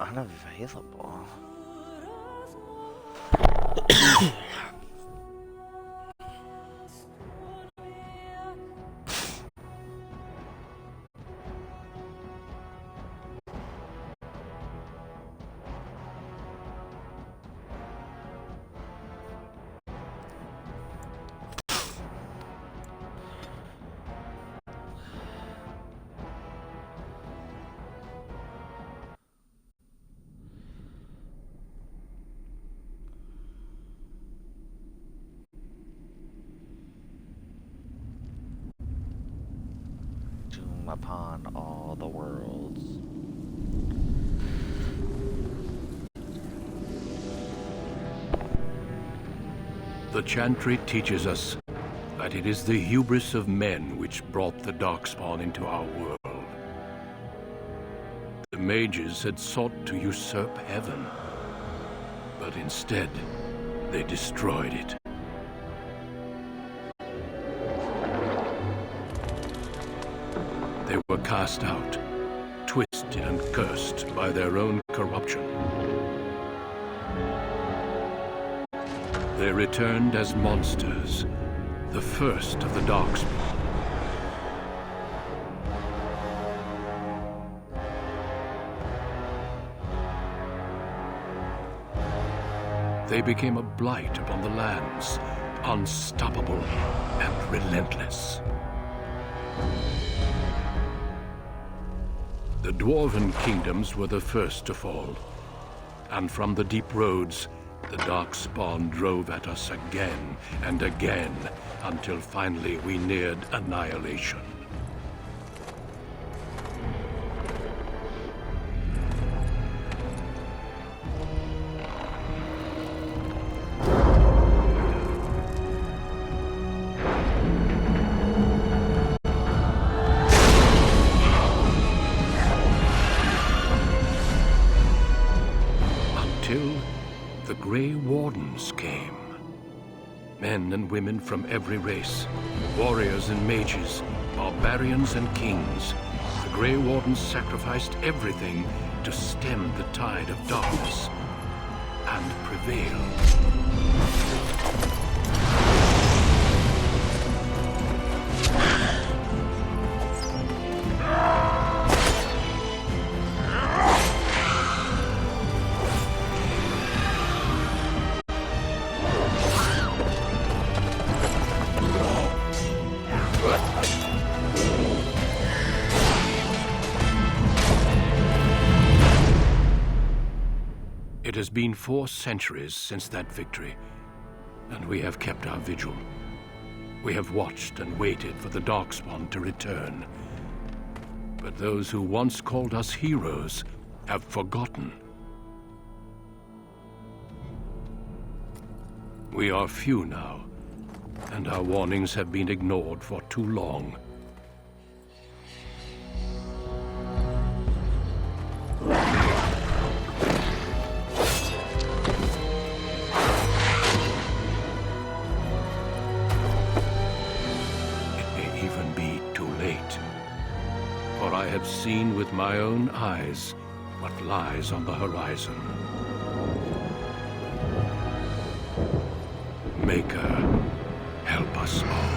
unavailable. Doom upon all the worlds. The Chantry teaches us that it is the hubris of men which brought the Darkspawn into our world. The mages had sought to usurp heaven, but instead they destroyed it. They were cast out, twisted and cursed by their own corruption. They returned as monsters, the first of the Darkspawn. They became a blight upon the lands, unstoppable and relentless. The Dwarven kingdoms were the first to fall, and from the deep roads, the Darkspawn drove at us again and again, until finally we neared annihilation. The Grey Wardens came. Men and women from every race, warriors and mages, barbarians and kings. The Grey Wardens sacrificed everything to stem the tide of darkness and prevail. It has been 4 centuries since that victory, and we have kept our vigil. We have watched and waited for the Darkspawn to return. But those who once called us heroes have forgotten. We are few now, and our warnings have been ignored for too long. For I have seen with my own eyes what lies on the horizon. Maker, help us all.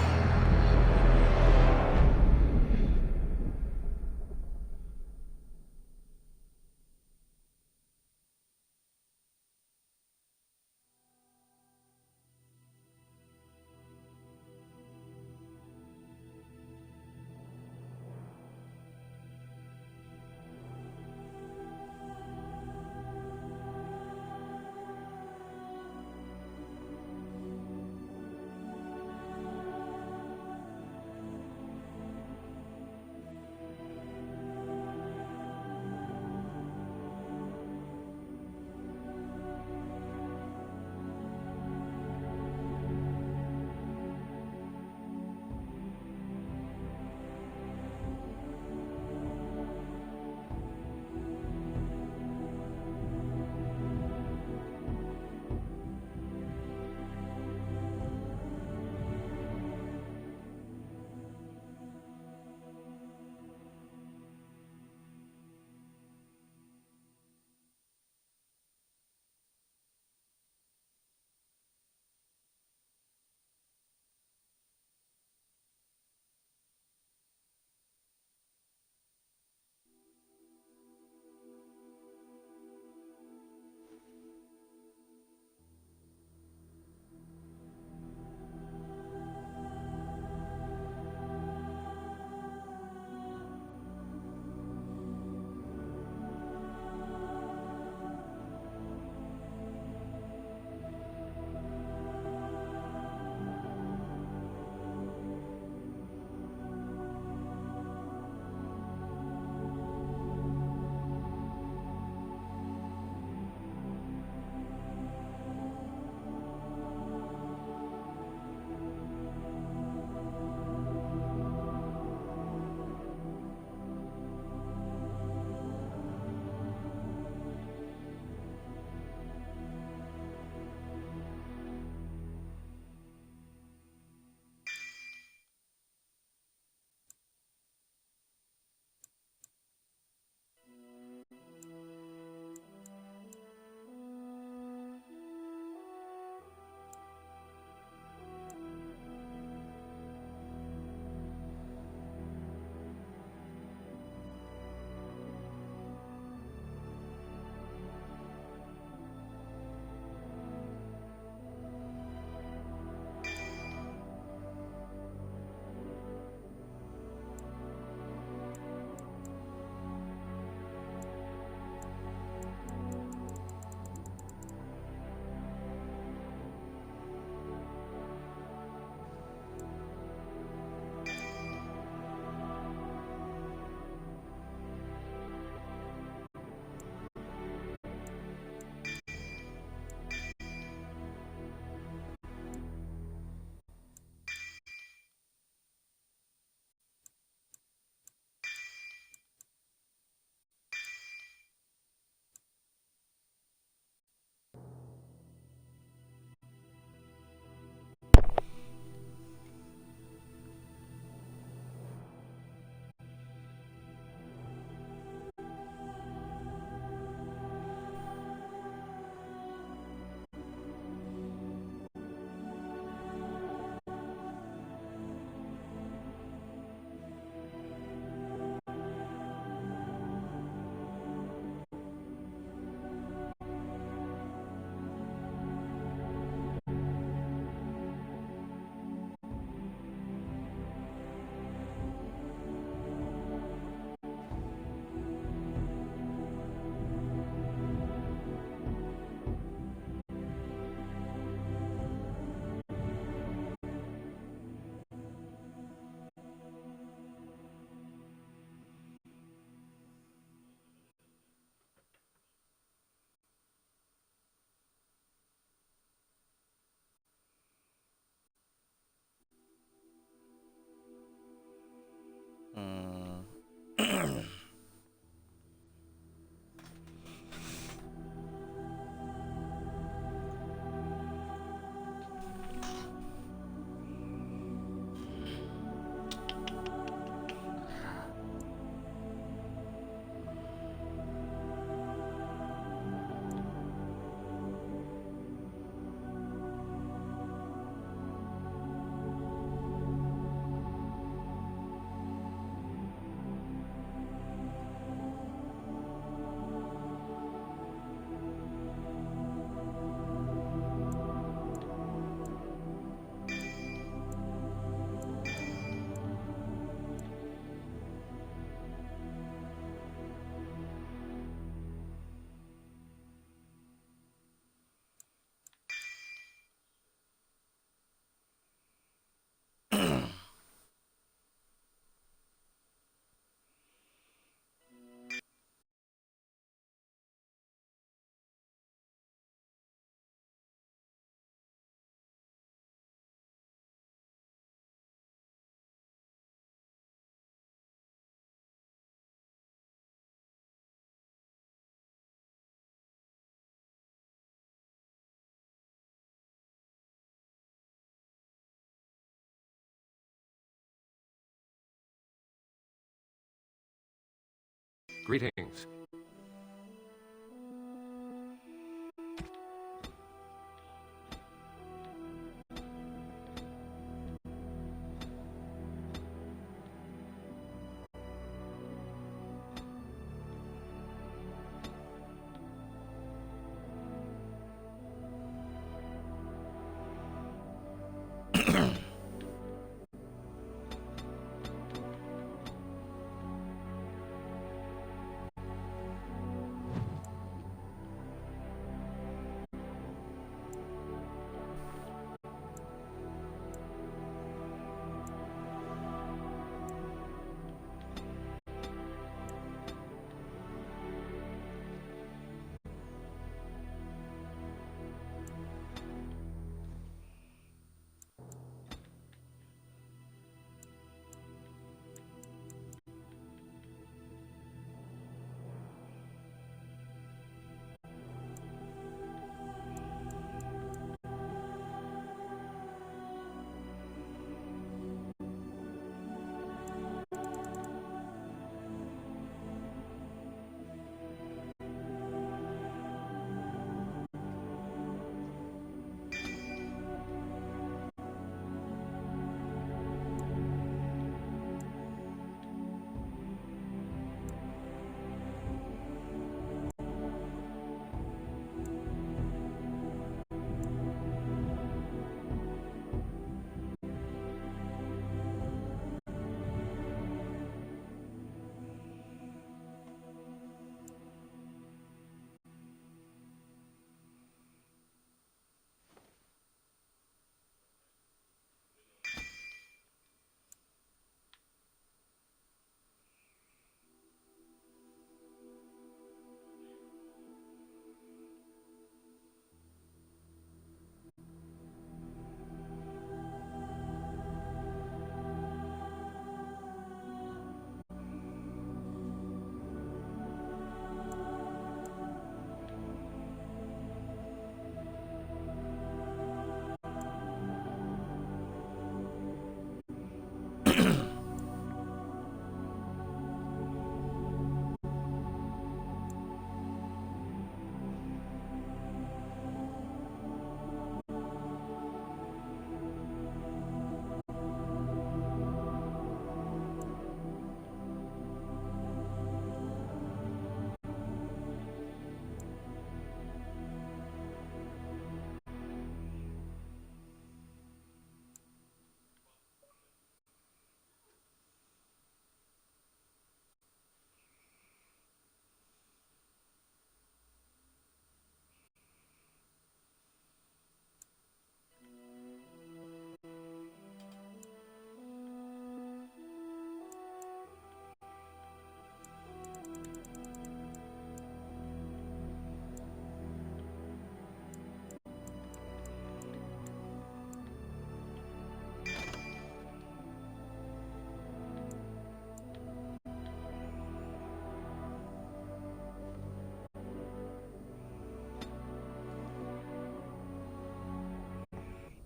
Greetings.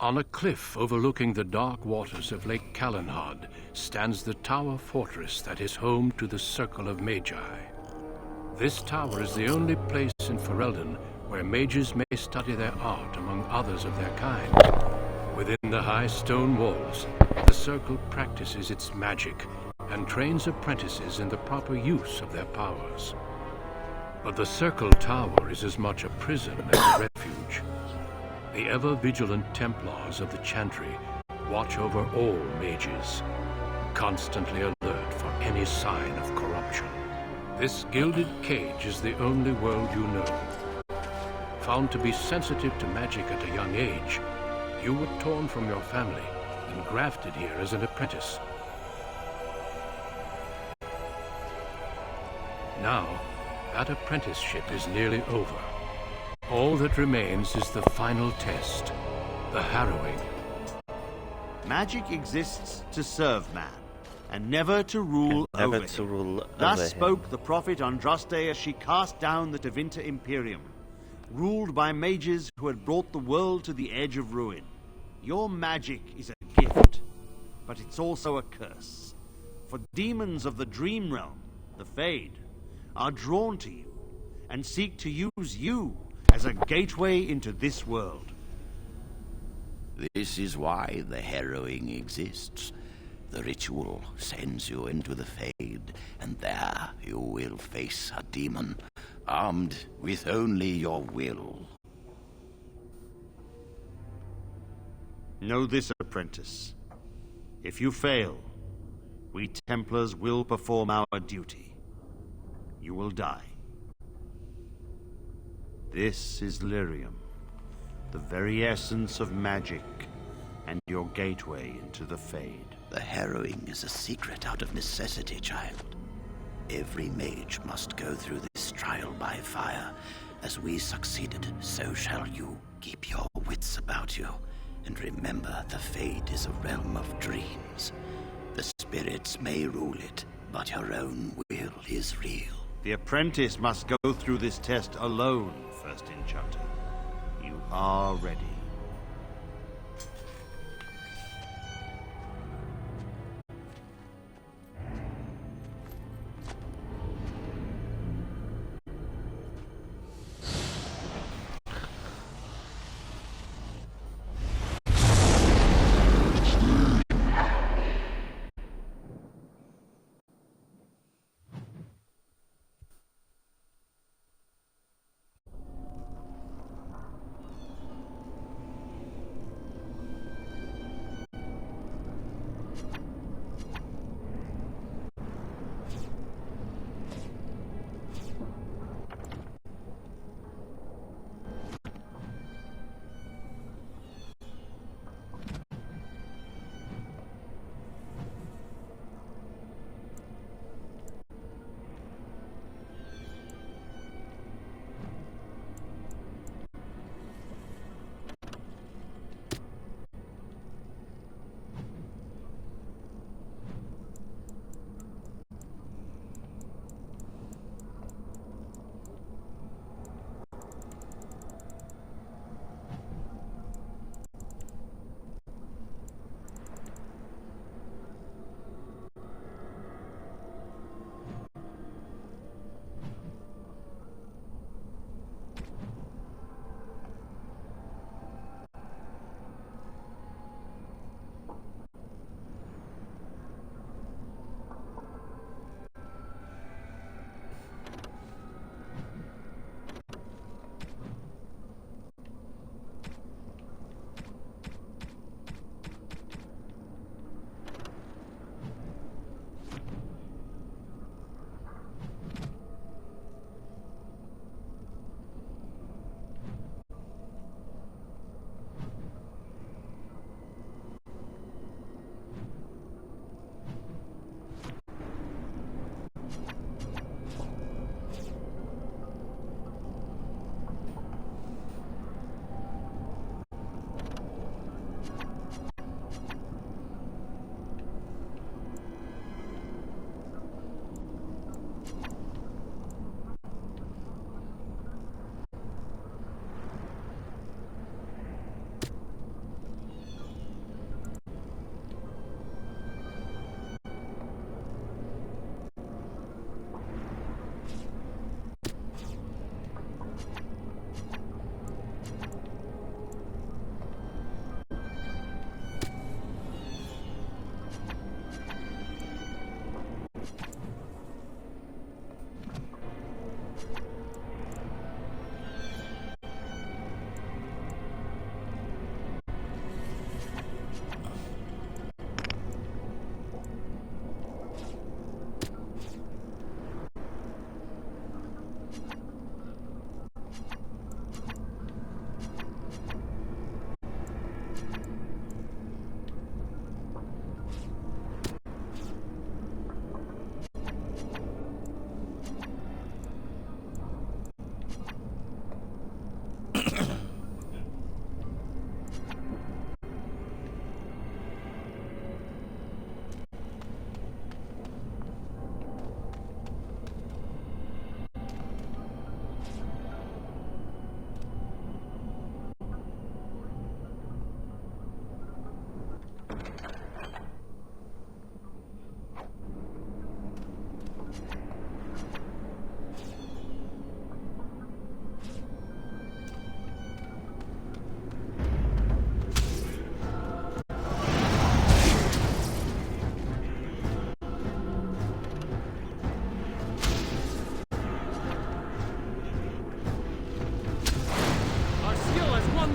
On a cliff overlooking the dark waters of Lake Calenhad stands the tower fortress that is home to the Circle of Magi. This tower is the only place in Ferelden where mages may study their art among others of their kind. Within the high stone walls, the Circle practices its magic and trains apprentices in the proper use of their powers. But the Circle Tower is as much a prison as a refuge. The ever-vigilant Templars of the Chantry watch over all mages, constantly alert for any sign of corruption. This gilded cage is the only world you know. Found to be sensitive to magic at a young age, you were torn from your family and grafted here as an apprentice. Now, that apprenticeship is nearly over. All that remains is the final test, the harrowing. Magic exists to serve man, and never to rule over him. Thus spoke the prophet Andraste as she cast down the Tevinter Imperium, ruled by mages who had brought the world to the edge of ruin. Your magic is a gift, but it's also a curse. For demons of the Dream Realm, the Fade, are drawn to you and seek to use you as a gateway into this world. This is why the harrowing exists. The ritual sends you into the Fade, and there you will face a demon, armed with only your will. Know this, apprentice. If you fail, we Templars will perform our duty. You will die. This is Lyrium, the very essence of magic, and your gateway into the Fade. The harrowing is a secret out of necessity, child. Every mage must go through this trial by fire. As we succeeded, so shall you. Keep your wits about you, and remember the Fade is a realm of dreams. The spirits may rule it, but your own will is real. The apprentice must go through this test alone, First Enchanter. You are ready.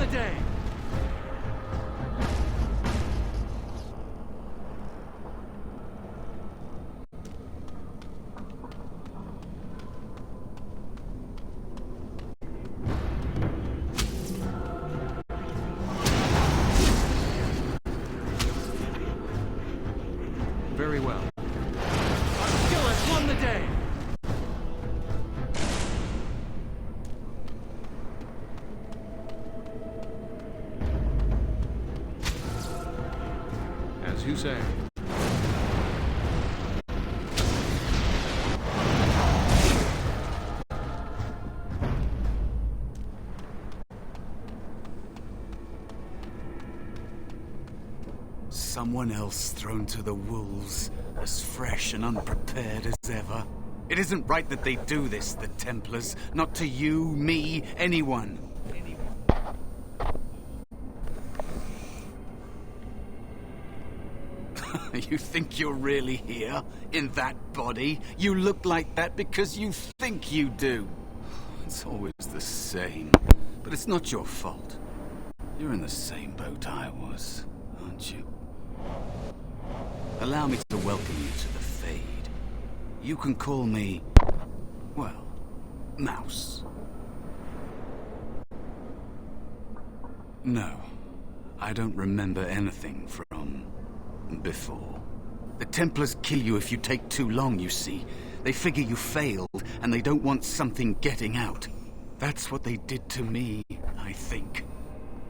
the day! Very well. Archelaus won the day! As you say. Someone else thrown to the wolves, as fresh and unprepared as ever. It isn't right that they do this, the Templars. Not to you, me, anyone. You think you're really here? In that body? You look like that because you think you do. It's always the same. But it's not your fault. You're in the same boat I was, aren't you? Allow me to welcome you to the Fade. You can call me, well, Mouse. No, I don't remember anything from before. The Templars kill you if you take too long, you see. They figure you failed, and they don't want something getting out. That's what they did to me, I think.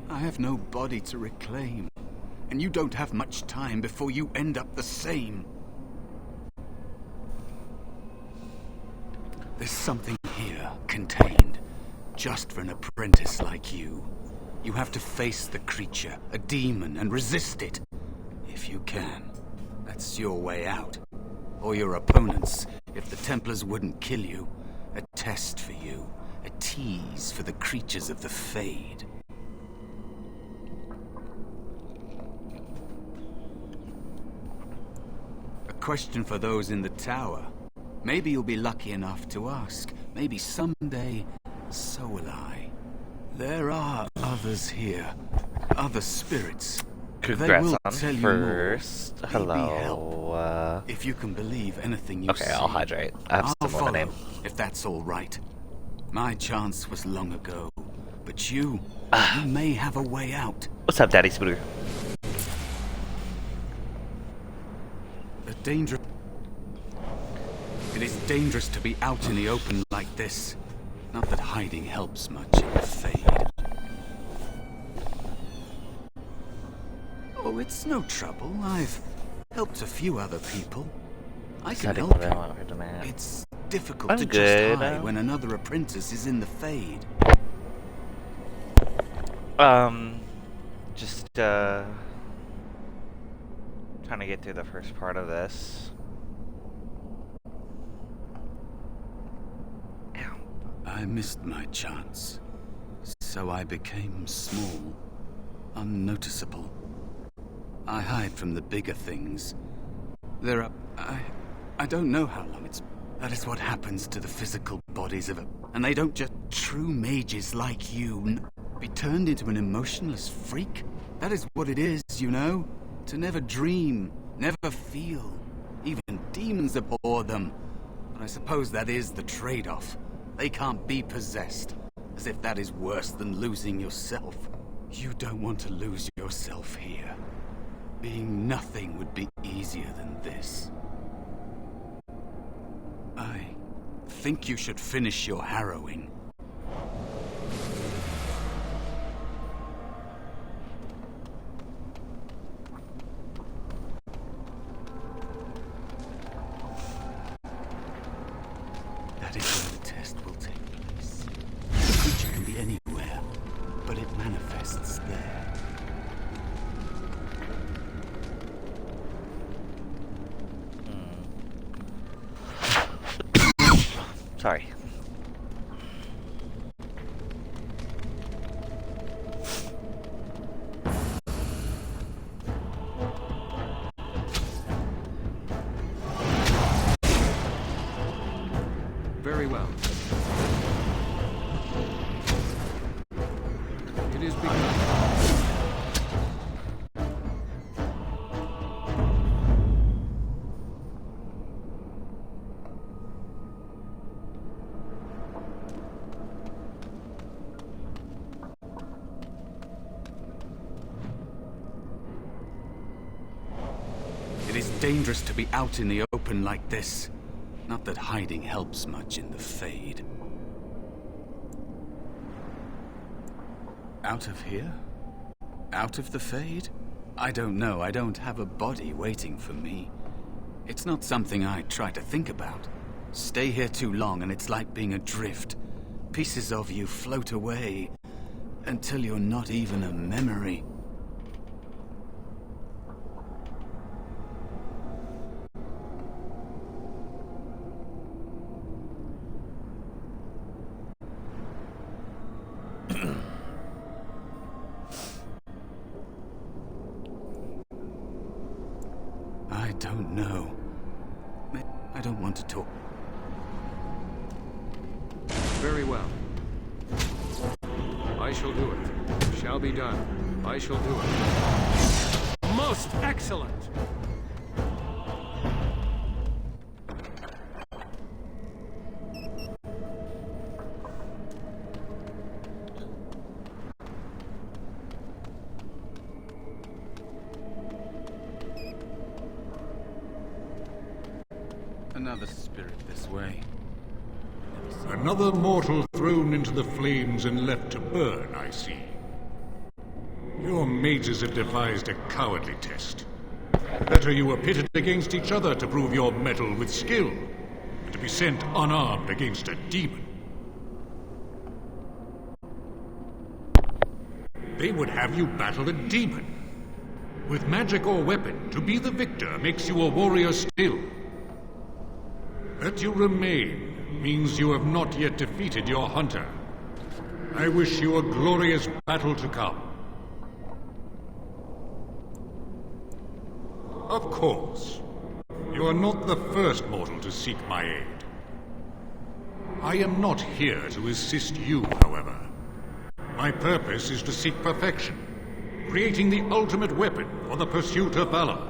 I have no body to reclaim. And you don't have much time before you end up the same. There's something here, contained, just for an apprentice like you. You have to face the creature, a demon, and resist it. If you can. That's your way out. Or your opponents, if the Templars wouldn't kill you. A test for you. A tease for the creatures of the Fade. A question for those in the tower. Maybe you'll be lucky enough to ask. Maybe someday, so will I. There are others here. Other spirits. Congrats on first. Hello. If you can believe anything you okay, see, I'll hydrate. I have I'll some lemonade. if that's all right. My chance was long ago, but you may have a way out. What's up, Daddy Spooter? It is dangerous to be out in the open like this. Not that hiding helps much in the Fade. Oh, it's no trouble. I've helped a few other people. I can help you. It's difficult to just hide when another apprentice is in the Fade. Just trying to get through the first part of this. Ow. I missed my chance, so I became small, unnoticeable. I hide from the bigger things. I don't know how long it's... That is what happens to the physical bodies of it. And they don't just... True mages like you be turned into an emotionless freak? That is what it is, you know? To never dream, never feel. Even demons abhor them. But I suppose that is the trade-off. They can't be possessed. As if that is worse than losing yourself. You don't want to lose yourself here. Being nothing would be easier than this. I think you should finish your harrowing. That is where the test will take place. The creature can be anywhere, but it manifests there. Sorry. Very well. It is begun. It is dangerous to be out in the open like this. Not that hiding helps much in the Fade. Out of here? Out of the Fade? I don't know. I don't have a body waiting for me. It's not something I try to think about. Stay here too long and it's like being adrift. Pieces of you float away until you're not even a memory. I don't know. I don't want to talk. Very well. I shall do it. Shall be done. I shall do it. Most excellent! Another spirit this way. Another mortal thrown into the flames and left to burn, I see. Your mages have devised a cowardly test. Better you were pitted against each other to prove your mettle with skill, than to be sent unarmed against a demon. They would have you battle a demon. With magic or weapon, to be the victor makes you a warrior still. That you remain means you have not yet defeated your hunter. I wish you a glorious battle to come. Of course, you are not the first mortal to seek my aid. I am not here to assist you, however. My purpose is to seek perfection, creating the ultimate weapon for the pursuit of valor.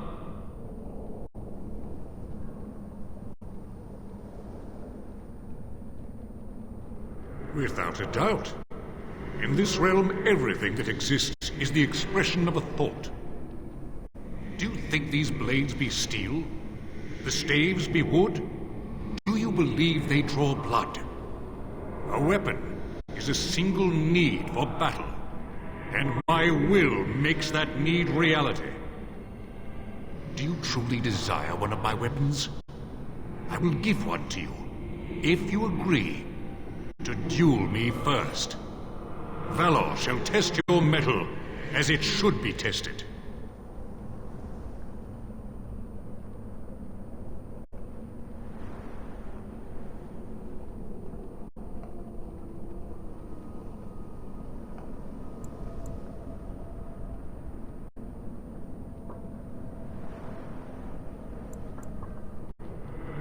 Without a doubt. In this realm, everything that exists is the expression of a thought. Do you think these blades be steel? The staves be wood? Do you believe they draw blood? A weapon is a single need for battle, and my will makes that need reality. Do you truly desire one of my weapons? I will give one to you, if you agree to duel me first. Valor shall test your mettle as it should be tested.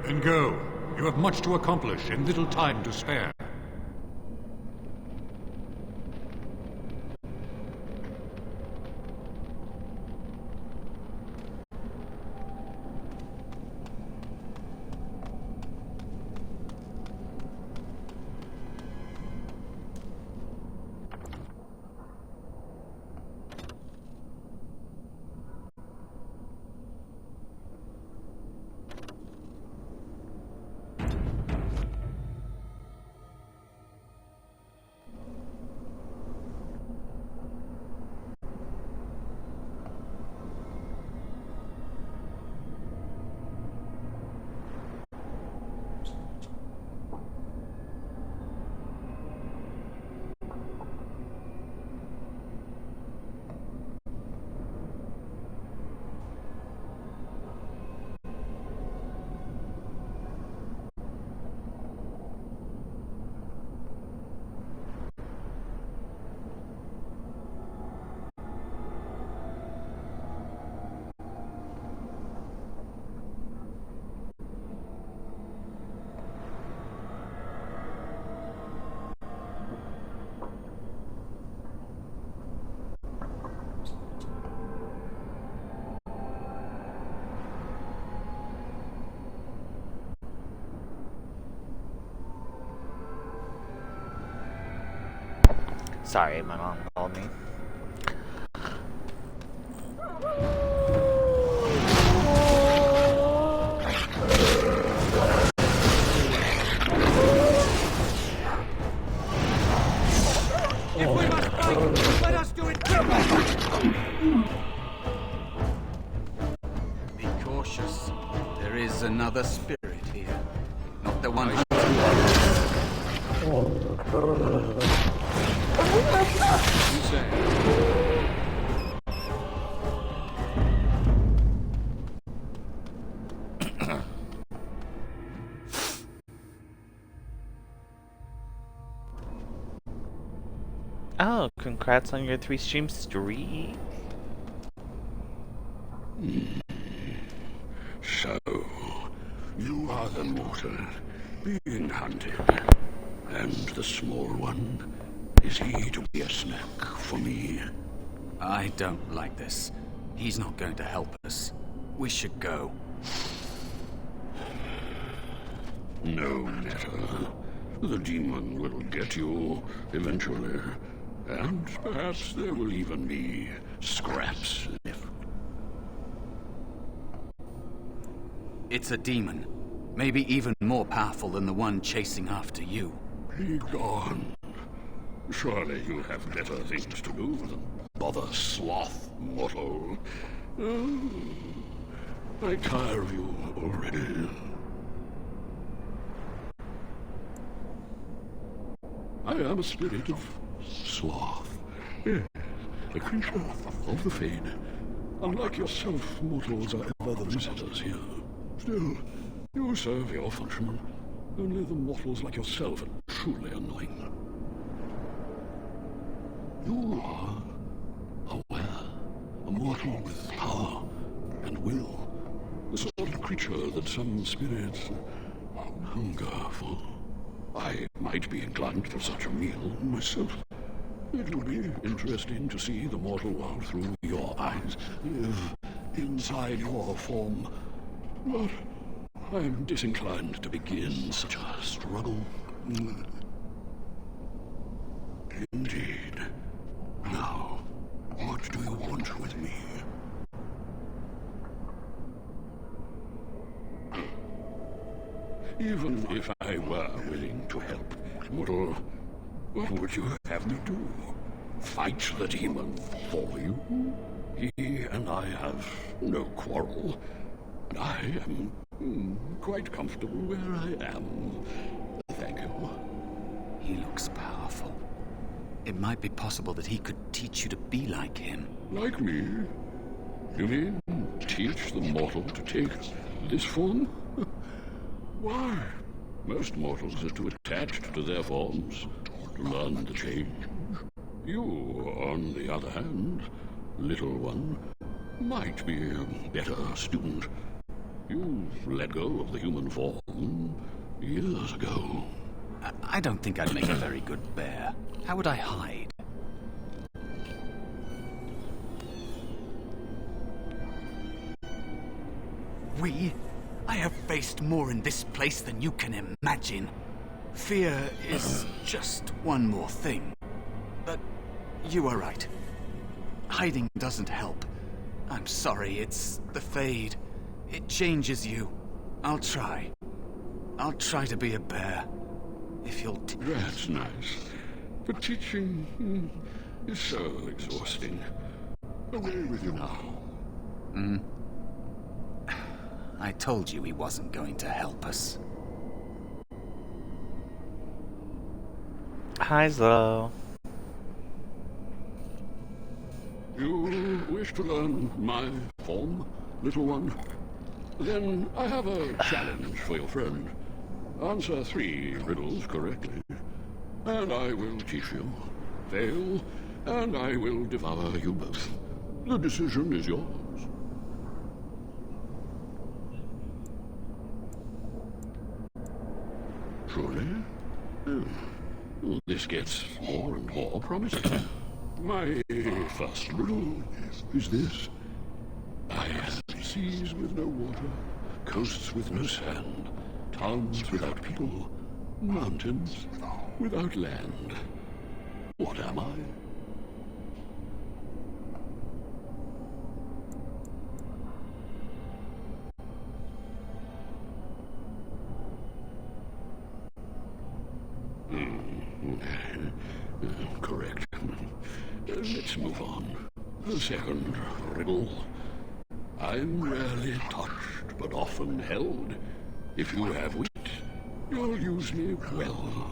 Then go. You have much to accomplish and little time to spare. Sorry, my mom called me. If we must fight, let us do it quickly! Be cautious. There is another spirit here. Not the one. You say. Oh, congrats on your 3-stream streak. So, you are the mortal being hunted. And the small one, is he to be a snack for me? I don't like this. He's not going to help us. We should go. No matter. The demon will get you eventually. And perhaps there will even be scraps left. It's a demon. Maybe even more powerful than the one chasing after you. Be gone. Surely you have better things to do than bother sloth, mortal. Oh, I tire of you already. I am a spirit of sloth. Yes, a creature of the Fade. Unlike yourself, mortals are ever the visitors here. Still, you serve your function. Only the mortals like yourself are truly annoying. You are aware, a mortal with power and will. The sort of creature that some spirits hunger for. I might be inclined for such a meal myself. It would be interesting to see the mortal world through your eyes, live inside your form. But I am disinclined to begin such a struggle. Indeed. Now, what do you want with me? Even if I were willing to help, mortal, what would you have me do? Fight the demon for you? He and I have no quarrel. I am quite comfortable where I am. Thank you. He looks powerful. It might be possible that he could teach you to be like him. Like me? You mean teach the mortal to take this form? Why? Most mortals are too attached to their forms to learn the change. You, on the other hand, little one, might be a better student. You let go of the human form years ago. I don't think I'd make a very good bear. How would I hide? I have faced more in this place than you can imagine. Fear is just one more thing. But you are right. Hiding doesn't help. I'm sorry, it's the Fade. It changes you. I'll try. I'll try to be a bear. If you'll... That's nice. But teaching is so exhausting. Away with you now. I told you he wasn't going to help us. Hi, Zo. You wish to learn my form, little one? Then I have a challenge for your friend. Answer 3 riddles correctly, and I will teach you. Fail, and I will devour you both. The decision is yours. Truly? This gets more and more promising. My first riddle is this. I have seas with no water, coasts with no sand, towns without people, mountains without land. What am I? Correct. Let's move on. The second riddle. I'm rarely touched, but often held. If you have wit, you'll use me well.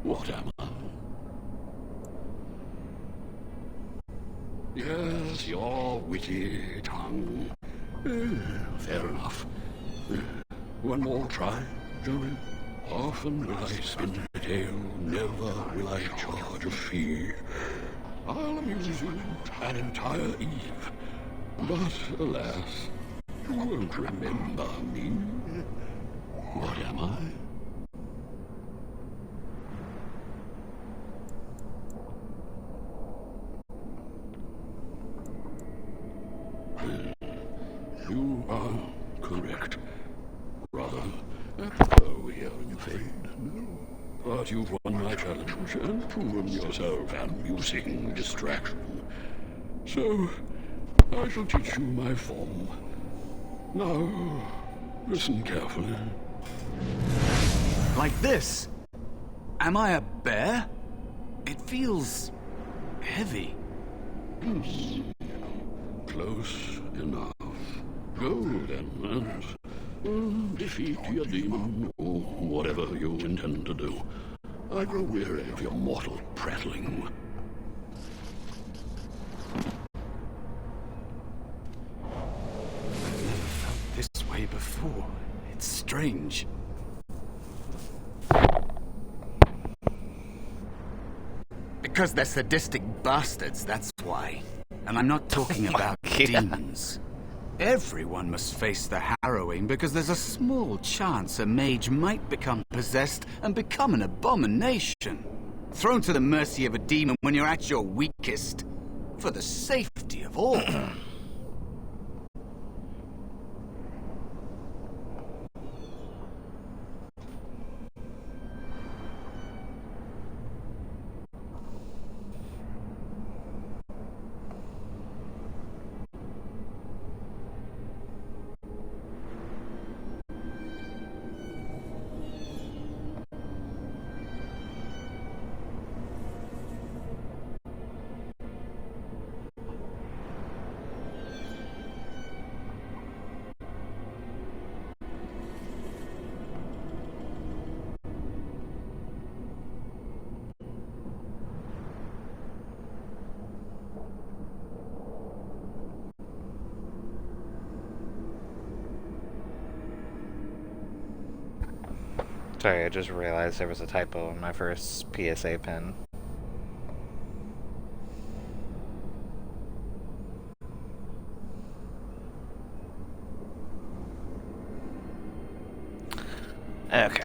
What am I? Yes, your witty tongue. Fair enough. One more try, shall we? Often will I spin a tale, never will I charge a fee. I'll amuse you an entire eve, but alas, you won't remember me. What am I? You are correct. Rather, here in your fate. No. But you've won my challenge and proven yourself an amusing distraction. So, I shall teach you my form. Now, listen carefully. Like this? Am I a bear? It feels heavy. Close enough. Go then, and defeat your demon, or whatever you intend to do. I grow weary of your mortal prattling. I've never felt this way before. It's strange. Because they're sadistic bastards, that's why. And I'm not talking about demons. Everyone must face the harrowing because there's a small chance a mage might become possessed and become an abomination. Thrown to the mercy of a demon when you're at your weakest. For the safety of all. Sorry, I just realized there was a typo in my first PSA pin. Okay.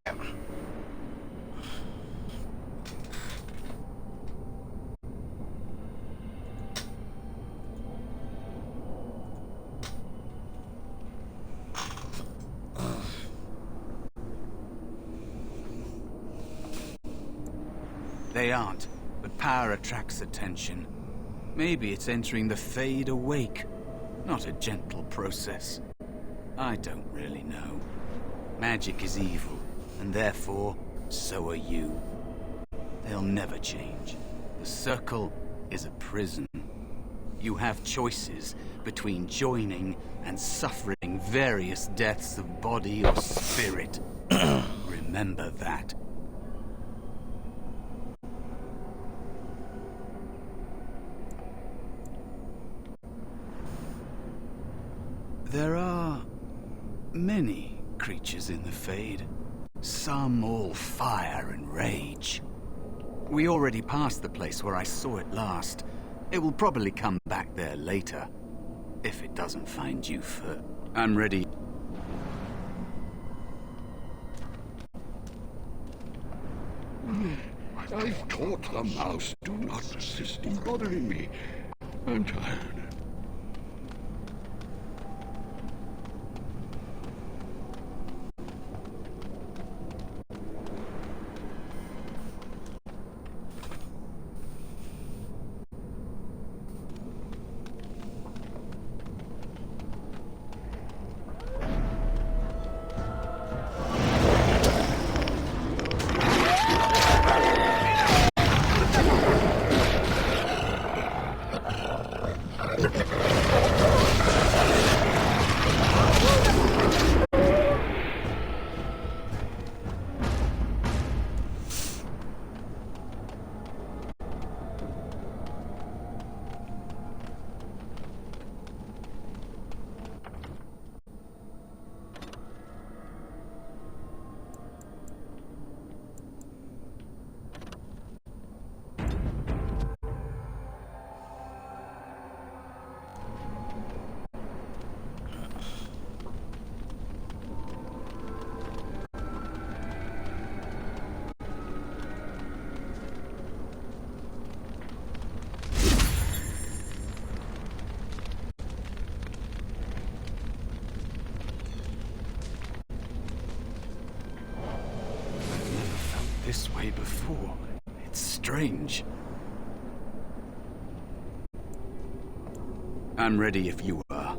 They aren't, but power attracts attention. Maybe it's entering the Fade awake, not a gentle process. I don't really know. Magic is evil, and therefore, so are you. They'll never change. The Circle is a prison. You have choices between joining and suffering various deaths of body or spirit. Remember that. There are many creatures in the Fade. Some all fire and rage. We already passed the place where I saw it last. It will probably come back there later. If it doesn't find you first. I'm ready. I've taught the mouse, do not persist in bothering me. I'm tired. this way before. It's strange. I'm ready if you are.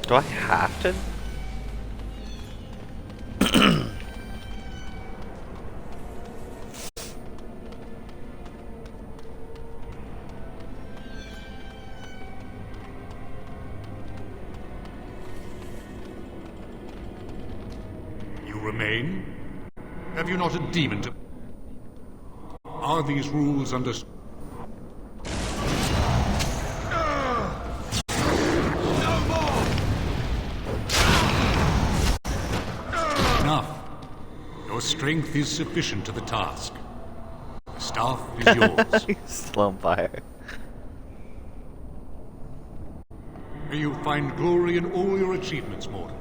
Do I have to? You remain? Have you not a demon to... Are these rules understood? Enough. Your strength is sufficient to the task. The staff is yours. He's still on fire. May you find glory in all your achievements, mortal.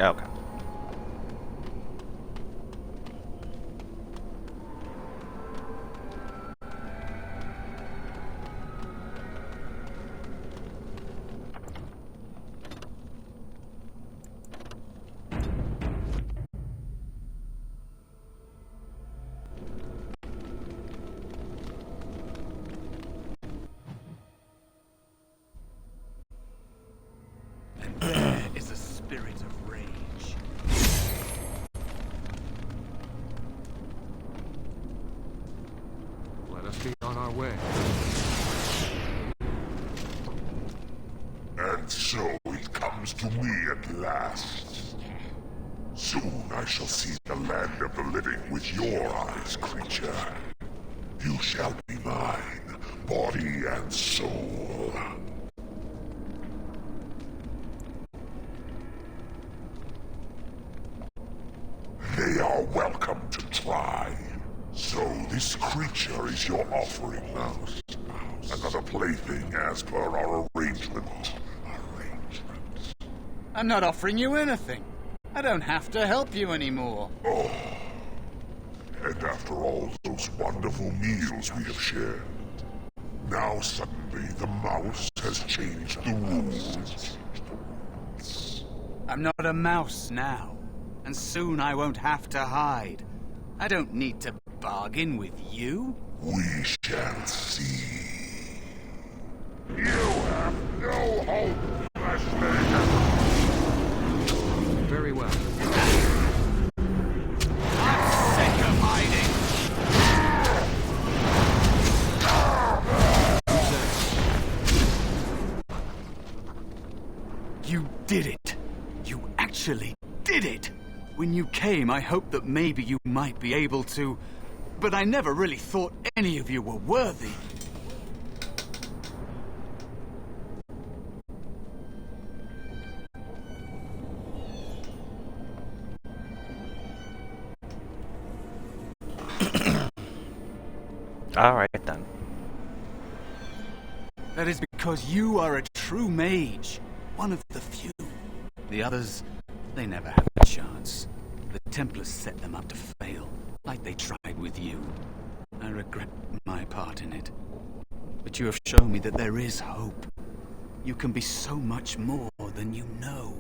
Okay. And there is a spirit of rage. Let us be on our way. And so it comes to me at last. Soon I shall see the land of the living with your eyes, creature. You shall be mine, body and soul. They are welcome to try. So this creature is your offering, Mouse. Another plaything as per our arrangement. I'm not offering you anything. I don't have to help you anymore. Oh. And after all those wonderful meals we have shared, now suddenly the mouse has changed the rules. I'm not a mouse now, and soon I won't have to hide. I don't need to bargain with you. We shall see. You have no hope, Fleshman. Very well. I'm sick of hiding. You did it. You actually did it. When you came, I hoped that maybe you might be able to, but I never really thought any of you were worthy. Alright then. That is because you are a true mage. One of the few. The others, they never had a chance. The Templars set them up to fail, like they tried with you. I regret my part in it. But you have shown me that there is hope. You can be so much more than you know.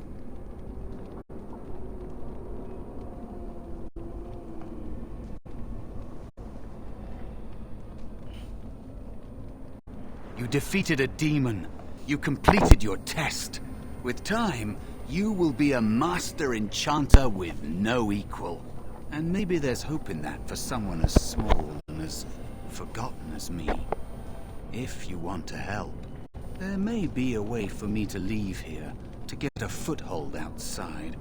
You defeated a demon. You completed your test. With time, you will be a master enchanter with no equal. And maybe there's hope in that for someone as small and as forgotten as me. If you want to help, there may be a way for me to leave here, to get a foothold outside.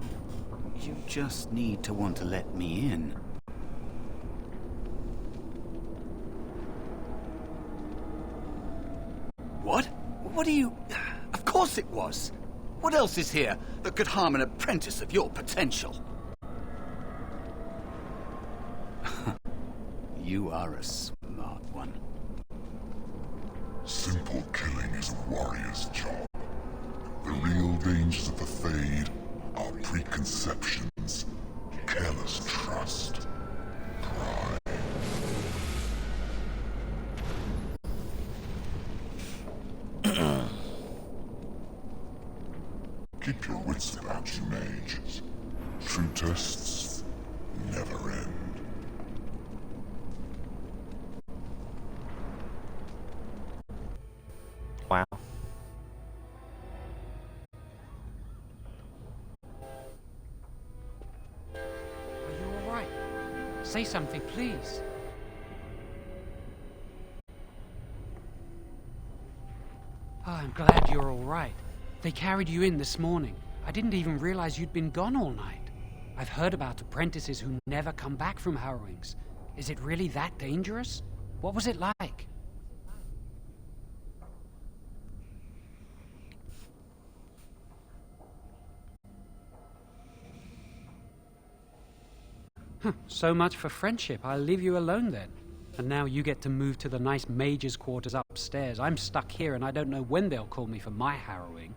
You just need to want to let me in. What? What are you... Of course it was. What else is here that could harm an apprentice of your potential? You are a smart one. Simple killing is a warrior's job. The real dangers of the Fade are preconceptions, careless trust, pride. Keep your wits about you, mages. True tests never end. Wow. Are you all right? Say something, please. Oh, I'm glad you're all right. They carried you in this morning. I didn't even realize you'd been gone all night. I've heard about apprentices who never come back from harrowings. Is it really that dangerous? What was it like? So much for friendship. I'll leave you alone then. And now you get to move to the nice mage's quarters upstairs. I'm stuck here and I don't know when they'll call me for my harrowing.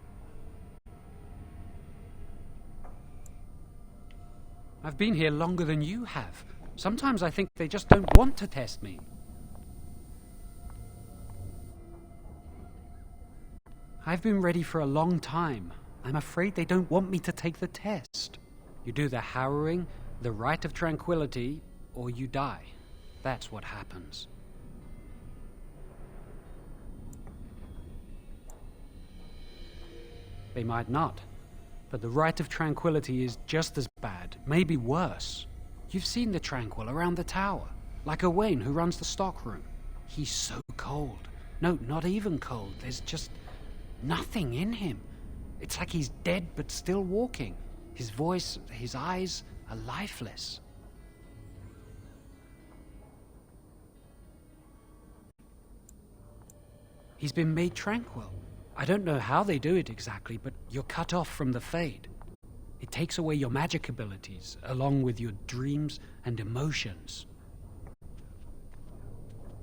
I've been here longer than you have. Sometimes I think they just don't want to test me. I've been ready for a long time. I'm afraid they don't want me to take the test. You do the harrowing, the rite of tranquility, or you die. That's what happens. They might not, but the rite of tranquility is just as bad, maybe worse. You've seen the Tranquil around the tower, like Owain who runs the stockroom. He's so cold. No, not even cold. There's just nothing in him. It's like he's dead but still walking. His voice, his eyes are lifeless. He's been made tranquil. I don't know how they do it exactly, but you're cut off from the Fade. It takes away your magic abilities, along with your dreams and emotions.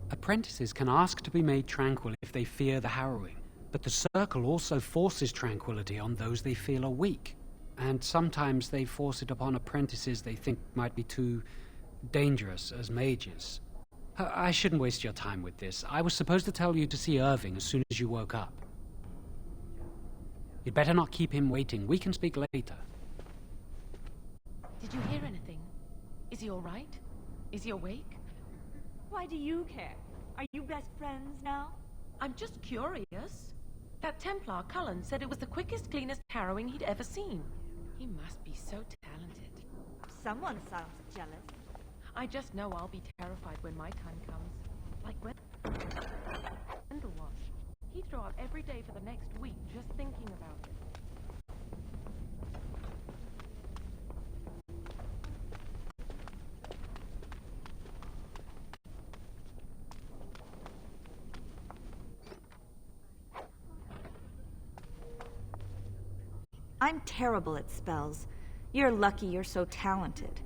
Apprentices can ask to be made tranquil if they fear the harrowing, but the Circle also forces tranquility on those they feel are weak. And sometimes they force it upon apprentices they think might be too dangerous as mages. I shouldn't waste your time with this. I was supposed to tell you to see Irving as soon as you woke up. You'd better not keep him waiting. We can speak later. Did you hear anything? Is he all right? Is he awake? Why do you care? Are you best friends now? I'm just curious. That Templar, Cullen, said it was the quickest, cleanest harrowing he'd ever seen. He must be so talented. Someone sounds jealous. I just know I'll be terrified when my time comes. Like when Wendell was. He'd throw out every day for the next week just thinking about it. I'm terrible at spells. You're lucky you're so talented.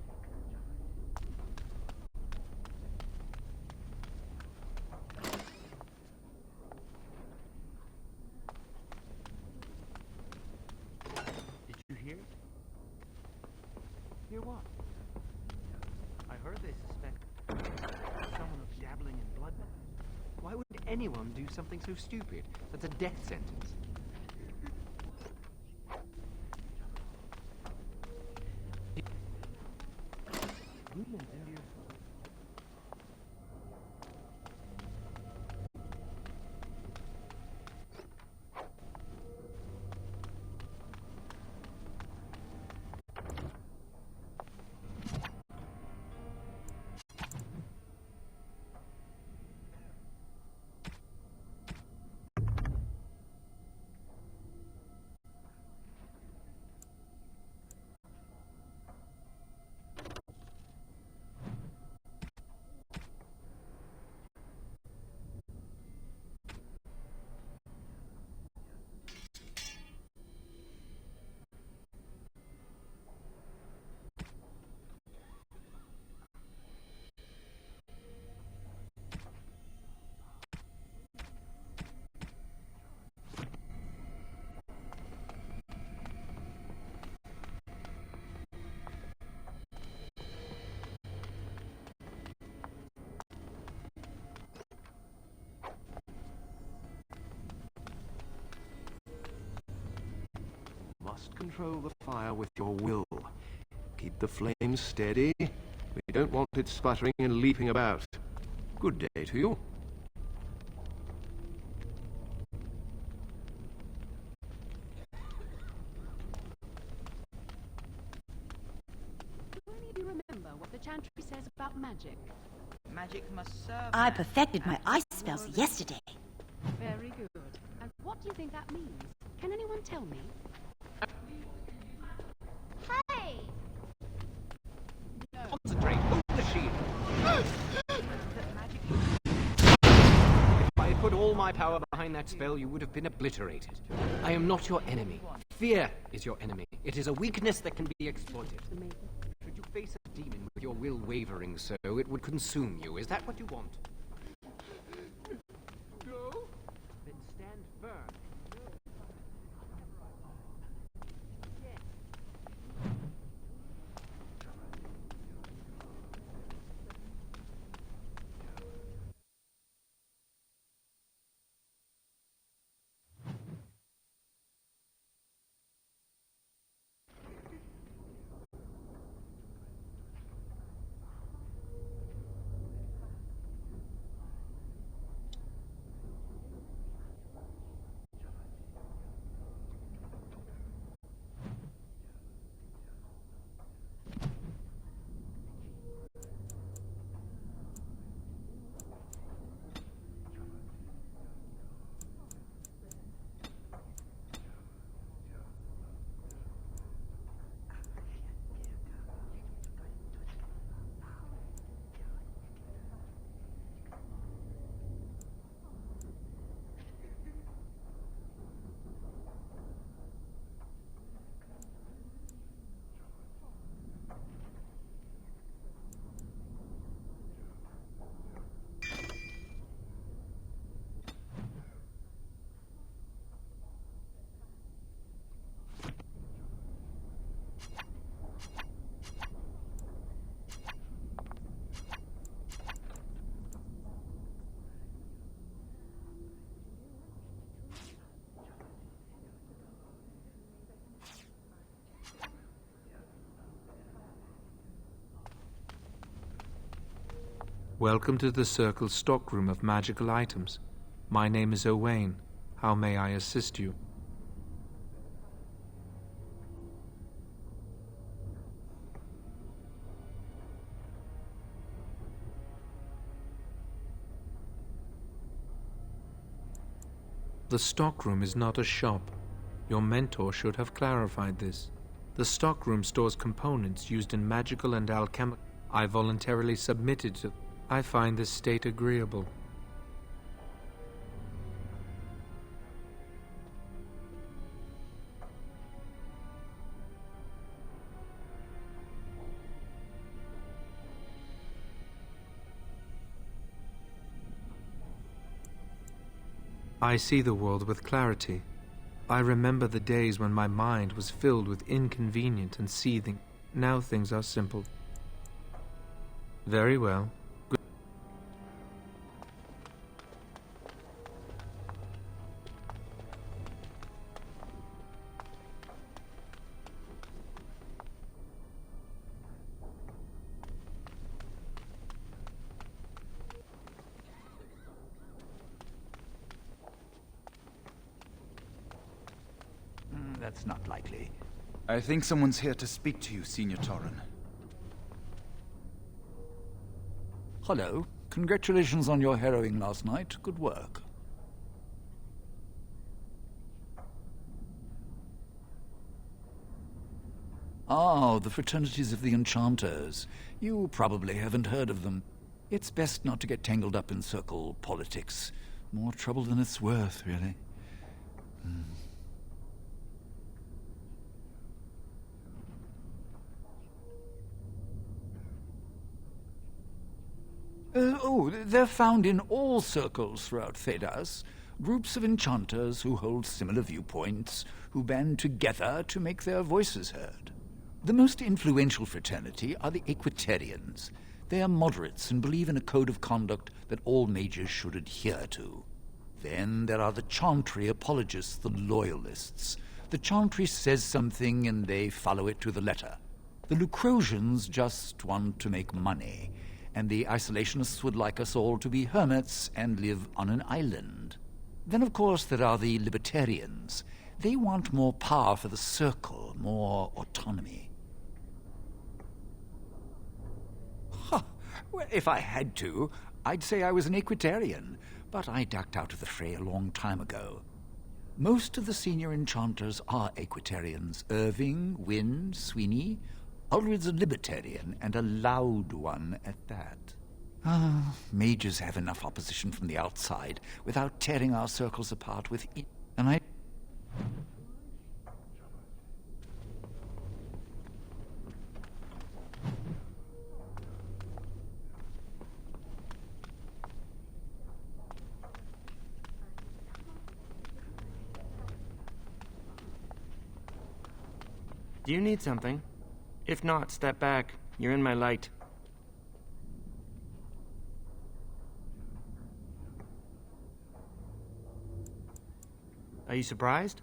Hear what? I heard they suspect someone of dabbling in blood. Why would anyone do something so stupid? That's a death sentence. must control the fire with your will. Keep the flames steady. We don't want it sputtering and leaping about. Good day to you. Do any of you remember what the chantry says about magic? Magic must serve. I perfected my ice spells yesterday. Very good. And what do you think that means? Can anyone tell me? Hey! Concentrate. Hold the shield. If I had put all my power behind that spell, you would have been obliterated. I am not your enemy. Fear is your enemy. It is a weakness that can be exploited. Should you face a demon with your will wavering so, it would consume you. Is that what you want? No? Then stand firm. Welcome to the Circle stockroom of magical items. My name is Owain. How may I assist you? The stockroom is not a shop. Your mentor should have clarified this. The stockroom stores components used in magical and alchemical. I voluntarily submitted to. I find this state agreeable. I see the world with clarity. I remember the days when my mind was filled with inconvenient and seething. Now things are simple. Very well. That's not likely. I think someone's here to speak to you, Senior Torren. Hello. Congratulations on your harrowing last night. Good work. Ah, the Fraternities of the Enchanters. You probably haven't heard of them. It's best not to get tangled up in circle politics. More trouble than it's worth, really. They're found in all circles throughout Thedas. Groups of enchanters who hold similar viewpoints, who band together to make their voices heard. The most influential fraternity are the Equitarians. They are moderates and believe in a code of conduct that all mages should adhere to. Then there are the Chantry apologists, the Loyalists. The Chantry says something and they follow it to the letter. The Lucrosians just want to make money, and the Isolationists would like us all to be hermits and live on an island. Then, of course, there are the Libertarians. They want more power for the Circle, more autonomy. Huh. Well, if I had to, I'd say I was an Equitarian, but I ducked out of the fray a long time ago. Most of the senior enchanters are Equitarians. Irving, Wynne, Sweeney. Ulrid's a Libertarian, and a loud one at that. Mages have enough opposition from the outside without tearing our circles apart with and I... Do you need something? If not, step back. You're in my light. Are you surprised?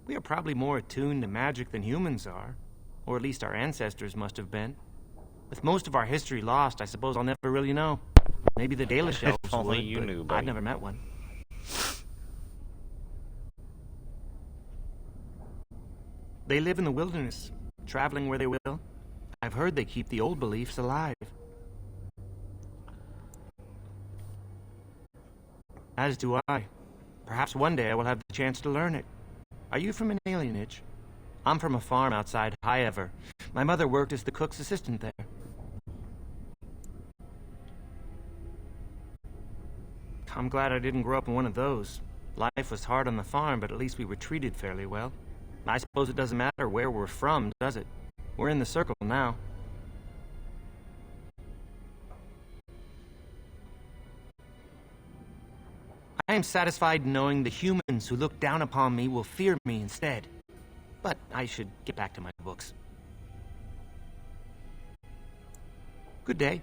We are probably more attuned to magic than humans are. Or at least our ancestors must have been. With most of our history lost, I suppose I'll never really know. Maybe the Dalish elves If only would, you but knew, I've buddy. never met one. They live in the wilderness, traveling where they will. I've heard they keep the old beliefs alive. As do I. Perhaps one day I will have the chance to learn it. Are you from an alienage? I'm from a farm outside Highever. My mother worked as the cook's assistant there. I'm glad I didn't grow up in one of those. Life was hard on the farm, but at least we were treated fairly well. I suppose it doesn't matter where we're from, does it? We're in the circle now. I am satisfied knowing the humans who look down upon me will fear me instead. But I should get back to my books. Good day.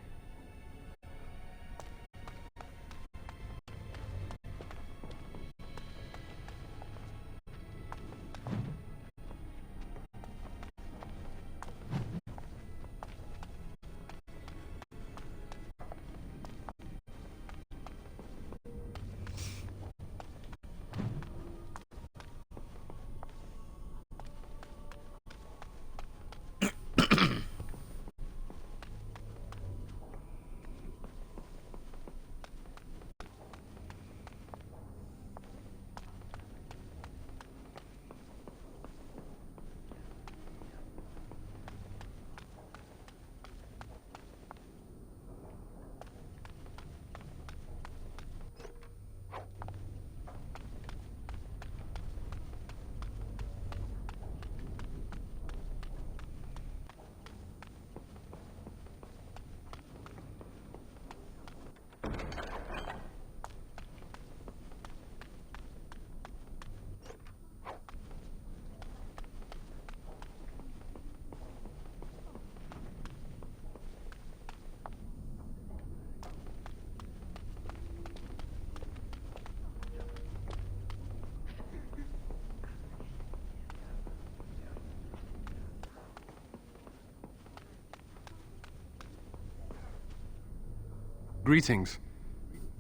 Greetings.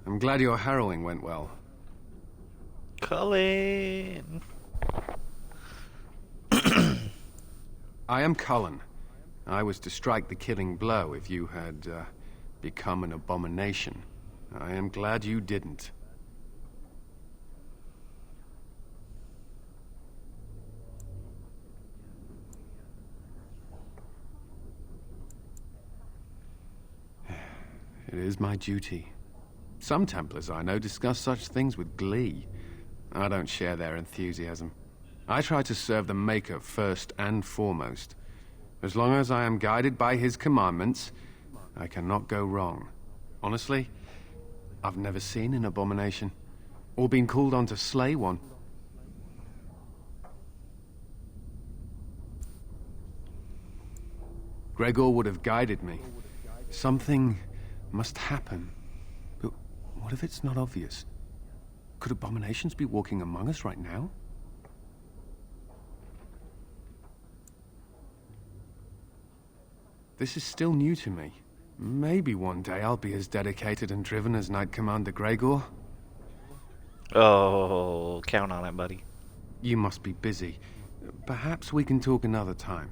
I'm glad your harrowing went well. Cullen! I am Cullen. I was to strike the killing blow if you had become an abomination. I am glad you didn't. It is my duty. Some Templars I know discuss such things with glee. I don't share their enthusiasm. I try to serve the Maker first and foremost. As long as I am guided by his commandments, I cannot go wrong. Honestly, I've never seen an abomination, or been called on to slay one. Gregor would have guided me. Something must happen. But what if it's not obvious? Could abominations be walking among us right now? This is still new to me. Maybe one day I'll be as dedicated and driven as Knight Commander Gregor. Oh, count on it, buddy. You must be busy. Perhaps we can talk another time.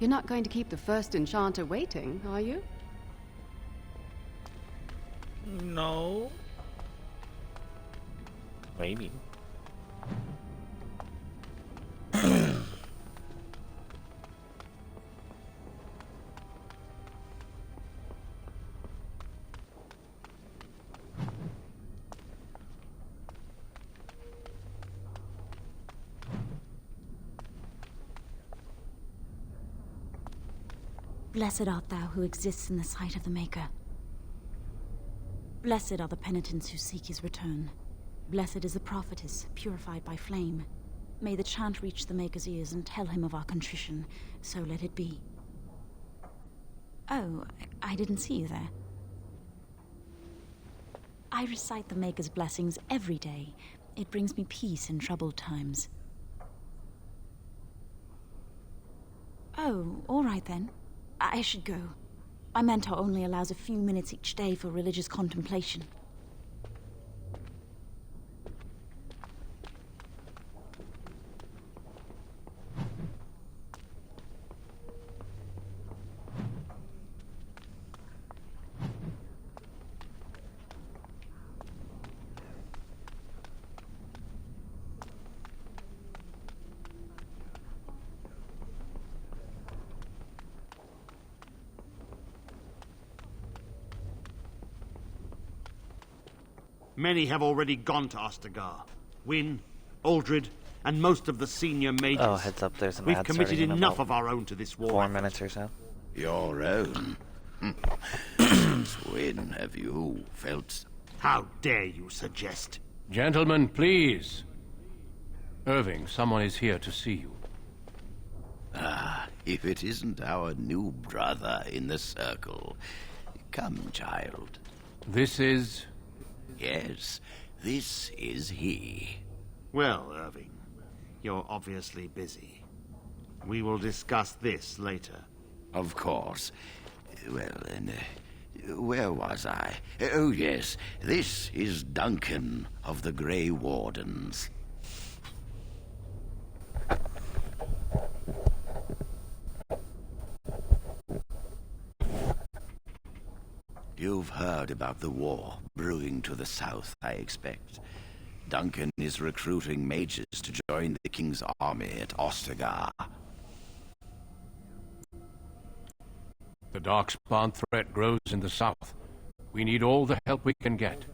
You're not going to keep the first enchanter waiting, are you? No. Maybe. Blessed art thou who exists in the sight of the Maker. Blessed are the penitents who seek his return. Blessed is the prophetess, purified by flame. May the chant reach the Maker's ears and tell him of our contrition, so let it be. Oh, I didn't see you there. I recite the Maker's blessings every day. It brings me peace in troubled times. Oh, all right then. I should go. My mentor only allows a few minutes each day for religious contemplation. Many have already gone to Ostagar. Wynne, Aldred, and most of the senior mages. Oh, heads up, there's an We've ad committed starting in enough about of our own to this war. 4 minutes or so. Your own? Since when have you felt... How dare you suggest? Gentlemen, please. Irving, someone is here to see you. Ah, if it isn't our new brother in the circle. Come, child. This is... Yes, this is he. Well, Irving, you're obviously busy. We will discuss this later. Of course. Well, then, where was I? Oh, yes, this is Duncan of the Grey Wardens. You've heard about the war brewing to the south, I expect. Duncan is recruiting mages to join the King's army at Ostagar. The Darkspawn threat grows in the south. We need all the help we can get.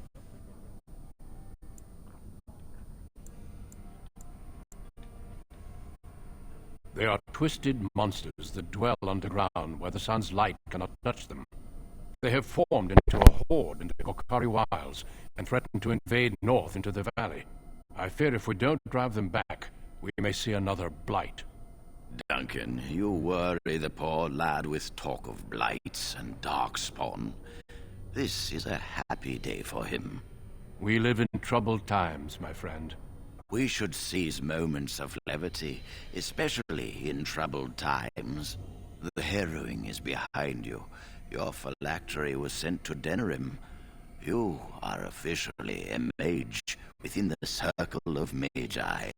They are twisted monsters that dwell underground where the sun's light cannot touch them. They have formed into a horde in the Kokari Wilds and threaten to invade north into the valley. I fear if we don't drive them back, we may see another blight. Duncan, you worry the poor lad with talk of blights and darkspawn. This is a happy day for him. We live in troubled times, my friend. We should seize moments of levity, especially in troubled times. The harrowing is behind you. Your phylactery was sent to Denerim. You are officially a mage within the circle of magi.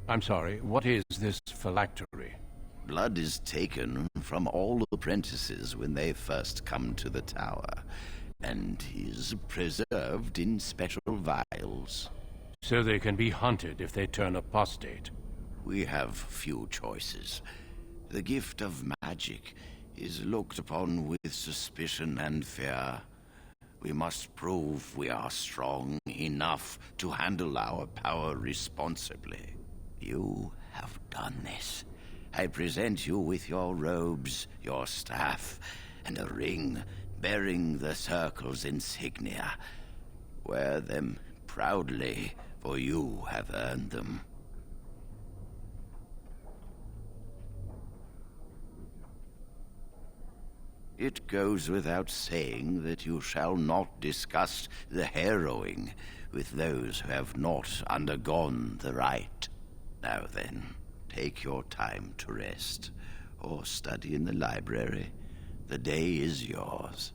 I'm sorry, what is this phylactery? Blood is taken from all apprentices when they first come to the tower, and is preserved in special vials. So they can be hunted if they turn apostate. We have few choices. The gift of magic is looked upon with suspicion and fear. We must prove we are strong enough to handle our power responsibly. You have done this. I present you with your robes, your staff, and a ring bearing the Circle's insignia. Wear them proudly, for you have earned them. It goes without saying that you shall not discuss the harrowing with those who have not undergone the rite. Now then, take your time to rest, or study in the library. The day is yours.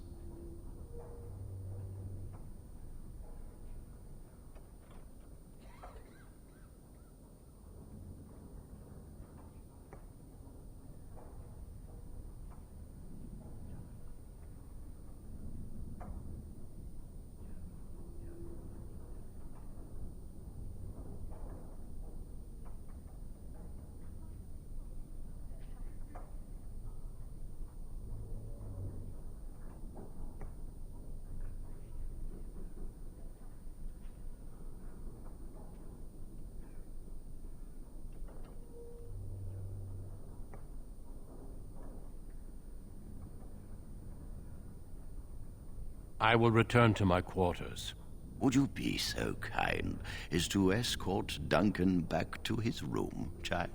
I will return to my quarters. Would you be so kind as to escort Duncan back to his room, child?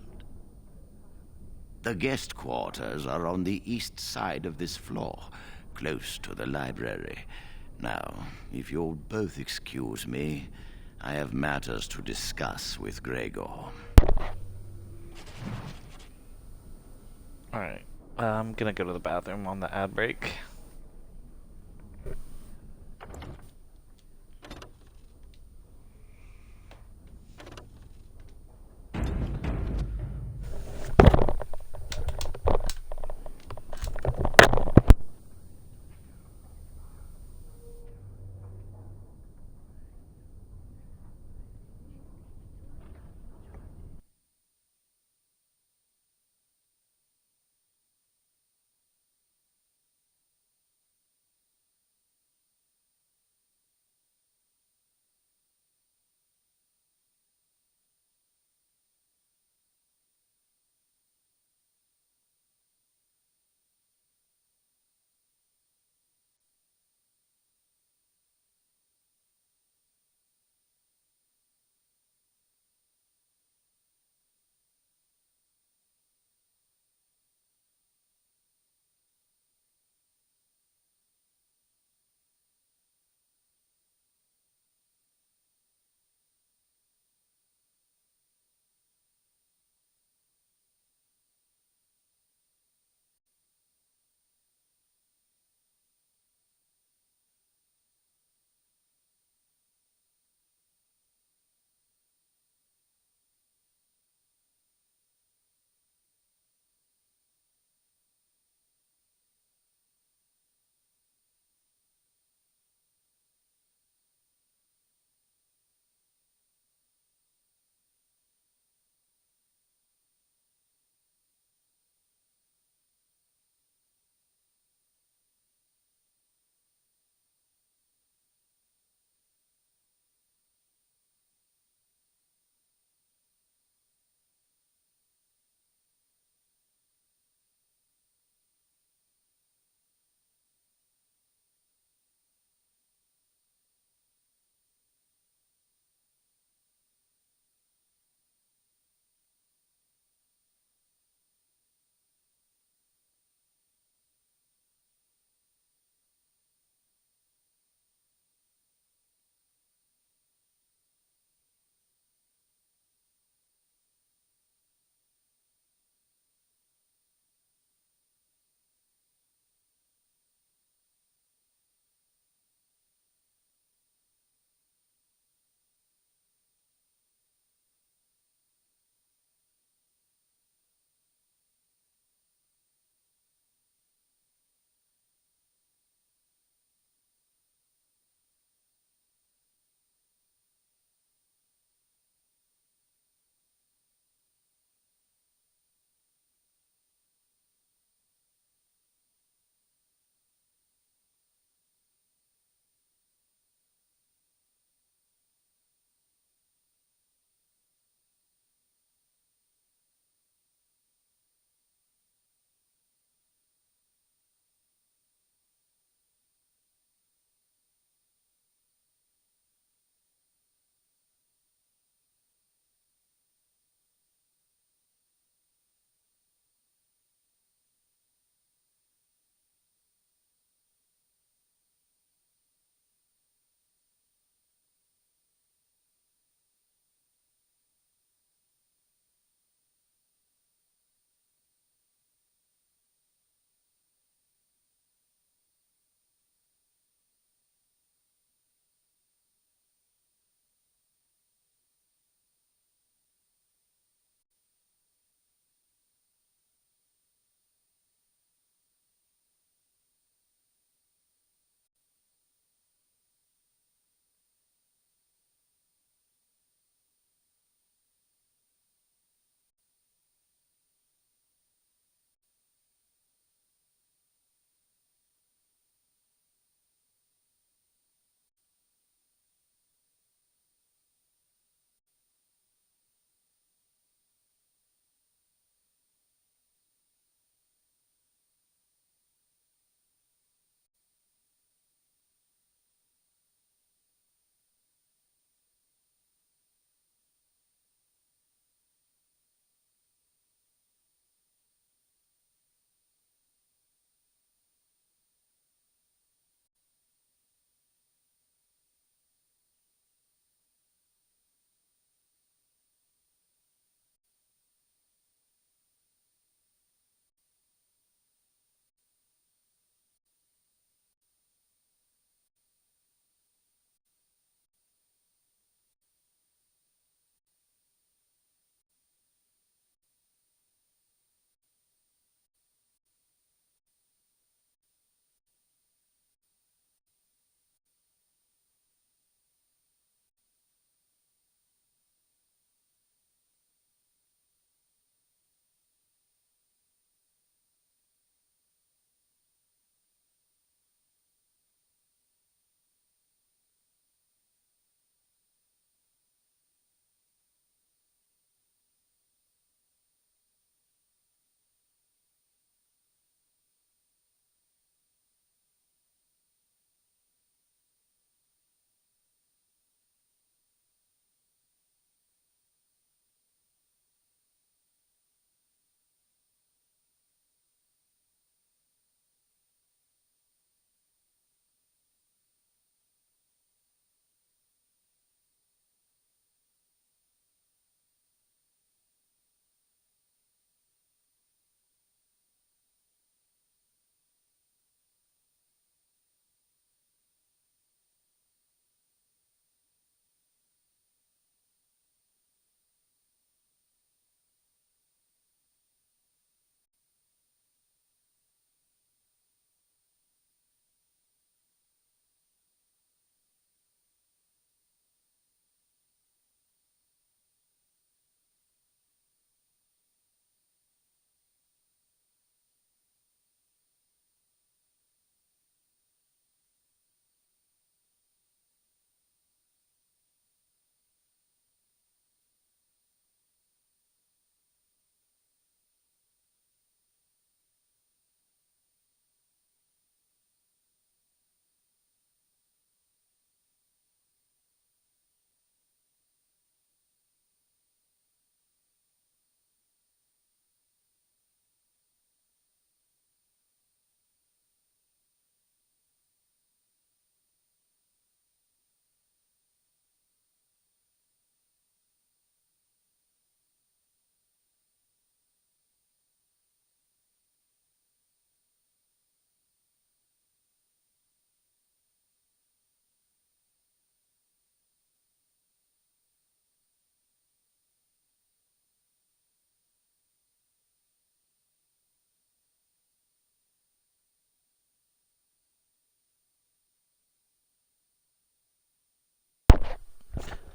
The guest quarters are on the east side of this floor, close to the library. Now, if you'll both excuse me, I have matters to discuss with Gregor. Alright, I'm gonna go to the bathroom on the ad break.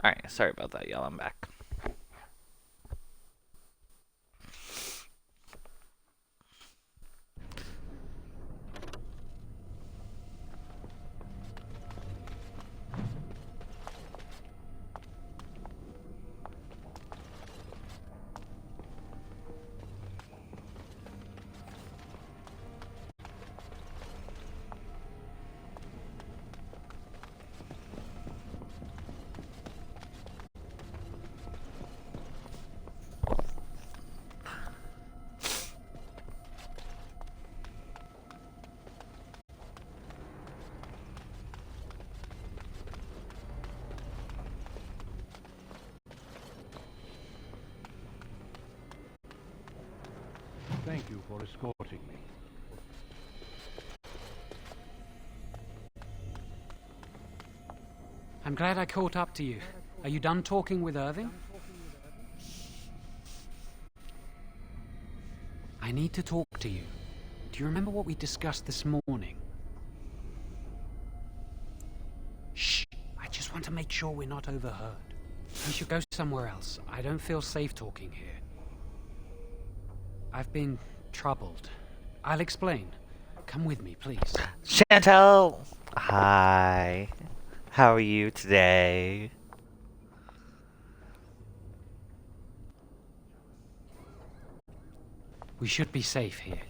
Alright, sorry about that, y'all. I'm back. Thank you for escorting me. I'm glad I caught up to you. Are you done talking with Irving? I need to talk to you. Do you remember what we discussed this morning? Shh! I just want to make sure we're not overheard. We should go somewhere else. I don't feel safe talking here. I've been troubled. I'll explain. Come with me, please. Chantel! Hi. How are you today? We should be safe here.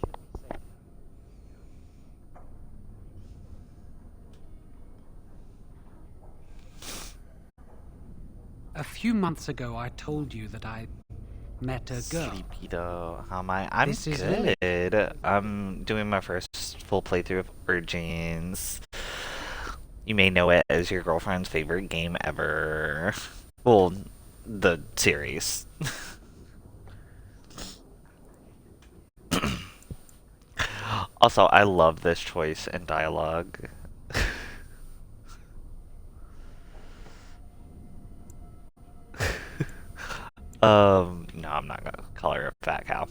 A few months ago, I told you that I met a girl. Sleepy-do. How am I? I'm This is good. I'm doing my first full playthrough of Origins. You may know it as your girlfriend's favorite game ever. Well, the series. Also, I love this choice and dialogue. No, I'm not gonna call her a fat cow.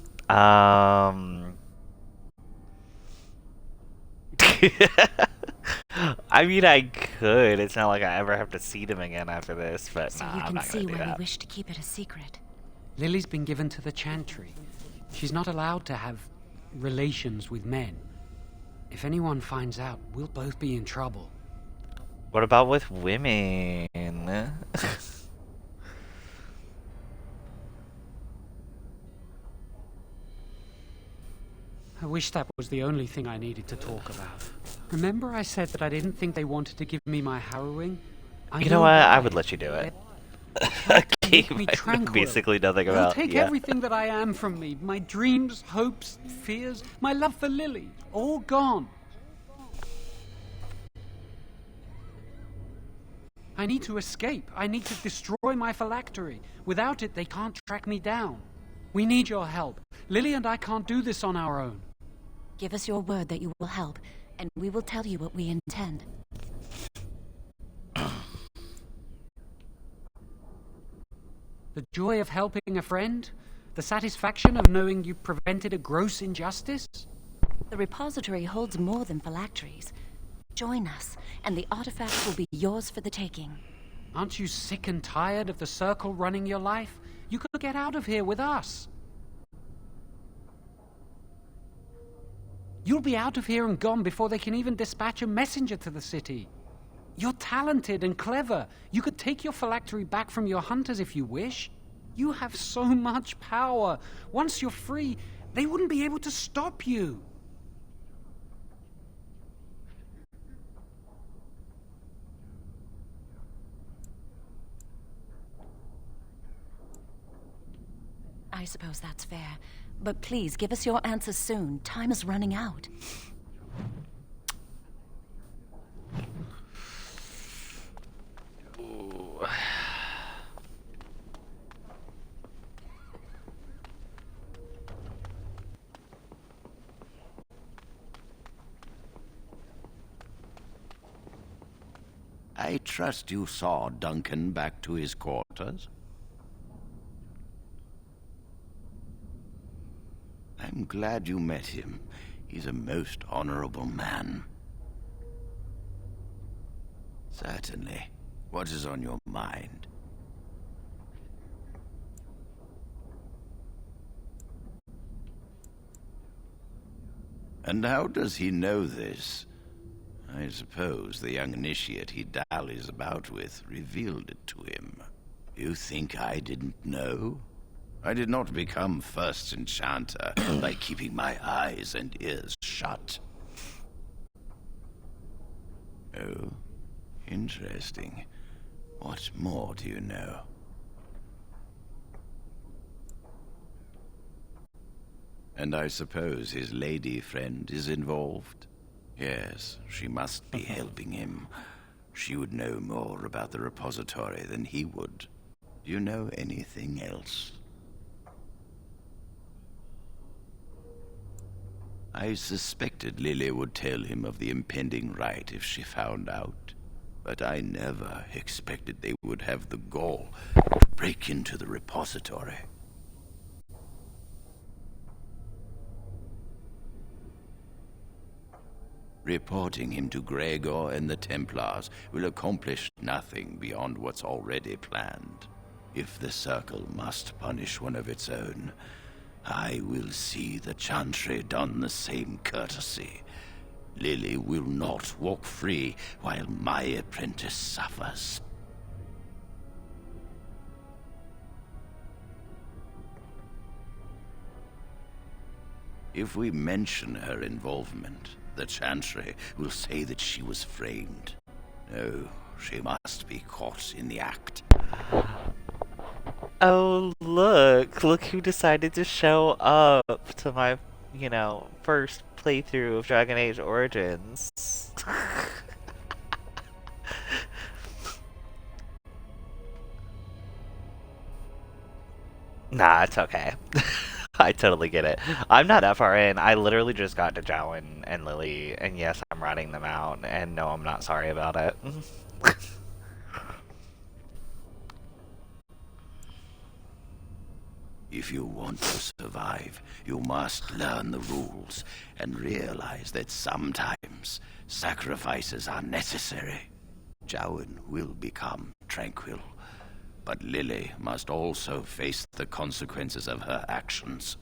I mean, I could. It's not like I ever have to see them again after this, but So nah, you I'm can not see gonna do why we that. wish to keep it a secret. Lily's been given to the Chantry. She's not allowed to have relations with men. If anyone finds out, we'll both be in trouble. What about with women? I wish that was the only thing I needed to talk about. Remember I said that I didn't think they wanted to give me my harrowing? You know what? I would let you do it. A game me I know tranquil. basically nothing They'll about. take Yeah. everything that I am from me. My dreams, hopes, fears, my love for Lily. All gone. I need to escape. I need to destroy my phylactery. Without it, they can't track me down. We need your help. Lily and I can't do this on our own. Give us your word that you will help, and we will tell you what we intend. The joy of helping a friend? The satisfaction of knowing you prevented a gross injustice? The repository holds more than phylacteries. Join us, and the artifact will be yours for the taking. Aren't you sick and tired of the Circle running your life? You could get out of here with us. You'll be out of here and gone before they can even dispatch a messenger to the city. You're talented and clever. You could take your phylactery back from your hunters if you wish. You have so much power. Once you're free, they wouldn't be able to stop you. I suppose that's fair. But please, give us your answers soon. Time is running out. Ooh. I trust you saw Duncan back to his quarters? I'm glad you met him. He's a most honorable man. Certainly. What is on your mind? And how does he know this? I suppose the young initiate he dallies about with revealed it to him. You think I didn't know? I did not become first enchanter by keeping my eyes and ears shut. Oh, interesting. What more do you know? And I suppose his lady friend is involved? Yes, she must be helping him. She would know more about the repository than he would. Do you know anything else? I suspected Lily would tell him of the impending rite if she found out, but I never expected they would have the gall to break into the repository. Reporting him to Gregor and the Templars will accomplish nothing beyond what's already planned. If the Circle must punish one of its own, I will see the Chantry done the same courtesy. Lily will not walk free while my apprentice suffers. If we mention her involvement, the Chantry will say that she was framed. No, she must be caught in the act. Oh, look who decided to show up to my, first playthrough of Dragon Age Origins. Nah, it's okay. I totally get it. I'm not that far in. I literally just got to Jowen and Lily, and yes, I'm ratting them out, and no, I'm not sorry about it. If you want to survive, you must learn the rules and realize that sometimes sacrifices are necessary. Jowen will become tranquil, but Lily must also face the consequences of her actions.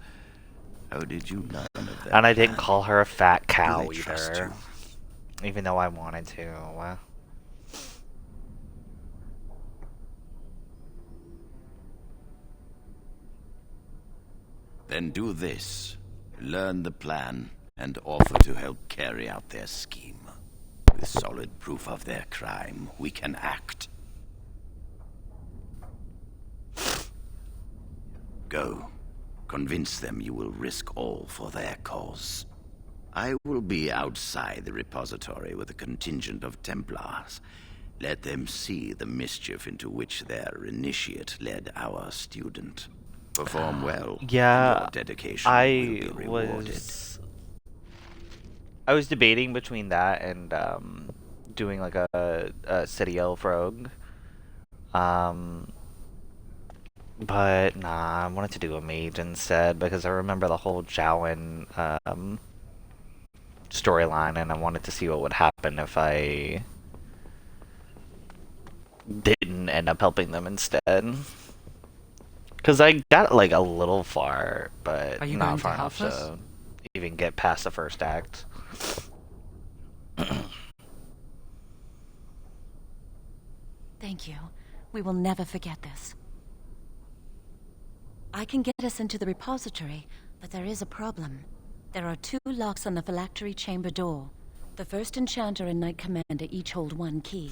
How did you learn of that? And I didn't call her a fat cow either, even though I wanted to. Then do this. Learn the plan and offer to help carry out their scheme. With solid proof of their crime, we can act. Go. Convince them you will risk all for their cause. I will be outside the repository with a contingent of Templars. Let them see the mischief into which their initiate led our student. Perform well. Yeah, your dedication will be rewarded. I was debating between that and doing like a City Elf Rogue. But nah, I wanted to do a mage instead because I remember the whole Jowen storyline, and I wanted to see what would happen if I didn't end up helping them instead. Because I got like a little far, but not far enough to even get past the first act. Thank you. We will never forget this. I can get us into the repository, but there is a problem. There are 2 locks on the phylactery chamber door. The first enchanter and knight commander each hold 1 key.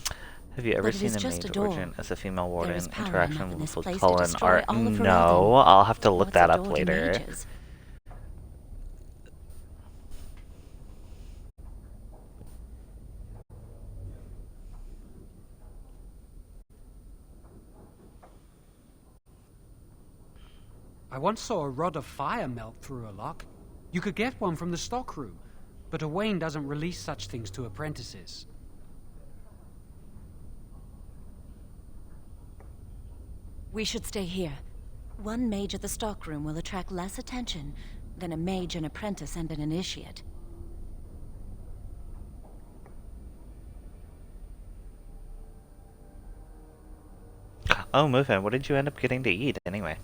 Have you ever seen the Mage Origin as a female warden interaction with Cullen art? No, I'll have to look that up later. I once saw a rod of fire melt through a lock. You could get one from the stockroom, but Owain doesn't release such things to apprentices. We should stay here. 1 mage at the stockroom will attract less attention than a mage, an apprentice, and an initiate. Oh, Muffin, what did you end up getting to eat anyway?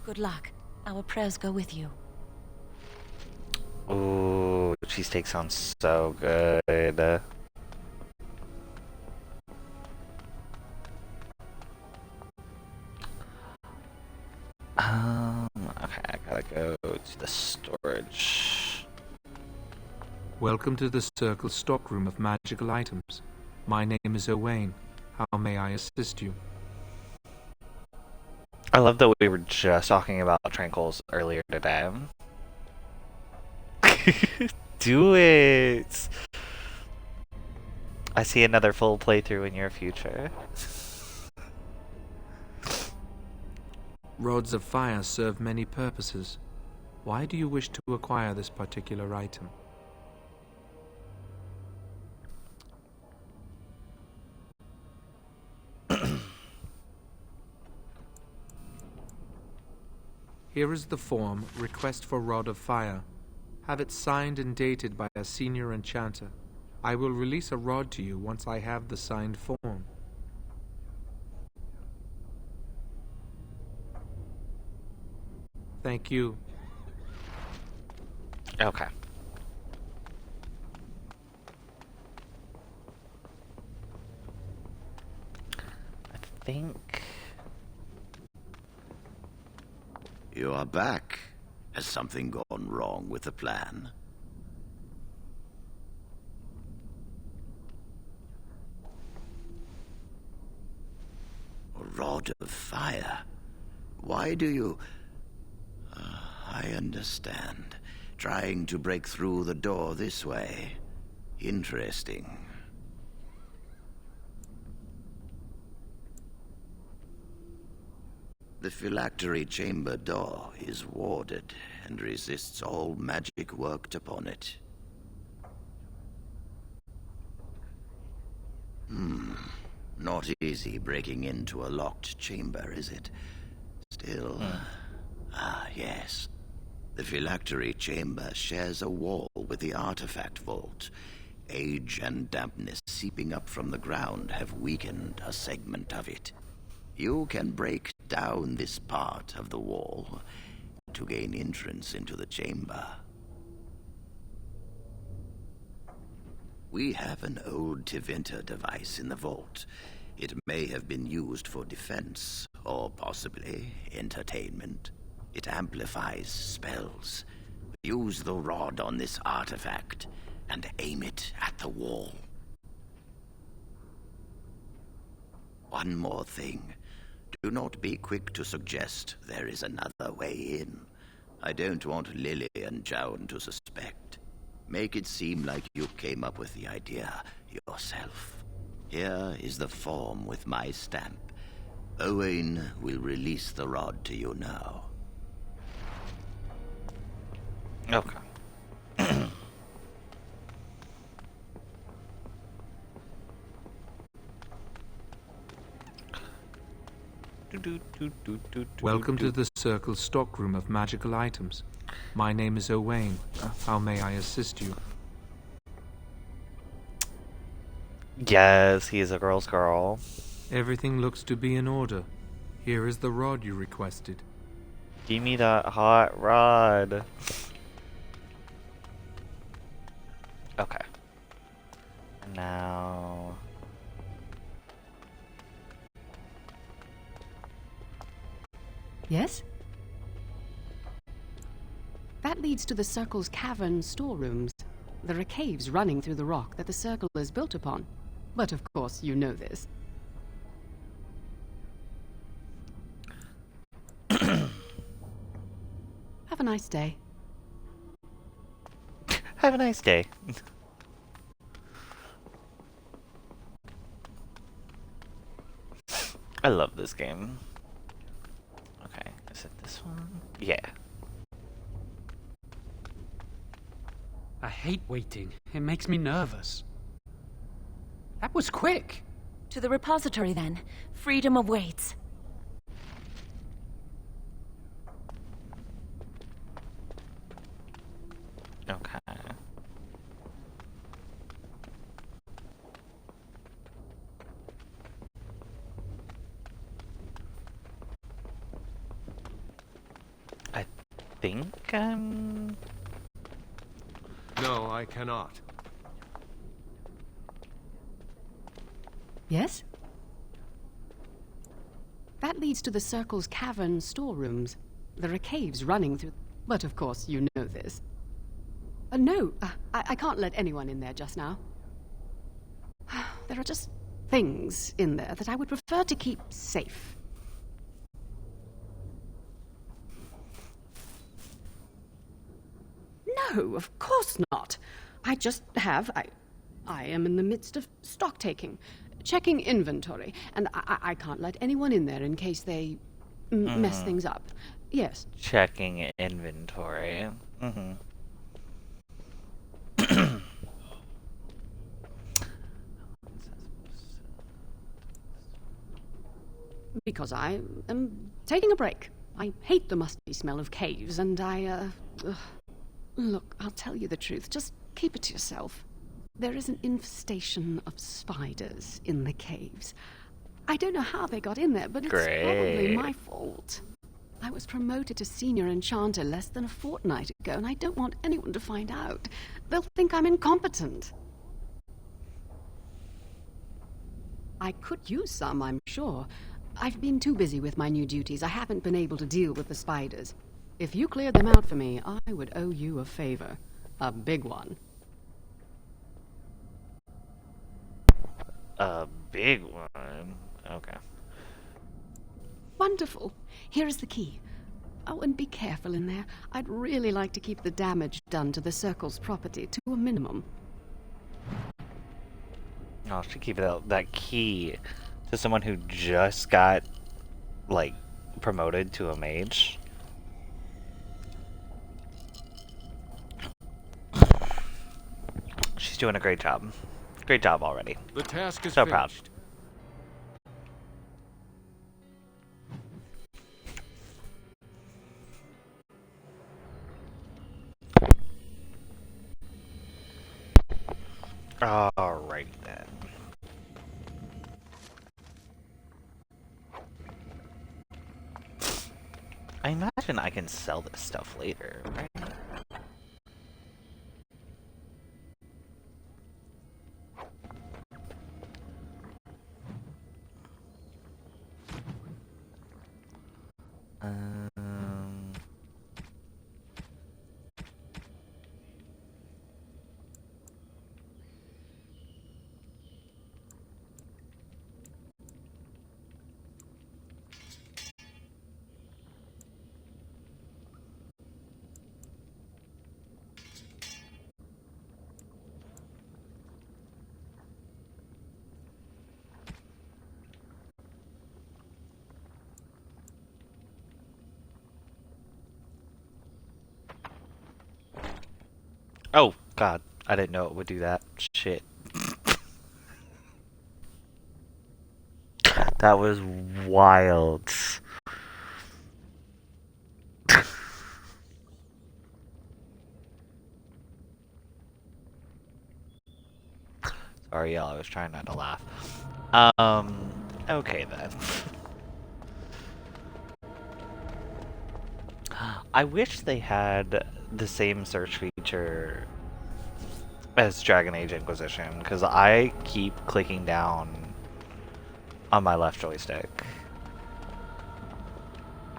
Good luck. Our prayers go with you. Ooh, cheesesteak sounds so good. Okay, I gotta go to the storage. Welcome to the Circle stockroom of magical items. My name is Owain. How may I assist you? I love that we were just talking about Tranquils earlier today. Do it! I see another full playthrough in your future. Rods of fire serve many purposes. Why do you wish to acquire this particular item? Here is the form, Request for Rod of Fire. Have it signed and dated by a senior enchanter. I will release a rod to you once I have the signed form. Thank you. Okay. I think... You are back. Has something gone wrong with the plan? A rod of fire? Why do you... I understand. Trying to break through the door this way. Interesting. The phylactery chamber door is warded and resists all magic worked upon it. Not easy breaking into a locked chamber, is it? Still... yes. The phylactery chamber shares a wall with the artifact vault. Age and dampness seeping up from the ground have weakened a segment of it. You can break down this part of the wall to gain entrance into the chamber. We have an old Tevinter device in the vault. It may have been used for defense, or possibly entertainment. It amplifies spells. Use the rod on this artifact and aim it at the wall. One more thing. Do not be quick to suggest there is another way in. I don't want Lily and Joan to suspect. Make it seem like you came up with the idea yourself. Here is the form with my stamp. Owain will release the rod to you now. Okay. Welcome to the Circle stockroom of magical items. My name is Owain. How may I assist you? Yes, he is a girl's girl. Everything looks to be in order. Here is the rod you requested. Give me that hot rod. Okay. Now... Yes? That leads to the Circle's cavern storerooms. There are caves running through the rock that the Circle is built upon. But of course, you know this. Have a nice day. Have a nice day. I love this game. Okay, is it this one? Yeah. I hate waiting. It makes me nervous. That was quick. To the repository, then. Freedom awaits. Okay. think I'm... No, I cannot. Yes? That leads to the Circle's cavern storerooms. There are caves running through... But of course, you know this. No, I can't let anyone in there just now. There are just things in there that I would prefer to keep safe. No, of course not. I just have... I am in the midst of stock taking, checking inventory, and I can't let anyone in there in case they mess things up. Yes. Checking inventory. Because I am taking a break. I hate the musty smell of caves, and Look, I'll tell you the truth. Just keep it to yourself. There is an infestation of spiders in the caves. I don't know how they got in there, but it's probably my fault. I was promoted to senior enchanter less than a fortnight ago, and I don't want anyone to find out. They'll think I'm incompetent. I could use some, I'm sure. I've been too busy with my new duties. I haven't been able to deal with the spiders. If you cleared them out for me, I would owe you a favor. A big one. A big one? Okay. Wonderful. Here is the key. Oh, and be careful in there. I'd really like to keep the damage done to the Circle's property to a minimum. I should keep that key to someone who just got, like, promoted to a mage. She's doing a great job. Great job already. The task is so finished. Proud. Alrighty then. I imagine I can sell this stuff later, right? Oh, God. I didn't know it would do that. Shit. That was wild. Sorry, y'all. I was trying not to laugh. Okay then. I wish they had the same search feature as Dragon Age Inquisition, because I keep clicking down on my left joystick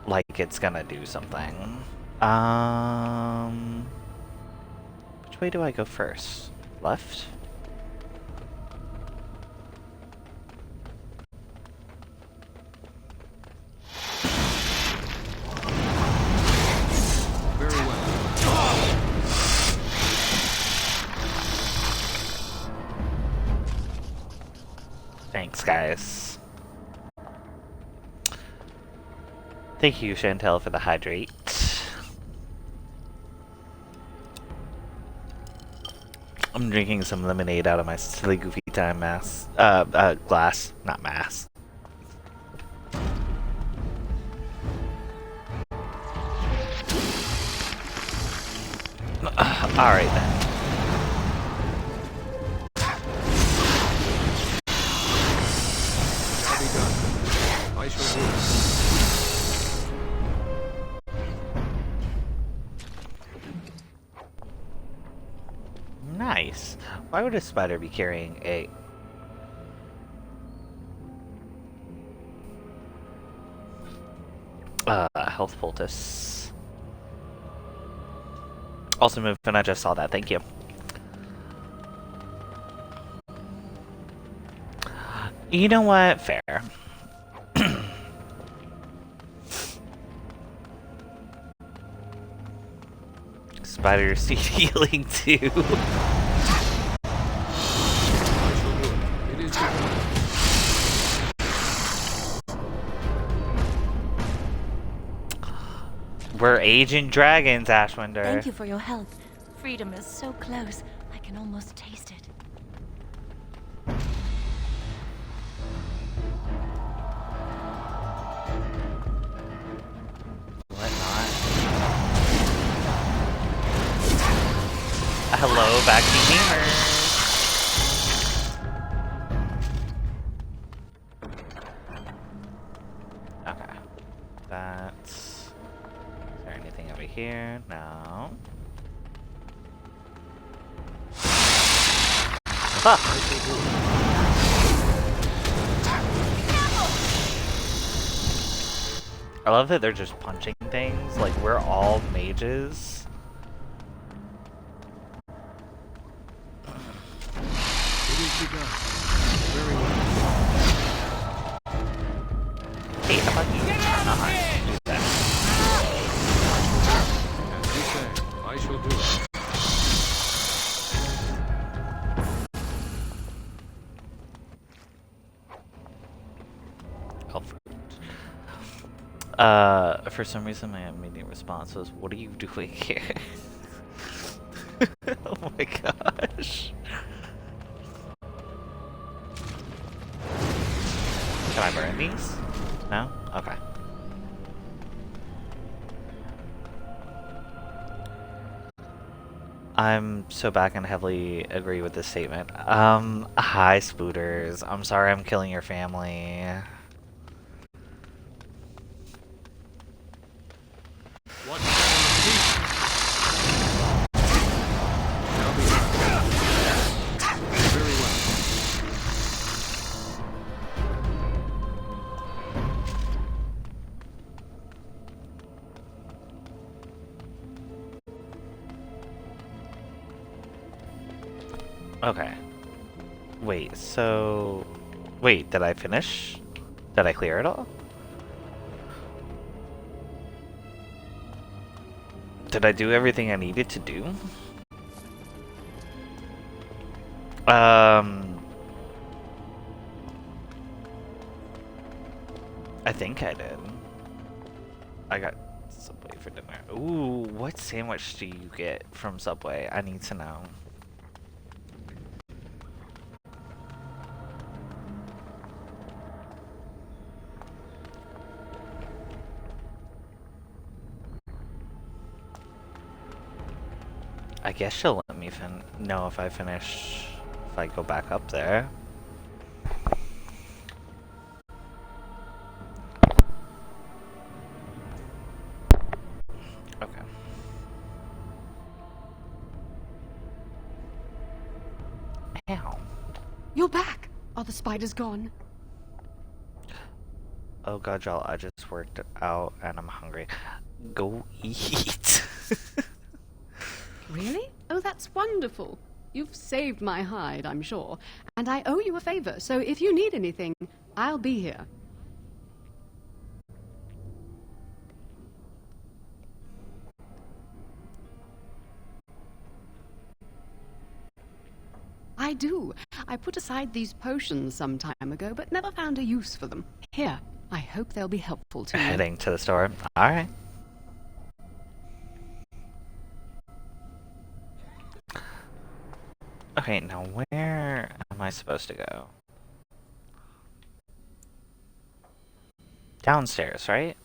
like it's gonna do something. Which way do I go first? Left? Thanks, guys. Thank you, Chantel, for the hydrate. I'm drinking some lemonade out of my silly goofy time glass, not mass. Alright then. Nice. Why would a spider be carrying a... health poultice. Also moved, and I just saw that. Thank you. You know what? Fair. Spider seed healing too. We're aging dragons, Ashwinder. Thank you for your help. Freedom is so close. I can almost taste it. What not? Hello, back to gamers. Okay. That's... Is there anything over here? No. I love that they're just punching things, like we're all mages. It is begun. Very well. Hey, how about you? Do that. As you say, I shall do it. For some reason my immediate response was, what are you doing here? Oh my gosh. Can I burn these? No? Okay. I'm so back and heavily agree with this statement. Hi Spooters. I'm sorry I'm killing your family. Okay. Wait, so... Wait, did I finish? Did I clear it all? Did I do everything I needed to do? I think I did. I got Subway for dinner. Ooh, what sandwich do you get from Subway? I need to know. I guess she'll let me know if I finish, if I go back up there. Okay. Ow. You're back! Are the spiders gone? Oh god, y'all, I just worked out and I'm hungry. Go eat. Really? Oh, that's wonderful. You've saved my hide, I'm sure. And I owe you a favor, so if you need anything, I'll be here. I do. I put aside these potions some time ago, but never found a use for them. Here, I hope they'll be helpful to you. Heading to the store. Alright. Okay, now where am I supposed to go? Downstairs, right?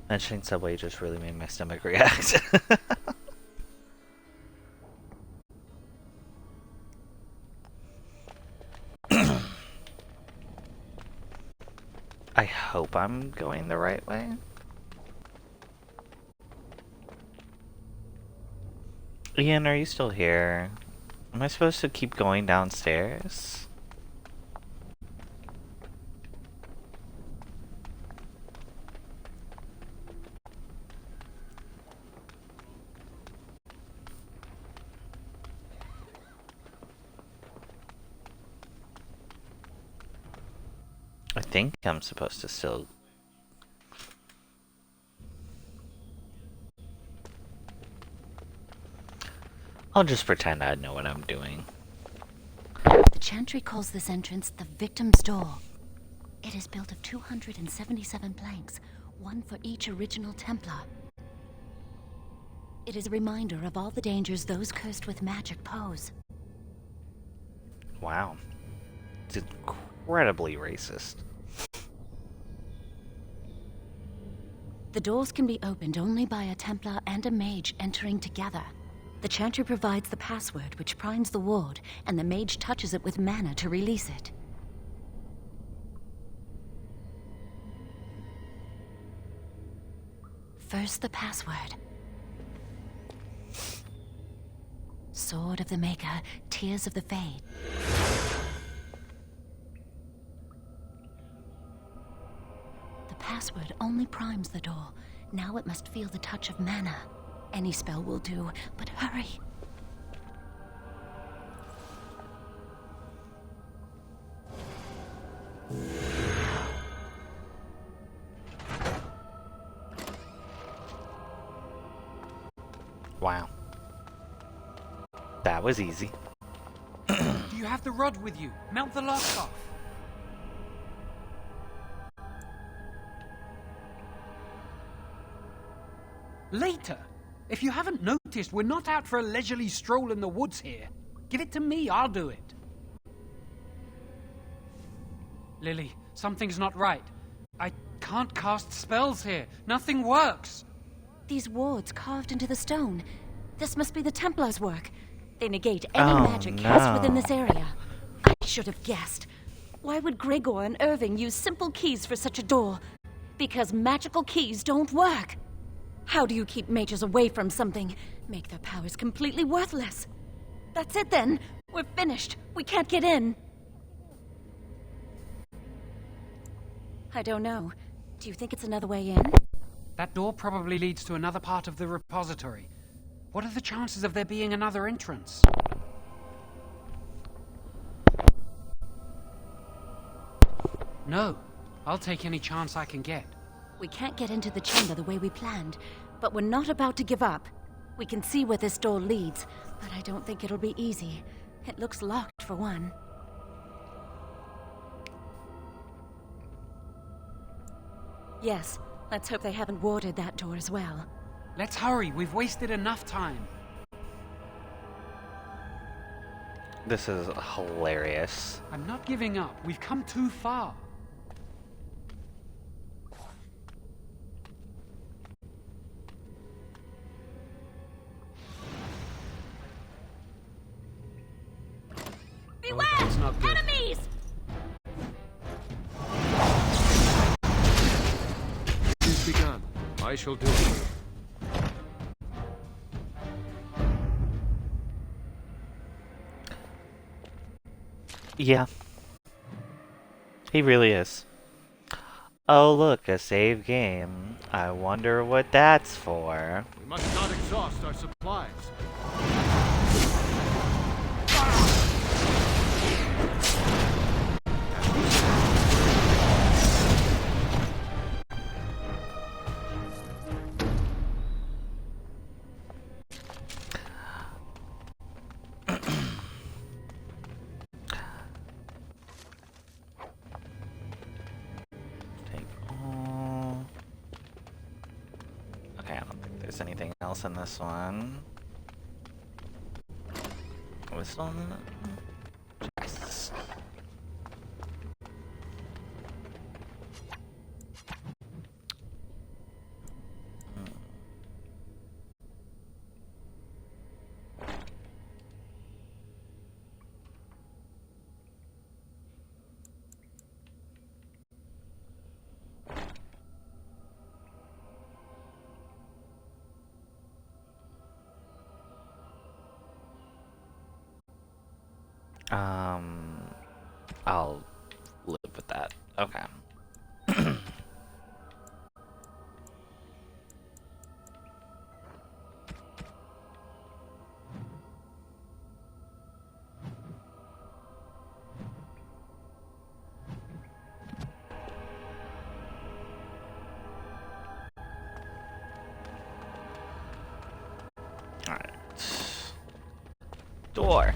Mentioning Subway just really made my stomach react. I hope I'm going the right way. Ian, are you still here? Am I supposed to keep going downstairs? I think I'm supposed to still... I'll just pretend I know what I'm doing. The Chantry calls this entrance the Victim's Door. It is built of 277 planks, one for each original Templar. It is a reminder of all the dangers those cursed with magic pose. Wow. It's incredibly racist. The doors can be opened only by a Templar and a mage entering together. The Chantry provides the password, which primes the ward, and the mage touches it with mana to release it. First, the password. Sword of the Maker, Tears of the Fade. The password only primes the door. Now it must feel the touch of mana. Any spell will do, but hurry. Wow. That was easy. Do you have the rod with you? Melt the lock off. Later. If you haven't noticed, we're not out for a leisurely stroll in the woods here. Give it to me, I'll do it. Lily, something's not right. I can't cast spells here. Nothing works. These wards carved into the stone. This must be the Templars' work. They negate any magic cast within this area. I should have guessed. Why would Gregor and Irving use simple keys for such a door? Because magical keys don't work. How do you keep mages away from something? Make their powers completely worthless. That's it then. We're finished. We can't get in. I don't know. Do you think it's another way in? That door probably leads to another part of the repository. What are the chances of there being another entrance? No. I'll take any chance I can get. We can't get into the chamber the way we planned, but we're not about to give up. We can see where this door leads, but I don't think it'll be easy. It looks locked, for one. Yes, let's hope they haven't warded that door as well. Let's hurry, we've wasted enough time. This is hilarious. I'm not giving up, we've come too far. Beware! Enemies! It is begun. I shall do it. Yeah. He really is. Oh look, a save game. I wonder what that's for. We must not exhaust our supplies. Anything else in this one? Whistle? Yes. I'll live with that. Okay. Alright. Door.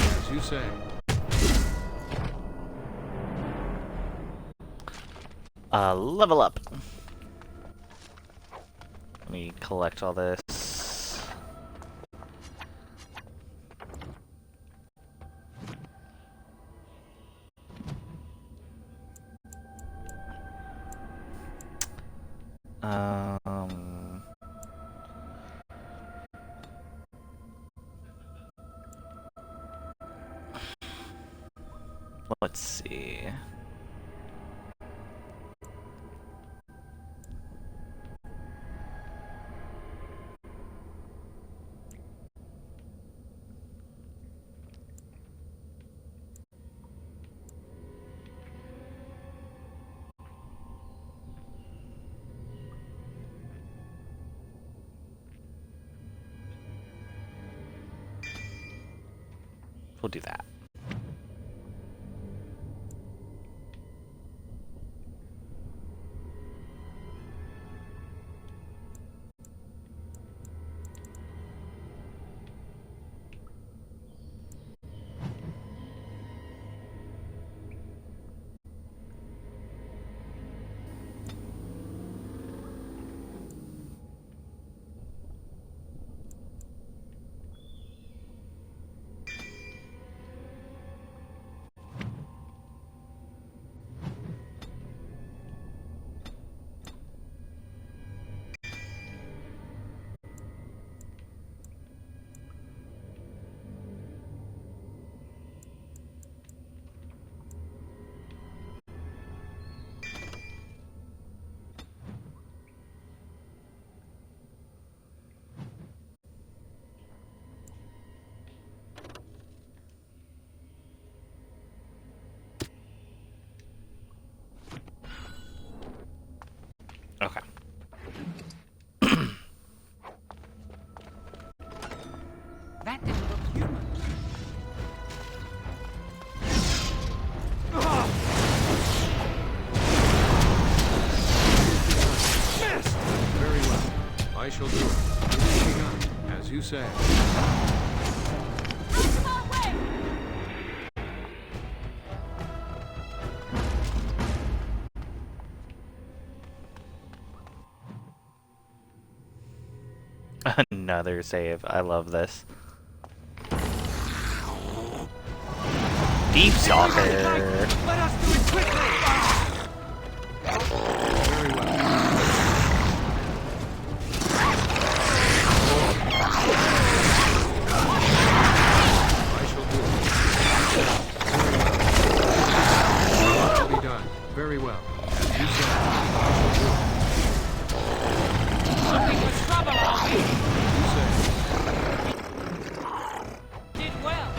As you say. Level up. Let me collect all this. Let's see. We'll do that. Okay. That didn't look human. Very well. I shall do it. It is begun, as you say. Another save. I love this. Deep Stalker. Let us do it quickly! Very well. I shall do it. It shall be done. Very well. As you say. I shall do it. Looking for trouble, are we? You say. Did well.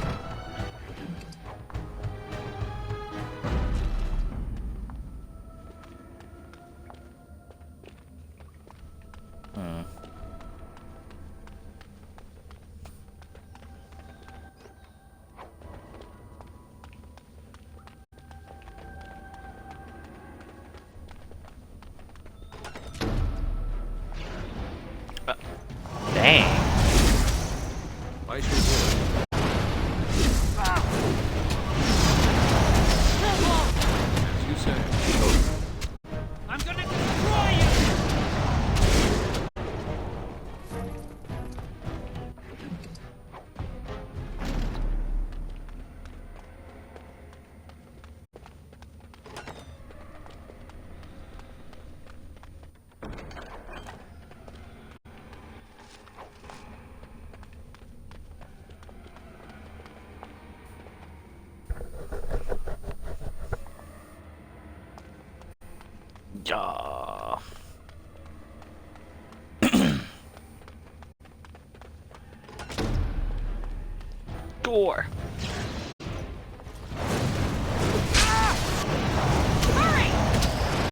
Sure.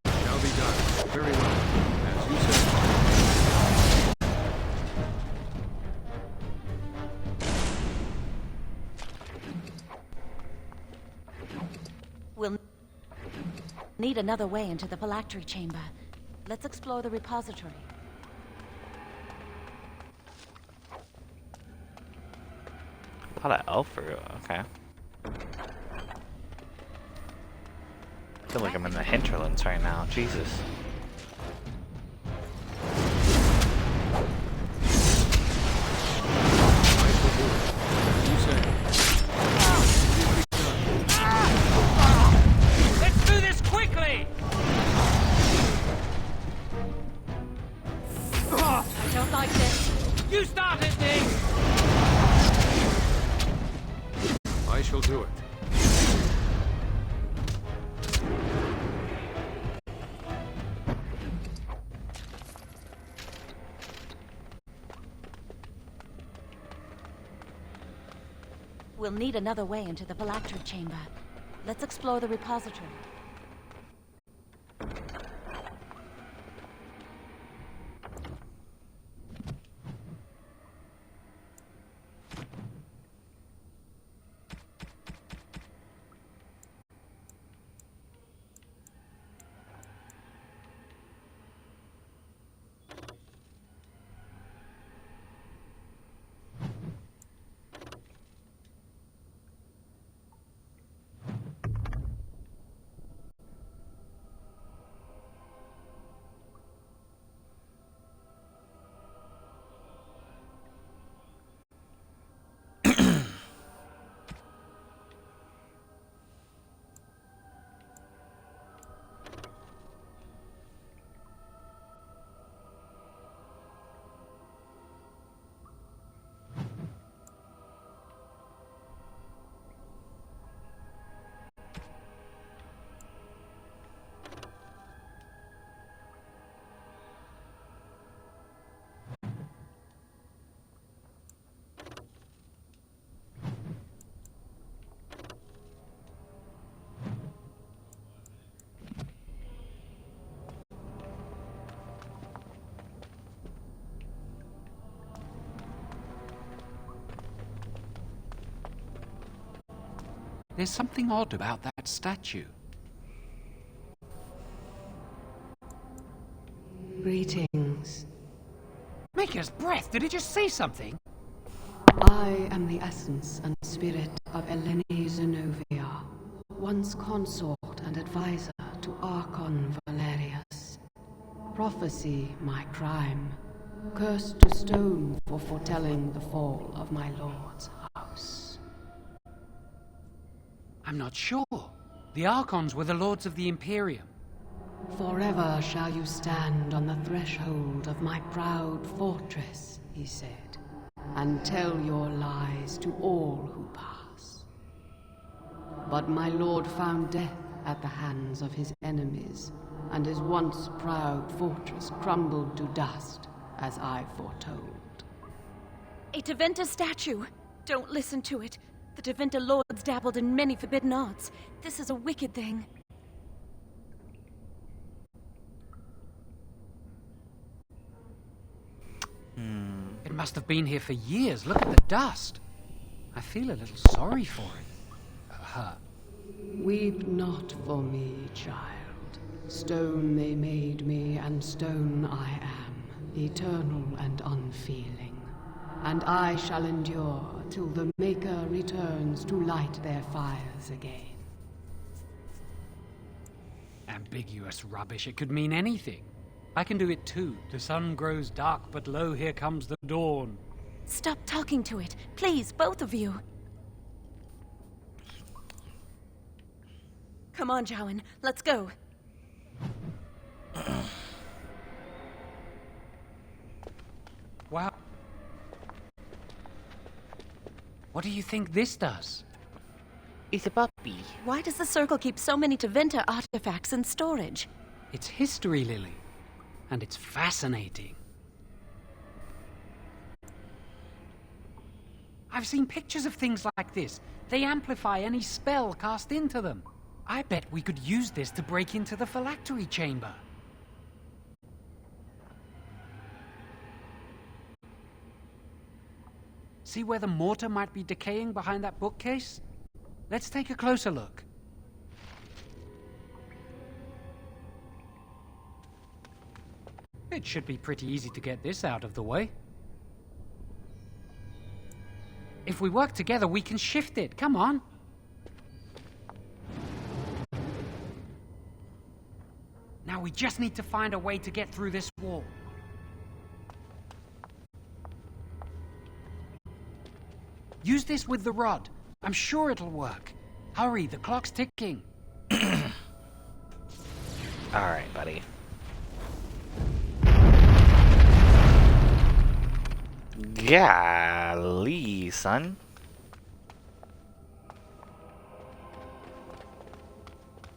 Shall be done. Very well. As you said. We'll need another way into the phylactery chamber. Let's explore the repository. A lot of elf fruit, okay. I feel like I'm in the hinterlands right now, Jesus. Let's do this quickly! I don't like this. You started this! I shall do it. We'll need another way into the phylactery chamber. Let's explore the repository. There's something odd about that statue. Greetings. Maker's breath, did it just say something? I am the essence and spirit of Eleni Zenobia, once consort and advisor to Archon Valerius. Prophecy, my crime, cursed to stone for foretelling the fall of my lord's house. I'm not sure. The Archons were the lords of the Imperium. Forever shall you stand on the threshold of my proud fortress, he said, and tell your lies to all who pass. But my lord found death at the hands of his enemies, and his once proud fortress crumbled to dust, as I foretold. A Tevinter statue! Don't listen to it. The Tevinter lords dabbled in many forbidden arts. This is a wicked thing. It must have been here for years. Look at the dust. I feel a little sorry for it. Her. Weep not for me, child. Stone they made me, and stone I am, eternal and unfeeling. And I shall endure till the Maker returns to light their fires again. Ambiguous rubbish. It could mean anything. I can do it too. The sun grows dark, but lo, here comes the dawn. Stop talking to it. Please, both of you. Come on, Jowan. Let's go. Wow. What do you think this does? It's a puppy. Why does the Circle keep so many Tevinter artifacts in storage? It's history, Lily. And it's fascinating. I've seen pictures of things like this. They amplify any spell cast into them. I bet we could use this to break into the phylactery chamber. See where the mortar might be decaying behind that bookcase? Let's take a closer look. It should be pretty easy to get this out of the way. If we work together, we can shift it. Come on. Now we just need to find a way to get through this wall. Use this with the rod. I'm sure it'll work. Hurry, the clock's ticking. Alright, buddy. Golly, son.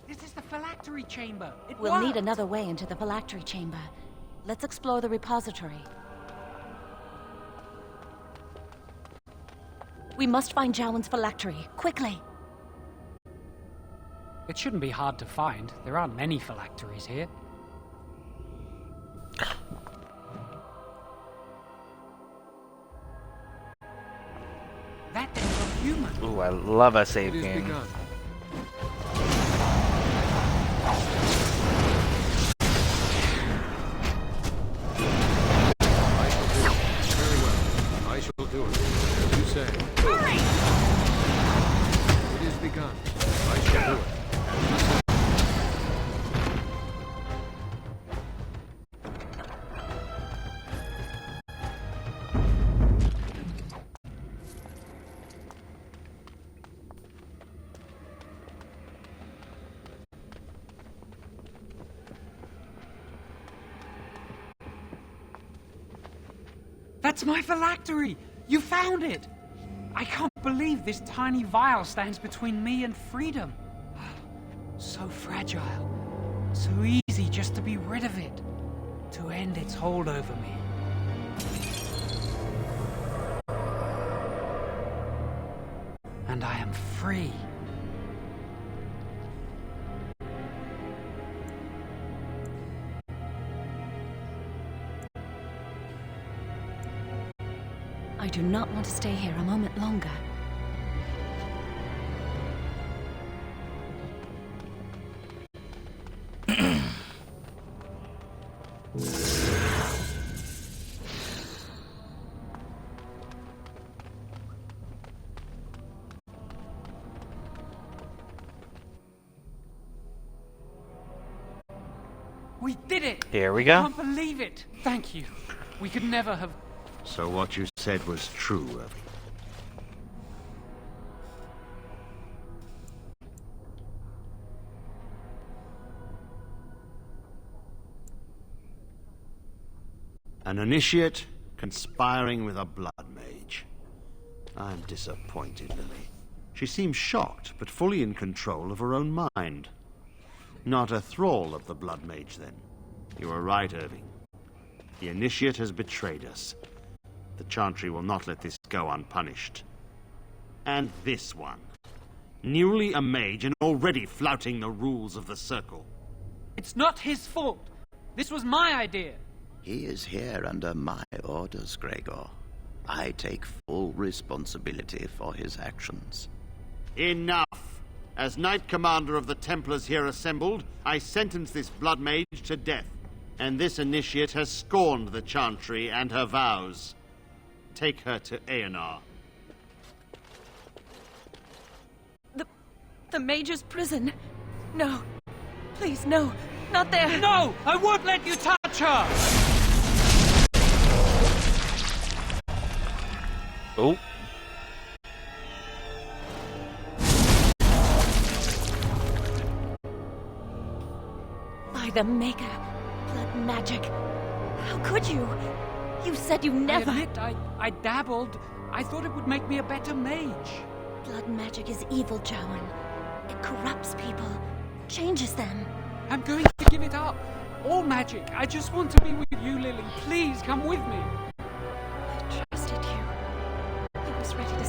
This is the phylactery chamber. We'll need another way into the phylactery chamber. Let's explore the repository. We must find Jowan's phylactery, quickly. It shouldn't be hard to find. There aren't many phylacteries here. That is a human. Ooh, I love a save game. I shall do it, as you say. Hurry! It is begun. I shall do it, as you say. That's my phylactery! You found it! I can't believe this tiny vial stands between me and freedom. So fragile. So easy just to be rid of it. To end its hold over me. And I am free. I do not want to stay here a moment longer. We did it! Here we go. I can't believe it! Thank you. We could never have... So what you said was true, Irving. An initiate conspiring with a blood mage. I'm disappointed, Lily. She seems shocked, but fully in control of her own mind. Not a thrall of the blood mage, then. You were right, Irving. The initiate has betrayed us. The Chantry will not let this go unpunished. And this one. Newly a mage and already flouting the rules of the Circle. It's not his fault. This was my idea. He is here under my orders, Gregor. I take full responsibility for his actions. Enough! As Knight Commander of the Templars here assembled, I sentence this blood mage to death. And this initiate has scorned the Chantry and her vows. Take her to Aenar. The Mage's prison? No. Please, no. Not there. No! I won't let you touch her! Oh. By the Maker. Blood magic. How could you? You said you never... I admit, I dabbled. I thought it would make me a better mage. Blood magic is evil, Jowan. It corrupts people, changes them. I'm going to give it up. All magic. I just want to be with you, Lily. Please, come with me. I trusted you. I was ready to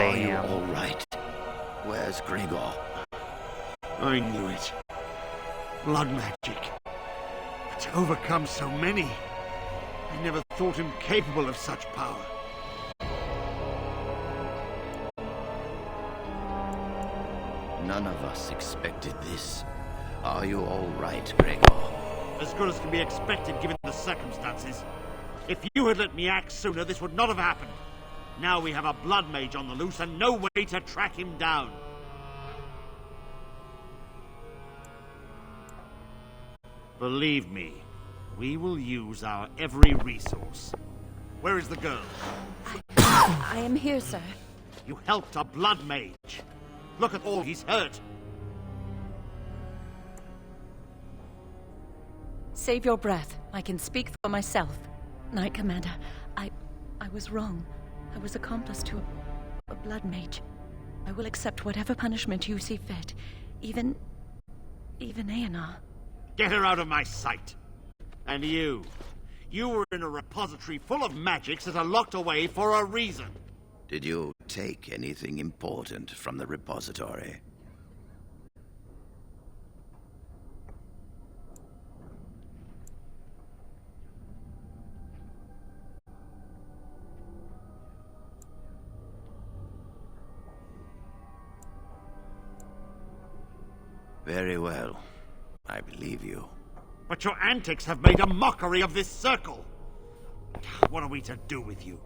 Are you all right? Where's Gregor? I knew it. Blood magic. But to overcome so many, I never thought him capable of such power. None of us expected this. Are you all right, Gregor? As good as can be expected given the circumstances. If you had let me act sooner, this would not have happened. Now we have a blood mage on the loose and no way to track him down. Believe me, we will use our every resource. Where is the girl? I am here, sir. You helped a blood mage. Look at all he's hurt. Save your breath. I can speak for myself. Knight Commander, I was wrong. I was accomplice to a blood mage. I will accept whatever punishment you see fit. Even Aenar. Get her out of my sight. And you were in a repository full of magics that are locked away for a reason. Did you take anything important from the repository? Very well. I believe you. But your antics have made a mockery of this circle. What are we to do with you?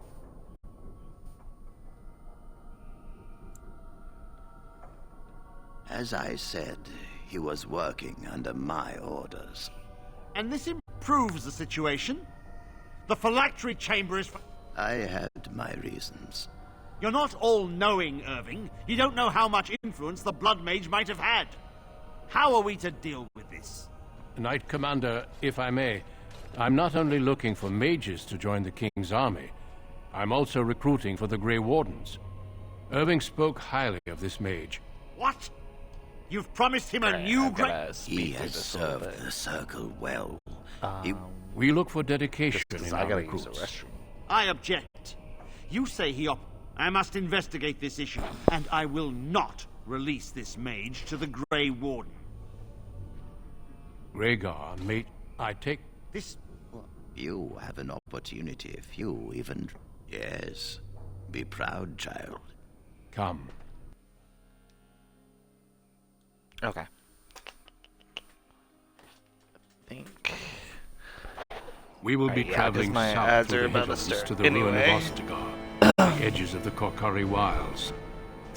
As I said, he was working under my orders. And this improves the situation? The phylactery chamber is... I had my reasons. You're not all-knowing, Irving. You don't know how much influence the Blood Mage might have had. How are we to deal with this? Knight Commander, if I may, I'm not only looking for mages to join the King's army, I'm also recruiting for the Grey Wardens. Irving spoke highly of this mage. What? You've promised him a new great... He has served the Circle well. We look for dedication in our recruits. I object. You say he I must investigate this issue, and I will not release this mage to the Grey Warden. Gregor, mate, I take... This... You have an opportunity if you even... Yes. Be proud, child. Come. Okay. I think... We will be traveling south through the hinterlands to the ruin of Ostagar, the edges of the Korcari Wilds.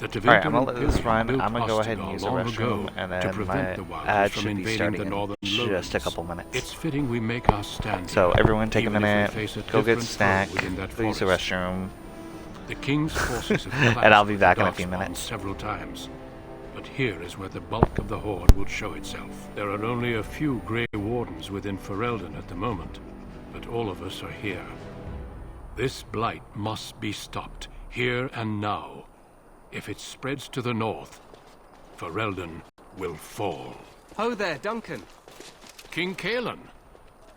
Alright, I'm gonna let this run. I'm gonna go ahead and use the restroom, and then my ad should be starting in just a couple minutes. It's fitting we make our stand. So everyone take a minute, go get a snack, go use the restroom, the King's forces have and I'll be back in a few minutes. Several times. But here is where the bulk of the Horde will show itself. There are only a few Grey Wardens within Ferelden at the moment, but all of us are here. This blight must be stopped, here and now. If it spreads to the north, Ferelden will fall. Ho there, Duncan. King Cailan.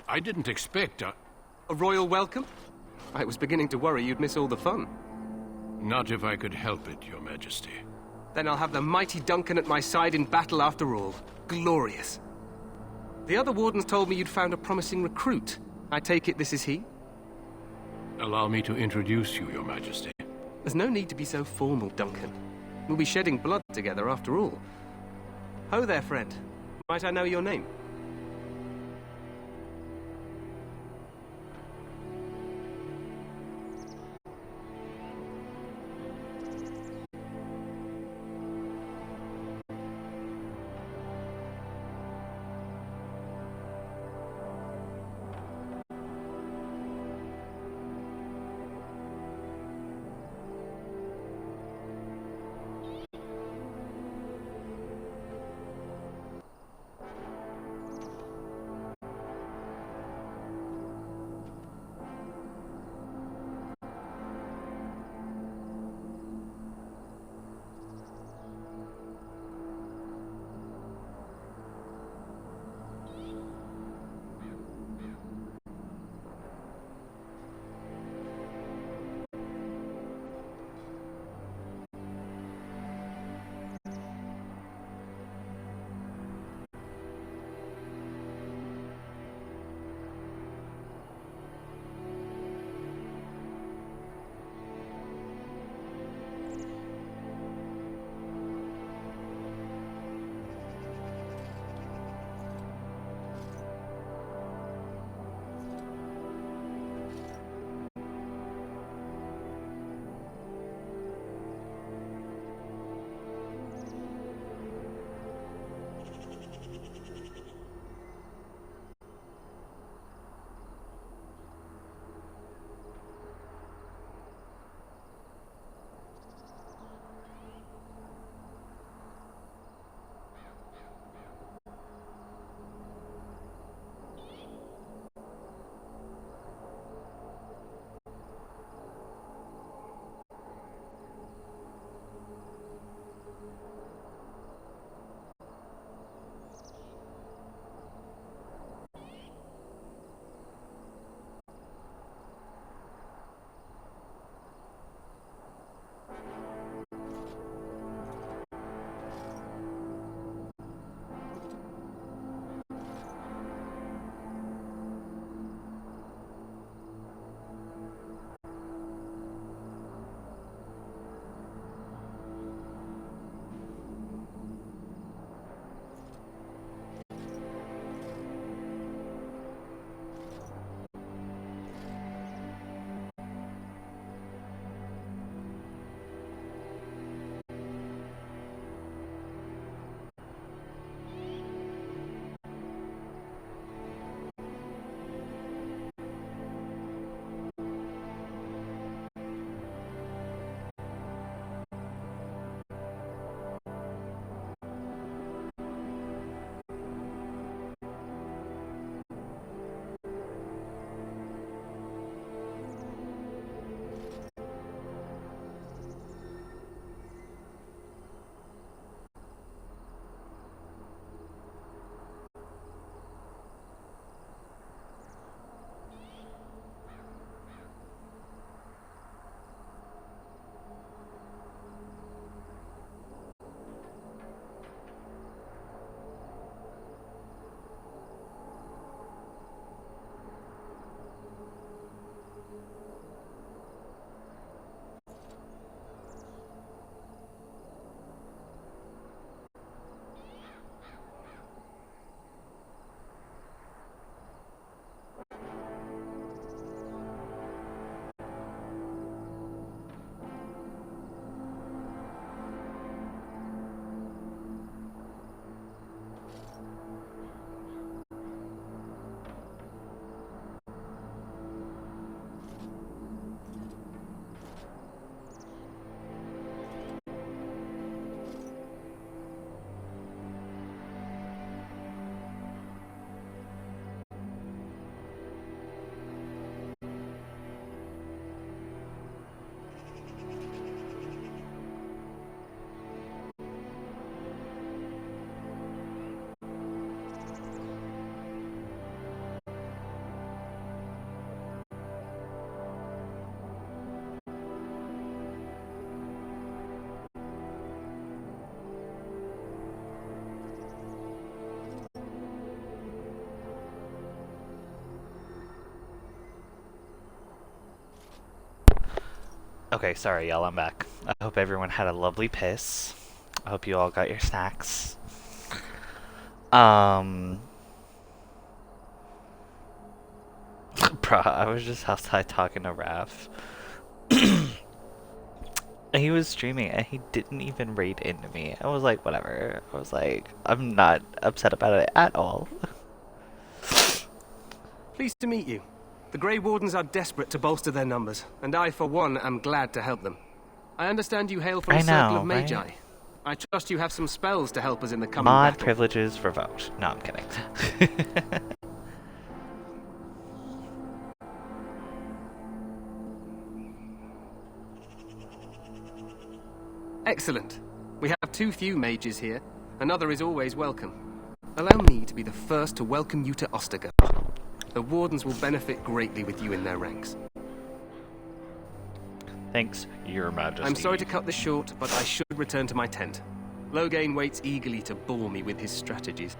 I didn't expect a royal welcome? I was beginning to worry you'd miss all the fun. Not if I could help it, Your Majesty. Then I'll have the mighty Duncan at my side in battle after all. Glorious. The other wardens told me you'd found a promising recruit. I take it this is he? Allow me to introduce you, Your Majesty. There's no need to be so formal, Duncan. We'll be shedding blood together after all. Ho there, friend. Might I know your name? Okay, sorry, y'all, I'm back. I hope everyone had a lovely piss. I hope you all got your snacks. Bruh, I was just outside talking to Raph. He was streaming and he didn't even raid into me. I was like, whatever. I was like, I'm not upset about it at all. Pleased to meet you. The Grey Wardens are desperate to bolster their numbers, and I, for one, am glad to help them. I understand you hail from a circle of Magi. Right? I trust you have some spells to help us in the coming Mod battle. privileges revoked. No, I'm kidding. Excellent. We have too few mages here. Another is always welcome. Allow me to be the first to welcome you to Ostagar. The Wardens will benefit greatly with you in their ranks. Thanks, Your Majesty. I'm sorry to cut this short, but I should return to my tent. Loghain waits eagerly to bore me with his strategies.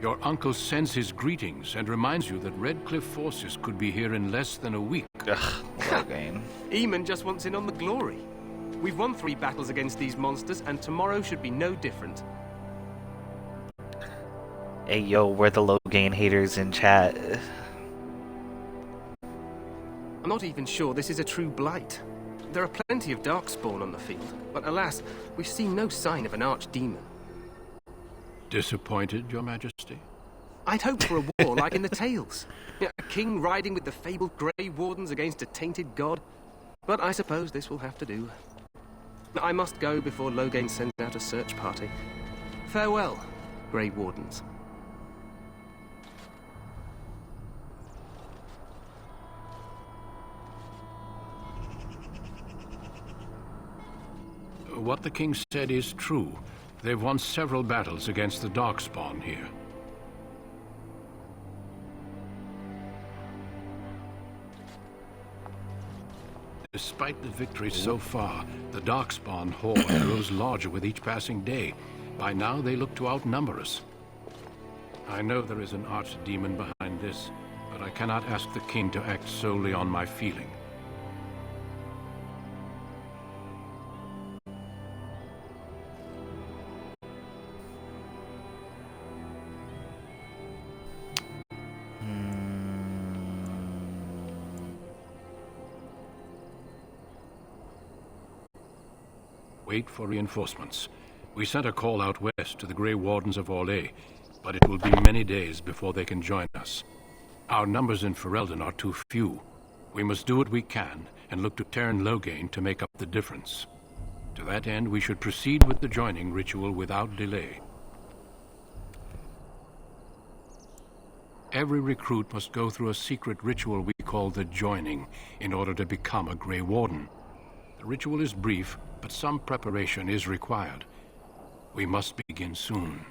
Your uncle sends his greetings and reminds you that Redcliffe forces could be here in less than a week. Ugh, Loghain. Eamon just wants in on the glory. We've won 3 battles against these monsters, and tomorrow should be no different. Hey, yo, we're the Loghain haters in chat. I'm not even sure this is a true blight. There are plenty of Darkspawn on the field, but alas, we've seen no sign of an archdemon. Disappointed, Your Majesty? I'd hoped for a war like in the tales. A king riding with the fabled Grey Wardens against a tainted god. But I suppose this will have to do. I must go before Loghain sends out a search party. Farewell, Grey Wardens. What the king said is true. They've won several battles against the Darkspawn here. Despite the victories so far, the Darkspawn horde grows larger with each passing day. By now, they look to outnumber us. I know there is an archdemon behind this, but I cannot ask the king to act solely on my feeling. Wait for reinforcements. We sent a call out west to the Grey Wardens of Orlais, but it will be many days before they can join us. Our numbers in Ferelden are too few. We must do what we can and look to Teyrn Loghain to make up the difference. To that end, we should proceed with the joining ritual without delay. Every recruit must go through a secret ritual we call the Joining in order to become a Grey Warden. The ritual is brief, but some preparation is required. We must begin soon.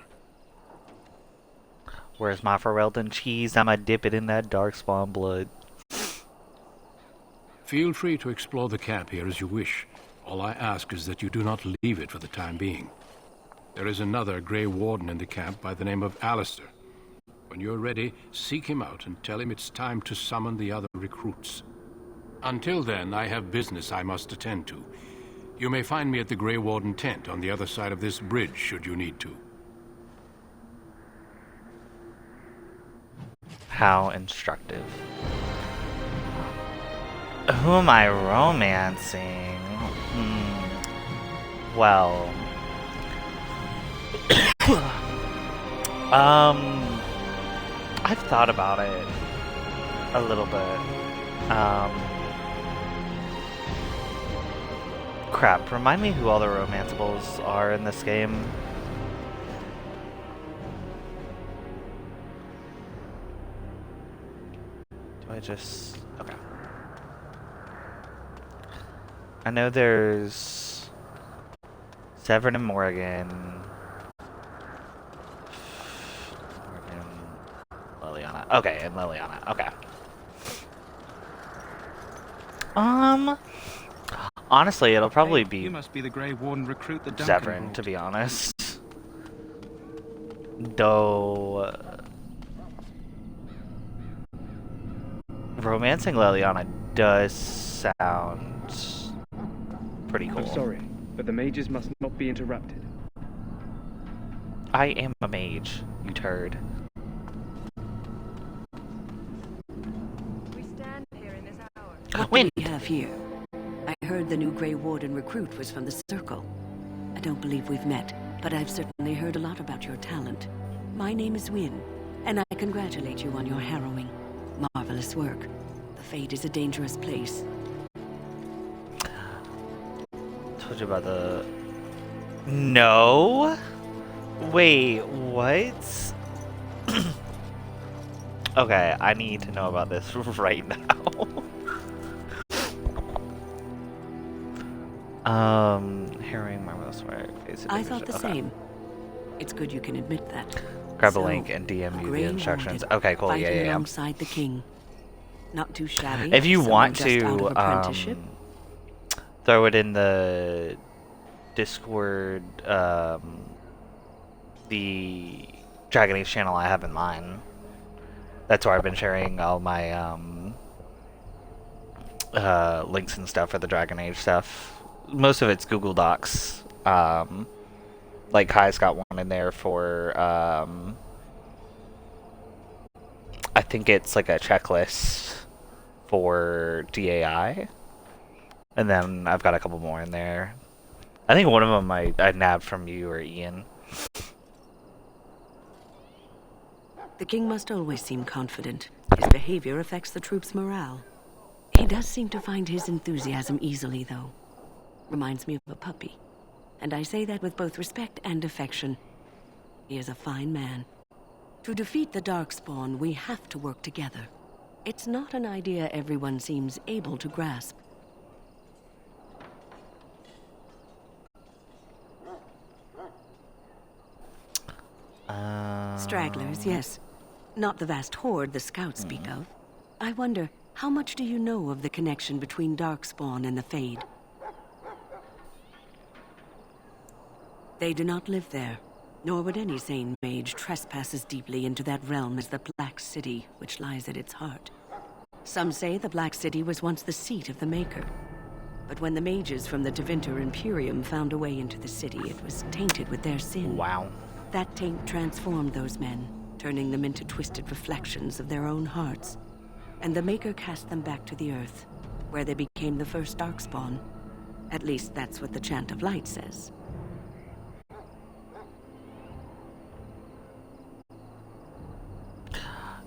Where's my Ferelden cheese? I'ma dip it in that Darkspawn blood. Feel free to explore the camp here as you wish. All I ask is that you do not leave it for the time being. There is another Grey Warden in the camp by the name of Alistair. When you're ready, seek him out and tell him it's time to summon the other recruits. Until then, I have business I must attend to. You may find me at the Grey Warden tent on the other side of this bridge, should you need to. How instructive. Who am I romancing? Well... I've thought about it a little bit. Crap, remind me who all the romanceables are in this game. Do I just... okay. I know there's... Severin and Morgan. Liliana. Okay, and Liliana. Okay. Honestly, it'll probably be... You must be the Grey Warden recruit that Duncan Severin, brought. to be honest. Though... romancing Liliana does sound pretty cool. I'm sorry, but the mages must not be interrupted. I am a mage, you turd. We stand here in this hour. Wind! What do we have here? I heard the new Grey Warden recruit was from the Circle. I don't believe we've met, but I've certainly heard a lot about your talent. My name is Wynne, and I congratulate you on your harrowing, marvelous work. The Fade is a dangerous place. Told you about the... No? Wait, what? Okay, I need to know about this right now. Harrowing marvelous work. I thought the same. It's good you can admit that. Grab a link and DM you the instructions. Okay, cool. Yeah. Alongside the king. Not too shabby. If you want just out of to, apprenticeship. throw it in the Discord, the Dragon Age channel I have in mind. That's where I've been sharing all my links and stuff for the Dragon Age stuff. Most of it's Google Docs. Like Kai's got one in there for I think it's like a checklist for DAI, and then I've got a couple more in there. I think one of them I nabbed from you or Ian. The king must always seem confident. His behavior affects the troops' morale. He does seem to find his enthusiasm easily, though. Reminds me of a puppy. And I say that with both respect and affection. He is a fine man. To defeat the Darkspawn, we have to work together. It's not an idea everyone seems able to grasp. Stragglers, yes. Not the vast horde the scouts speak of. I wonder, how much do you know of the connection between Darkspawn and the Fade? They do not live there, nor would any sane mage trespass as deeply into that realm as the Black City, which lies at its heart. Some say the Black City was once the seat of the Maker. But when the mages from the Tevinter Imperium found a way into the city, it was tainted with their sin. Wow. That taint transformed those men, turning them into twisted reflections of their own hearts. And the Maker cast them back to the Earth, where they became the first Darkspawn. At least that's what the Chant of Light says.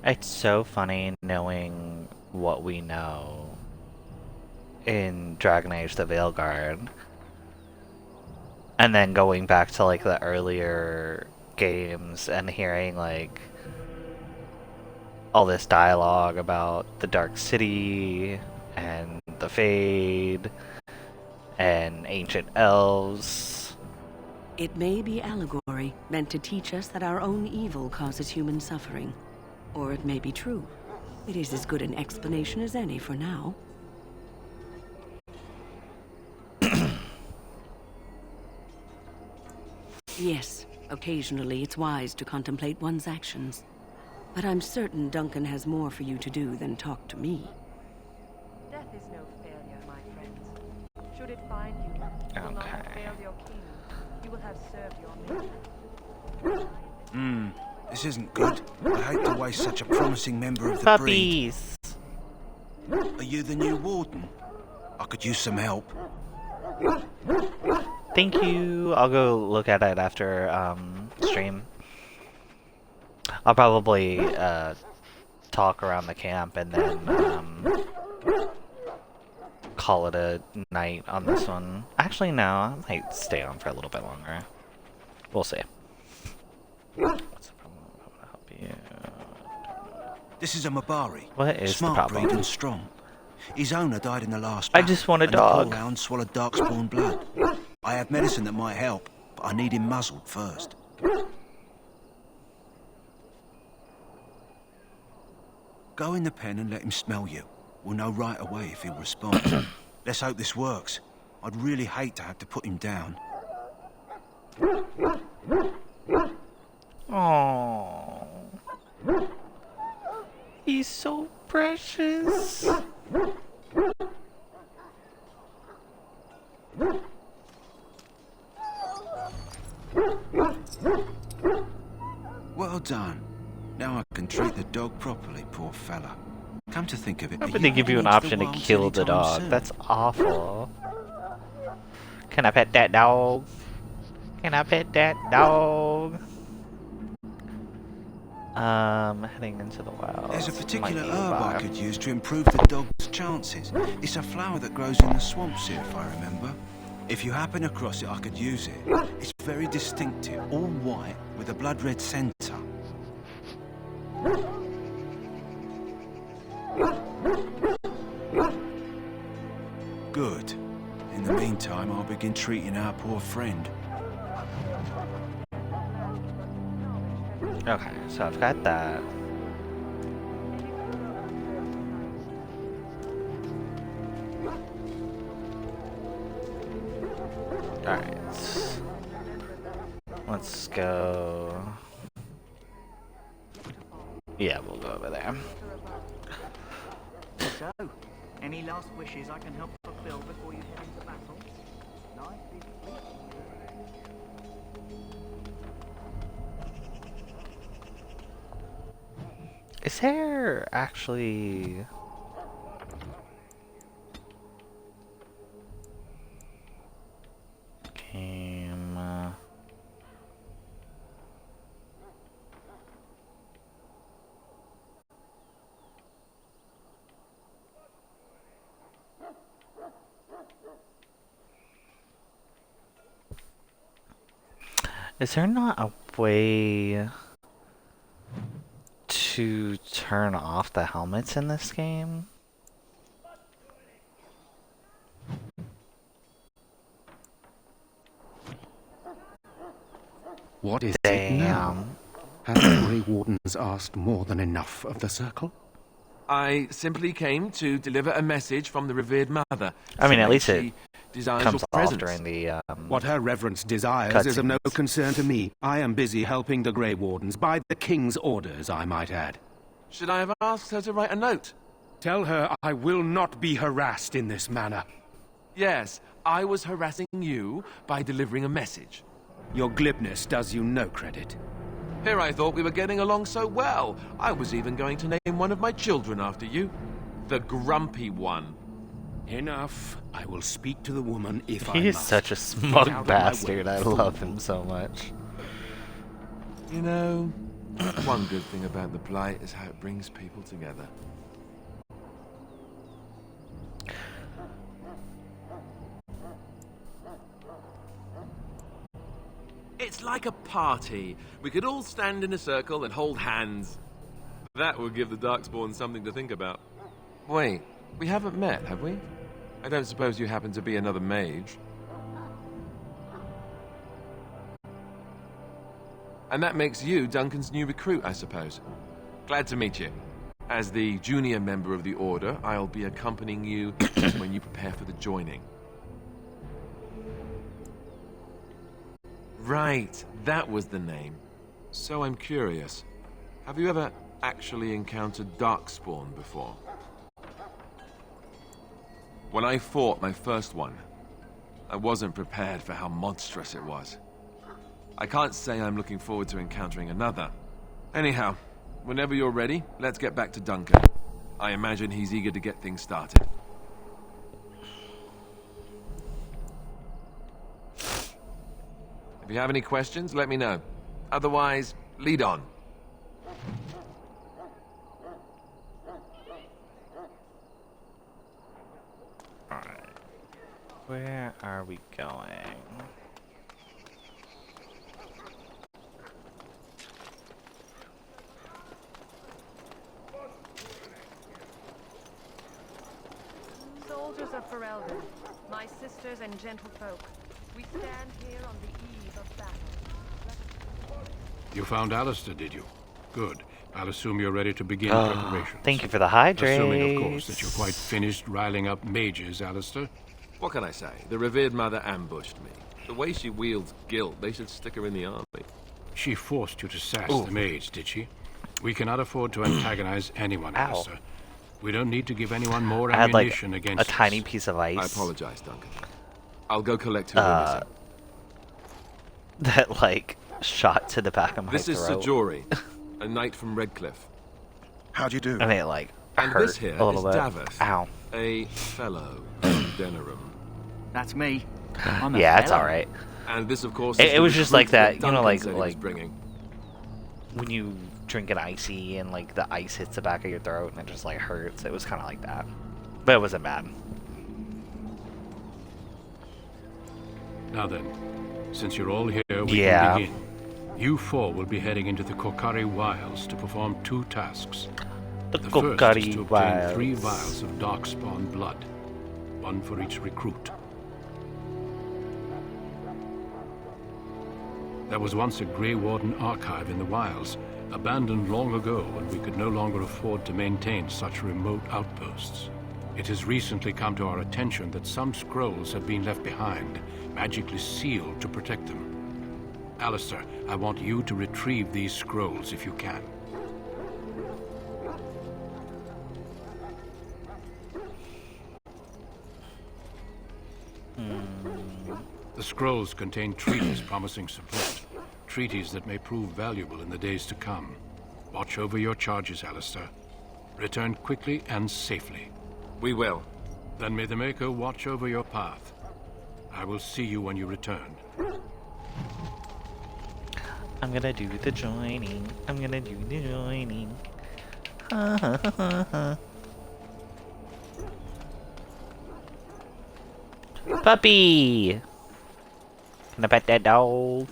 It's so funny knowing what we know in Dragon Age the Veilguard, and then going back to like the earlier games and hearing like all this dialogue about the Dark City and the Fade and ancient elves. It may be allegory, meant to teach us that our own evil causes human suffering. Or it may be true. It is as good an explanation as any for now. Yes, occasionally it's wise to contemplate one's actions. But I'm certain Duncan has more for you to do than talk to me. Death is no failure, my friends. Should it find you, you will not have failed your king. You will have served your maker. This isn't good. I hate to waste such a promising member of the breed. Are you the new warden? I could use some help. Thank you. I'll go look at it after stream. I'll probably talk around the camp and then call it a night on this one. Actually, no. I might stay on for a little bit longer. We'll see. This is a Mabari. What is smart the problem? breed and strong. His owner died in the last I just want a dog. The poor hound swallowed Darkspawn blood. I have medicine that might help, but I need him muzzled first. Go in the pen and let him smell you. We'll know right away if he'll respond. Let's hope this works. I'd really hate to have to put him down. Aww. He's so precious. Well done. Now I can treat the dog properly, poor fella. Come to think of it, I'm gonna give you an option to kill the dog. That's awful. Can I pet that dog? Can I pet that dog? Heading into the wild. There's a particular herb I could use to improve the dog's chances. It's a flower that grows in the swamps here, if I remember. If you happen across it, I could use it. It's very distinctive, all white, with a blood-red centre. Good. In the meantime, I'll begin treating our poor friend. Okay, so I've got that. Alright. Let's go. Yeah, we'll go over there. So, any last wishes I can help fulfill before you head into battle? Is there actually... game... Is there not a way to turn off the helmets in this game? What is it now? Have the Grey Wardens asked more than enough of the Circle? I simply came to deliver a message from the revered mother. I mean, at least it desires comes your off presence. during the What her reverence desires is of no concern to me. I am busy helping the Grey Wardens, by the King's orders, I might add. Should I have asked her to write a note? Tell her I will not be harassed in this manner. Yes, I was harassing you by delivering a message. Your glibness does you no credit. Here I thought we were getting along so well. I was even going to name one of my children after you. The Grumpy One. Enough. I will speak to the woman if I He is must. such a smug bastard. I love him so much. You know, one good thing about the Blight is how it brings people together. It's like a party. We could all stand in a circle and hold hands. That would give the Darkspawn something to think about. Wait, we haven't met, have we? I don't suppose you happen to be another mage. And that makes you Duncan's new recruit, I suppose. Glad to meet you. As the junior member of the Order, I'll be accompanying you when you prepare for the joining. Right, that was the name. So I'm curious. Have you ever actually encountered Darkspawn before? When I fought my first one, I wasn't prepared for how monstrous it was. I can't say I'm looking forward to encountering another. Anyhow, whenever you're ready, let's get back to Duncan. I imagine he's eager to get things started. If you have any questions, let me know. Otherwise, lead on. Alright. Where are we going? Soldiers of Ferelden, my sisters and gentlefolk, we stand here on the eve of battle. You found Alistair, did you? Good. I'll assume you're ready to begin preparations. Thank you for the hydrates. Assuming, of course, that you're quite finished riling up mages, Alistair. What can I say? The revered mother ambushed me. The way she wields guilt, they should stick her in the army. She forced you to sass the mage, did she? We cannot afford to antagonize anyone, Alistair. We don't need to give anyone more I had like ammunition against a tiny piece of ice. I apologize, Duncan. I'll go collect who we're missing. That, like, shot to the back of my This throat. is Sir Jory, a knight from Redcliffe. How'd you do? I mean, like, And hurt this here a little is bit. Daveth, Ow. a fellow from Denerim. That's me. Yeah, it's alright. And this, of course, It was just like that, you know, Duncan said he was like bringing. when you drink an icy and, like, the ice hits the back of your throat and it just, like, hurts. It was kind of like that. But it wasn't bad. Now then, since you're all here, we Yeah. can begin. You four will be heading into the Kokari Wilds to perform 2 tasks. The first is Kokari to obtain Wilds. 3 vials of Darkspawn blood, 1 for each recruit. There was once a Grey Warden archive in the wilds, abandoned long ago when we could no longer afford to maintain such remote outposts. It has recently come to our attention that some scrolls have been left behind, magically sealed to protect them. Alistair, I want you to retrieve these scrolls if you can. The scrolls contain treaties promising support. Treaties that may prove valuable in the days to come. Watch over your charges, Alistair. Return quickly and safely. We will. Then may the Maker watch over your path. I will see you when you return. I'm gonna do the joining. I'm gonna do the joining. Puppy! Can I pet that dog?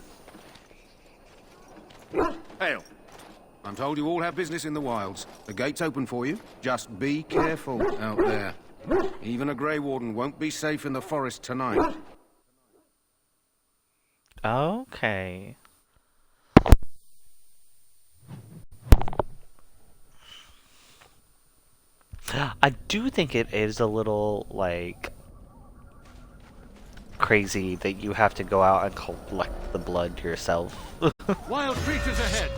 Hail. I'm told you all have business in the wilds. The gate's open for you. Just be careful out there. Even a Grey Warden won't be safe in the forest tonight. Okay. I do think it is a little, like, crazy that you have to go out and collect the blood yourself. Wild creatures ahead!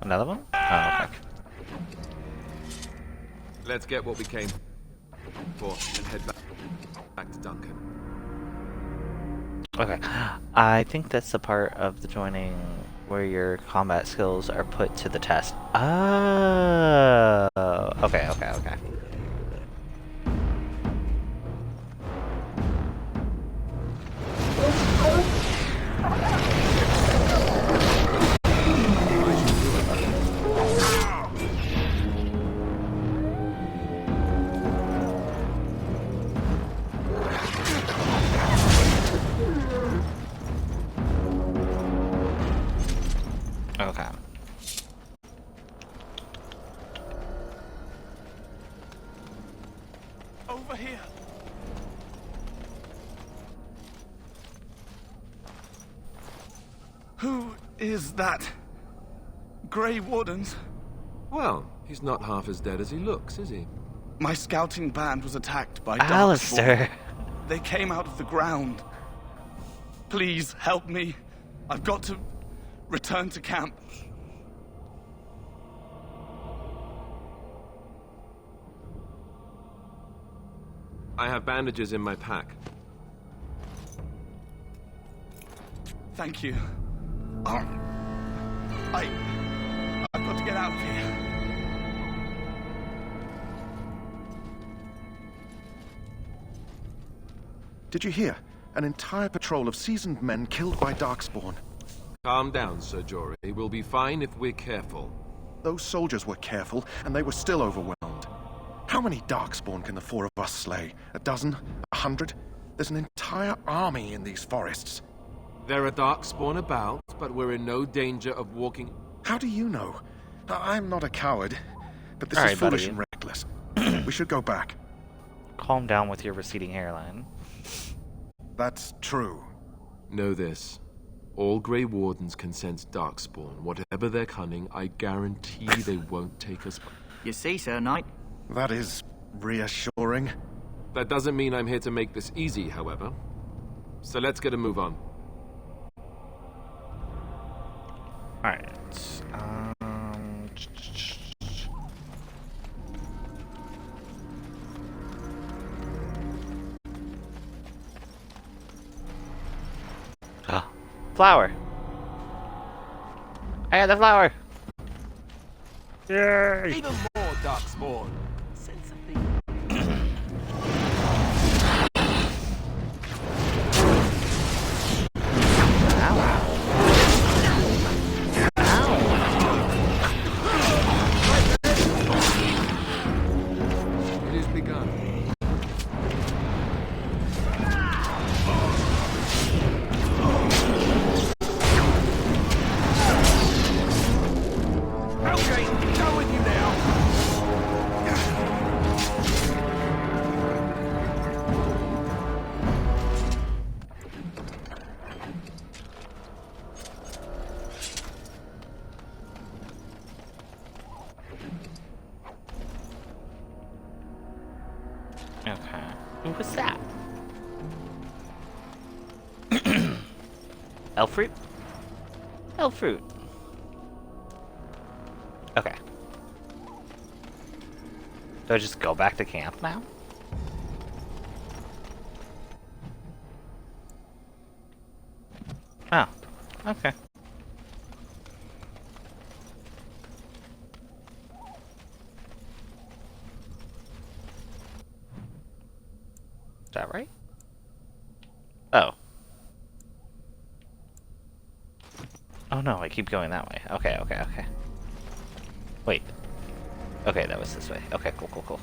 Another one? Oh, okay. Let's get what we came for and head back to Duncan. Okay. I think that's the part of the joining where your combat skills are put to the test. Oh. Okay. Okay. Over here. Who is that? Grey Wardens? Well, he's not half as dead as he looks, is he? My scouting band was attacked by Alistair. Darkspawn. They came out of the ground. Please help me. I've got to return to camp. I have bandages in my pack. Thank you. I've got to get out of here. Did you hear? An entire patrol of seasoned men killed by Darkspawn. Calm down, Sir Jory. We'll be fine if we're careful. Those soldiers were careful, and they were still overwhelmed. How many Darkspawn can the 4 of us slay? 12? 100? There's an entire army in these forests. There are Darkspawn about, but we're in no danger of walking... How do you know? I'm not a coward, but this All is right, foolish buddy. and reckless. We should go back. Calm down with your receding hairline. That's true. Know this. All Grey Wardens can sense Darkspawn. Whatever their cunning, I guarantee they won't take us... You see, Sir Knight, That is reassuring. That doesn't mean I'm here to make this easy, however. So let's get a move on. Alright. Flower. I got the flower. Yay! Even more darkspawn. Sense of being. It is begun. Okay. What's that? Elf fruit? Elf fruit. Okay. Do I just go back to camp now? Oh. Okay. Is that right? Oh. Oh no, I keep going that way. Okay, okay, okay. Wait. Okay, that was this way. Okay, cool, cool, cool.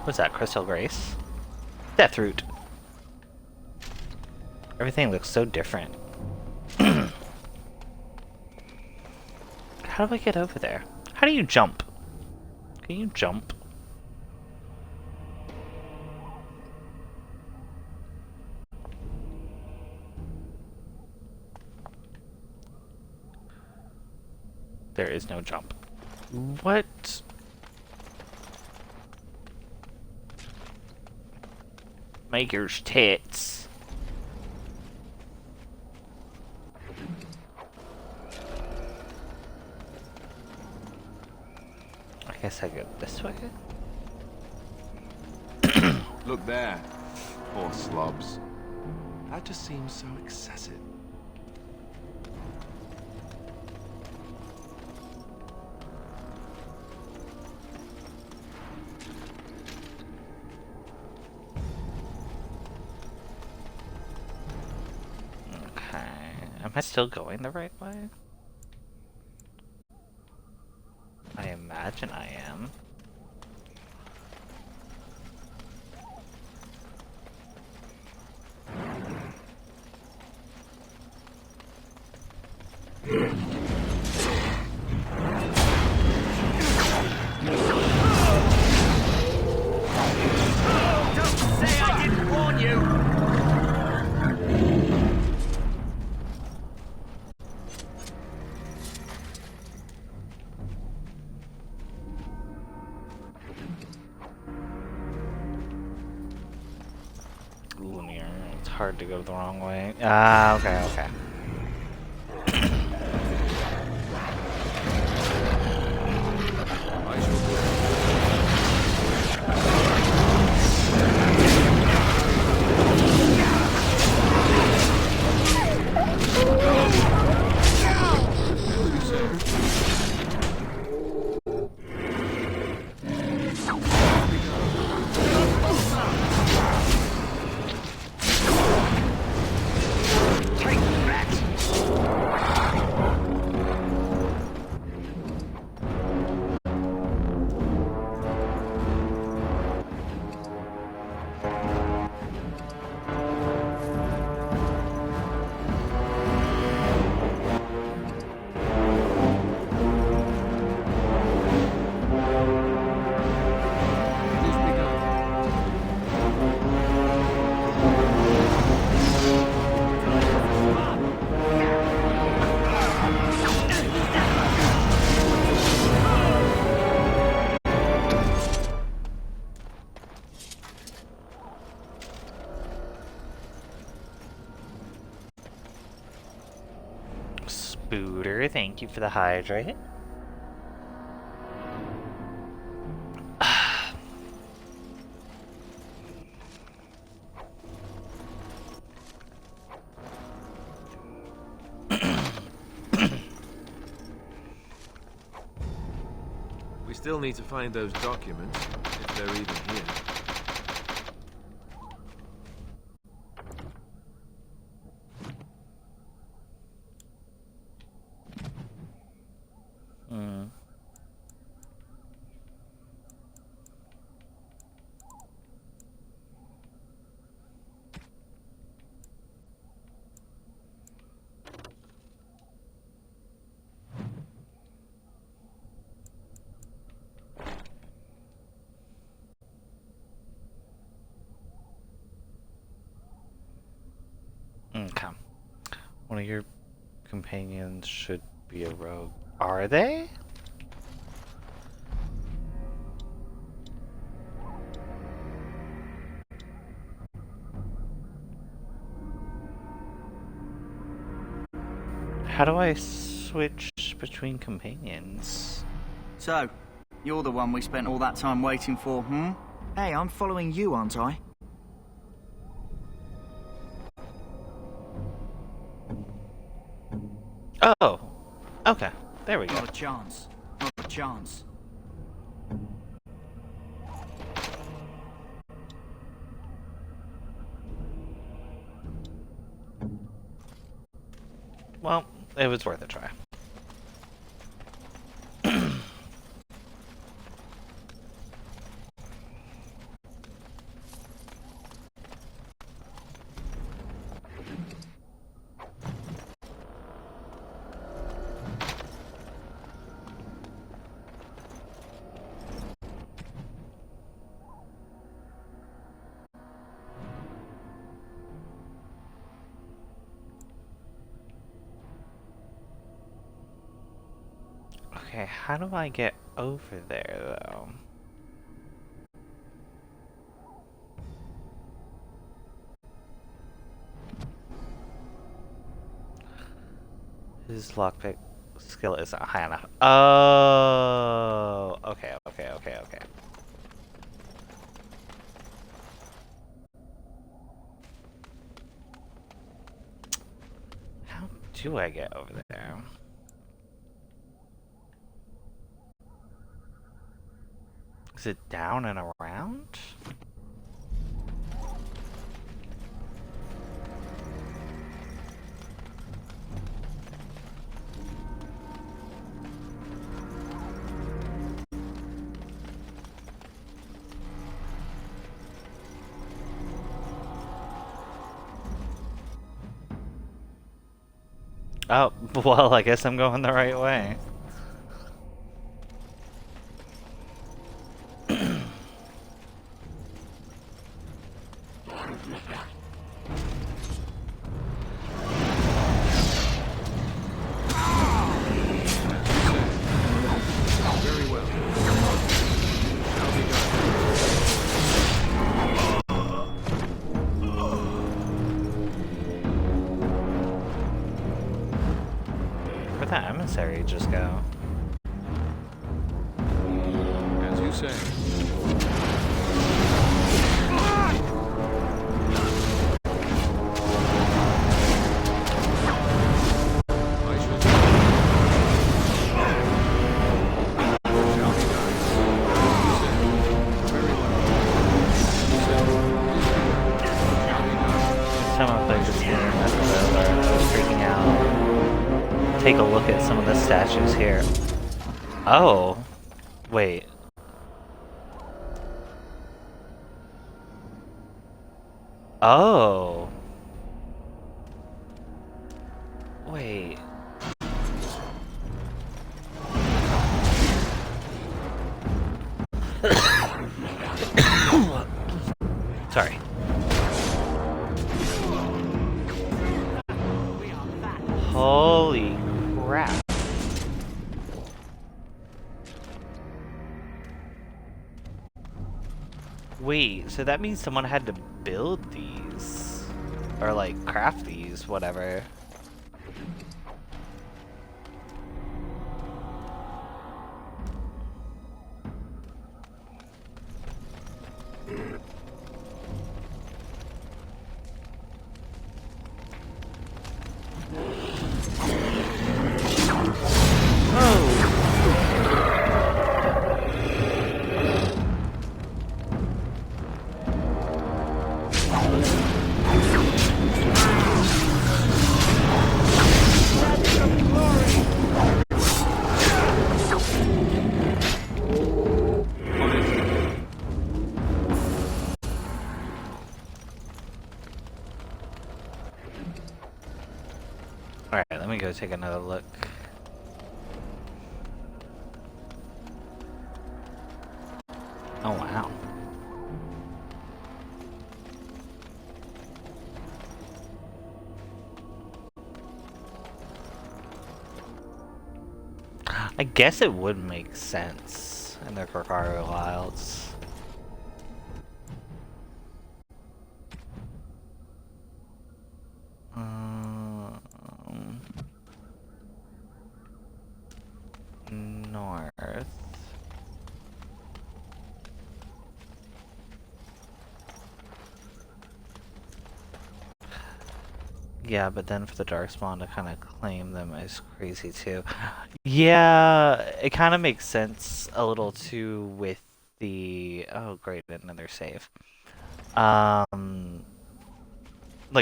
What's that? Crystal Grace? Deathroot. Everything looks so different. How do I get over there? How do you jump? Can you jump? There is no jump. What? Maker's tits. I guess I go this way. Look there. Poor slobs. That just seems so excessive. Am I still going the right way? I imagine I am. Don't say I didn't warn you! Linear. It's hard to go the wrong way. Ah, okay, okay. Take that! Booter, thank you for the hydrate. We still need to find those documents, if they're even here. Okay. One of your companions should be a rogue. Are they? How do I switch between companions? So, you're the one we spent all that time waiting for, hmm? Hey, I'm following you, aren't I? Oh, okay. There we go. Not a chance. Not a chance. Well, it was worth a try. Okay, how do I get over there, though? His lockpick skill isn't high enough. Oh, okay. How do I get over there? Is it down and around? Oh, well, I guess I'm going the right way. Where'd that emissary just go? As you say. Take a look at some of the statues here. Oh, wait. Oh. Wait. Sorry. Holy crap. Wait, so that means someone had to build these? Or like craft these, whatever. Alright, let me go take another look. Oh wow. I guess it would make sense in the Korcari Wilds. North. Yeah, but then for the Darkspawn to kind of claim them is crazy too. Yeah, it kind of makes sense a little too with the... Oh great, another save. Like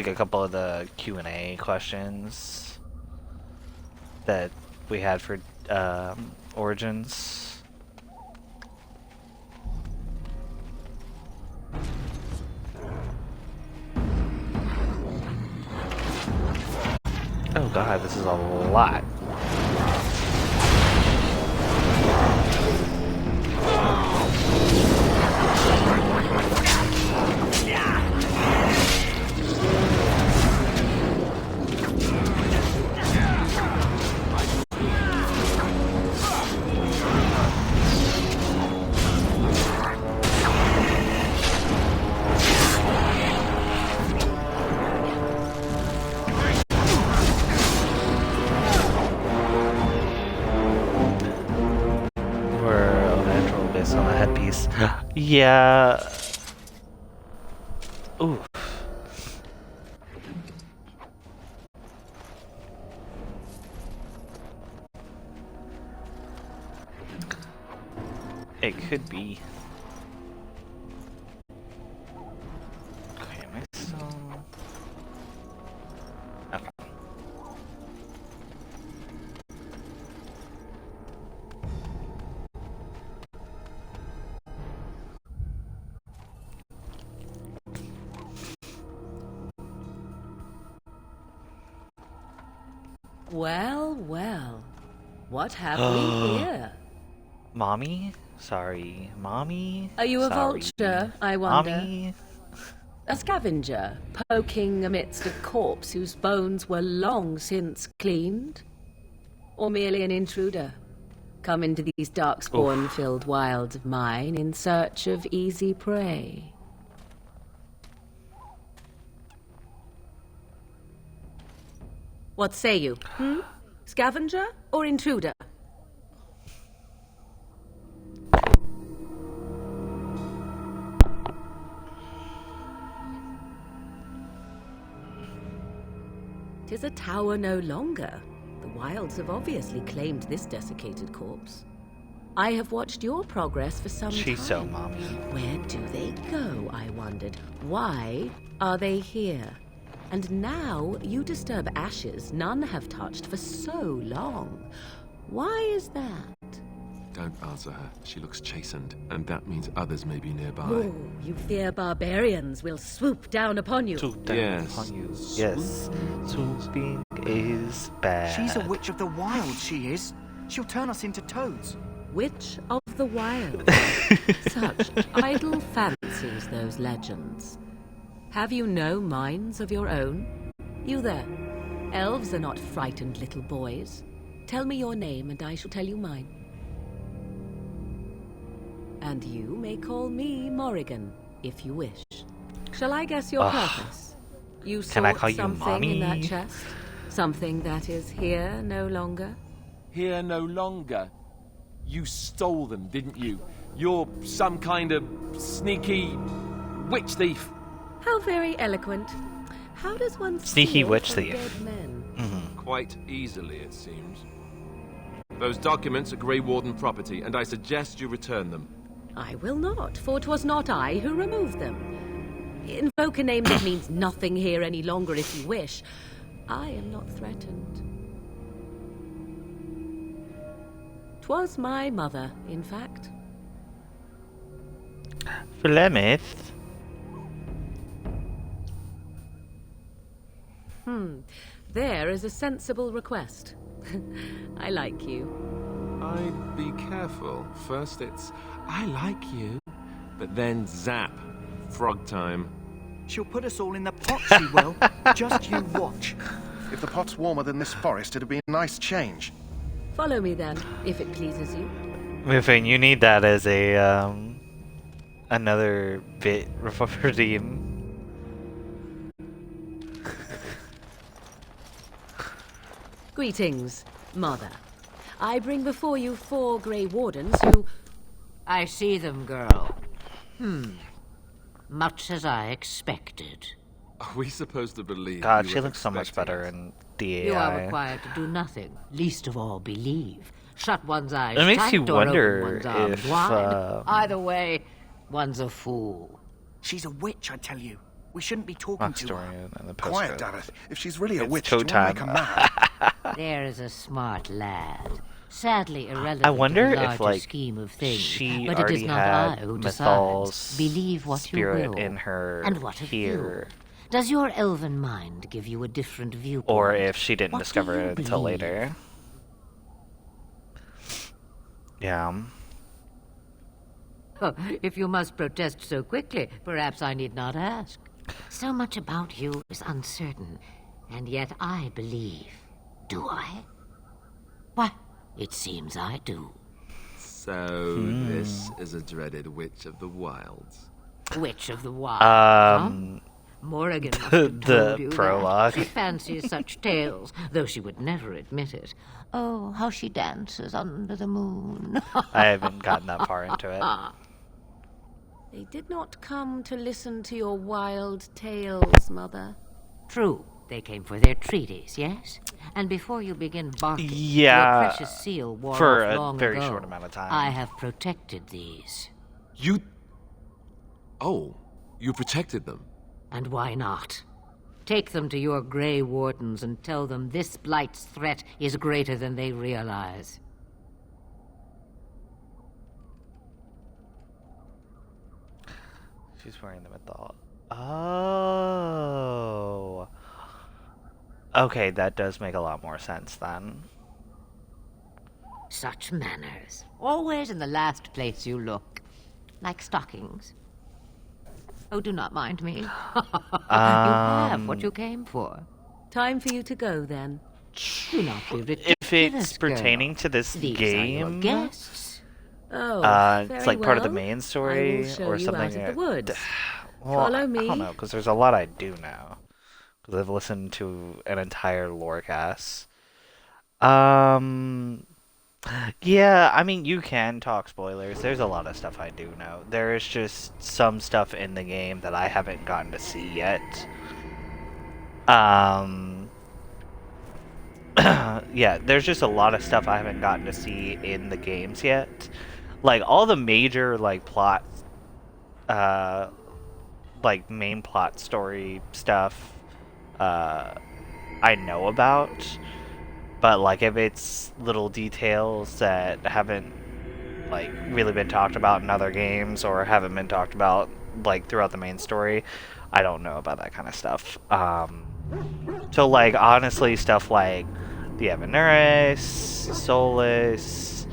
a couple of the Q&A questions that we had for Origins. Oh god, this is a lot. On the headpiece. Yeah. Ooh. It could be. Okay, am I still... Okay. Well, well. What have we here? Mommy? Sorry. Mommy? Are you a Sorry. vulture, I wonder? Mommy? A scavenger, poking amidst a corpse whose bones were long since cleaned? Or merely an intruder, come into these darkspawn-filled wilds of mine in search of easy prey? What say you? Scavenger or intruder? Tis a tower no longer. The wilds have obviously claimed this desiccated corpse. I have watched your progress for some time. She's so mommy. Where do they go, I wondered. Why are they here? And now you disturb ashes none have touched for so long. Why is that? Don't answer her. She looks chastened, and that means others may be nearby. Oh, you fear barbarians will swoop down upon you. Swoop down upon you. Yes. Swooping is bad. She's a witch of the wild, she is. She'll turn us into toads. Witch of the wild. Such idle fancies, those legends. Have you no minds of your own? You there. Elves are not frightened little boys. Tell me your name and I shall tell you mine. And you may call me Morrigan, if you wish. Shall I guess your purpose? You sought something in that chest? Something that is here no longer? Here no longer? You stole them, didn't you? You're some kind of sneaky witch thief. How very eloquent. How does one sneaky steal witch from thief? dead men? Quite easily, it seems. Those documents are Grey Warden property, and I suggest you return them. I will not, for 'twas not I who removed them. Invoke a name that means nothing here any longer if you wish. I am not threatened. 'Twas my mother, in fact. Flemeth? There is a sensible request. I like you. I'd be careful. First it's, I like you. But then zap. Frog time. She'll put us all in the pot, she will. Just you watch. If the pot's warmer than this forest, it'd be a nice change. Follow me then, if it pleases you. Muffin, you need that as a, another bit redeem. Greetings, Mother. I bring before you 4 Grey Wardens who... I see them, girl. Much as I expected. Are we supposed to believe God, you she were looks so much better in DAI. You are required to do nothing, least of all believe. Shut one's eyes It makes tight you or wonder open one's arms if, wide. Either way, one's a fool. She's a witch, I tell you. We shouldn't be talking to her. Quiet, Dareth. If she's really a witch, show do you want to make her mad? There is a smart lad. Sadly irrelevant I wonder to the if, larger like, scheme of things. she But it is already not had I who Mythal's decides. Believe what you spirit will. in her And what of here. you? Does your elven mind give you a different viewpoint? Or if she didn't What do discover you it until believe? later. Yeah. Oh, if you must protest so quickly, perhaps I need not ask. So much about you is uncertain, and yet I believe. Do I? Why, it seems I do. So, this is a dreaded Witch of the Wilds. Witch of the Wilds, huh? Morrigan must have the told you prologue. that. She fancies such tales, though she would never admit it. Oh, how she dances under the moon. I haven't gotten that far into it. They did not come to listen to your wild tales, Mother. True. They came for their treaties, yes? And before you begin barking, Yeah, your precious seal wore for off a long very ago. short amount of time. I have protected these. You... Oh, you protected them. And why not? Take them to your Grey Wardens and tell them this Blight's threat is greater than they realize. She's wearing them at the... Oh. Okay, that does make a lot more sense then. Such manners. Always in the last place you look. Like stockings. Oh, do not mind me. You have what you came for. Time for you to go, then. Do not be ridiculous, If it's girl. pertaining to this These are your game... guests. Oh, it's very like part of the well. main I story will show or you something. out of the woods. Well, Follow me. I don't know, because there's a lot I do know. Because I've listened to an entire lorecast. Yeah, I mean, you can talk spoilers. There's a lot of stuff I do know. There is just some stuff in the game that I haven't gotten to see yet. Yeah, there's just a lot of stuff I haven't gotten to see in the games yet. Like, all the major, like, plot, like, main plot story stuff, I know about. But, like, if it's little details that haven't, like, really been talked about in other games or haven't been talked about, like, throughout the main story, I don't know about that kind of stuff. So, like, honestly, stuff like the Evanuris, Solus...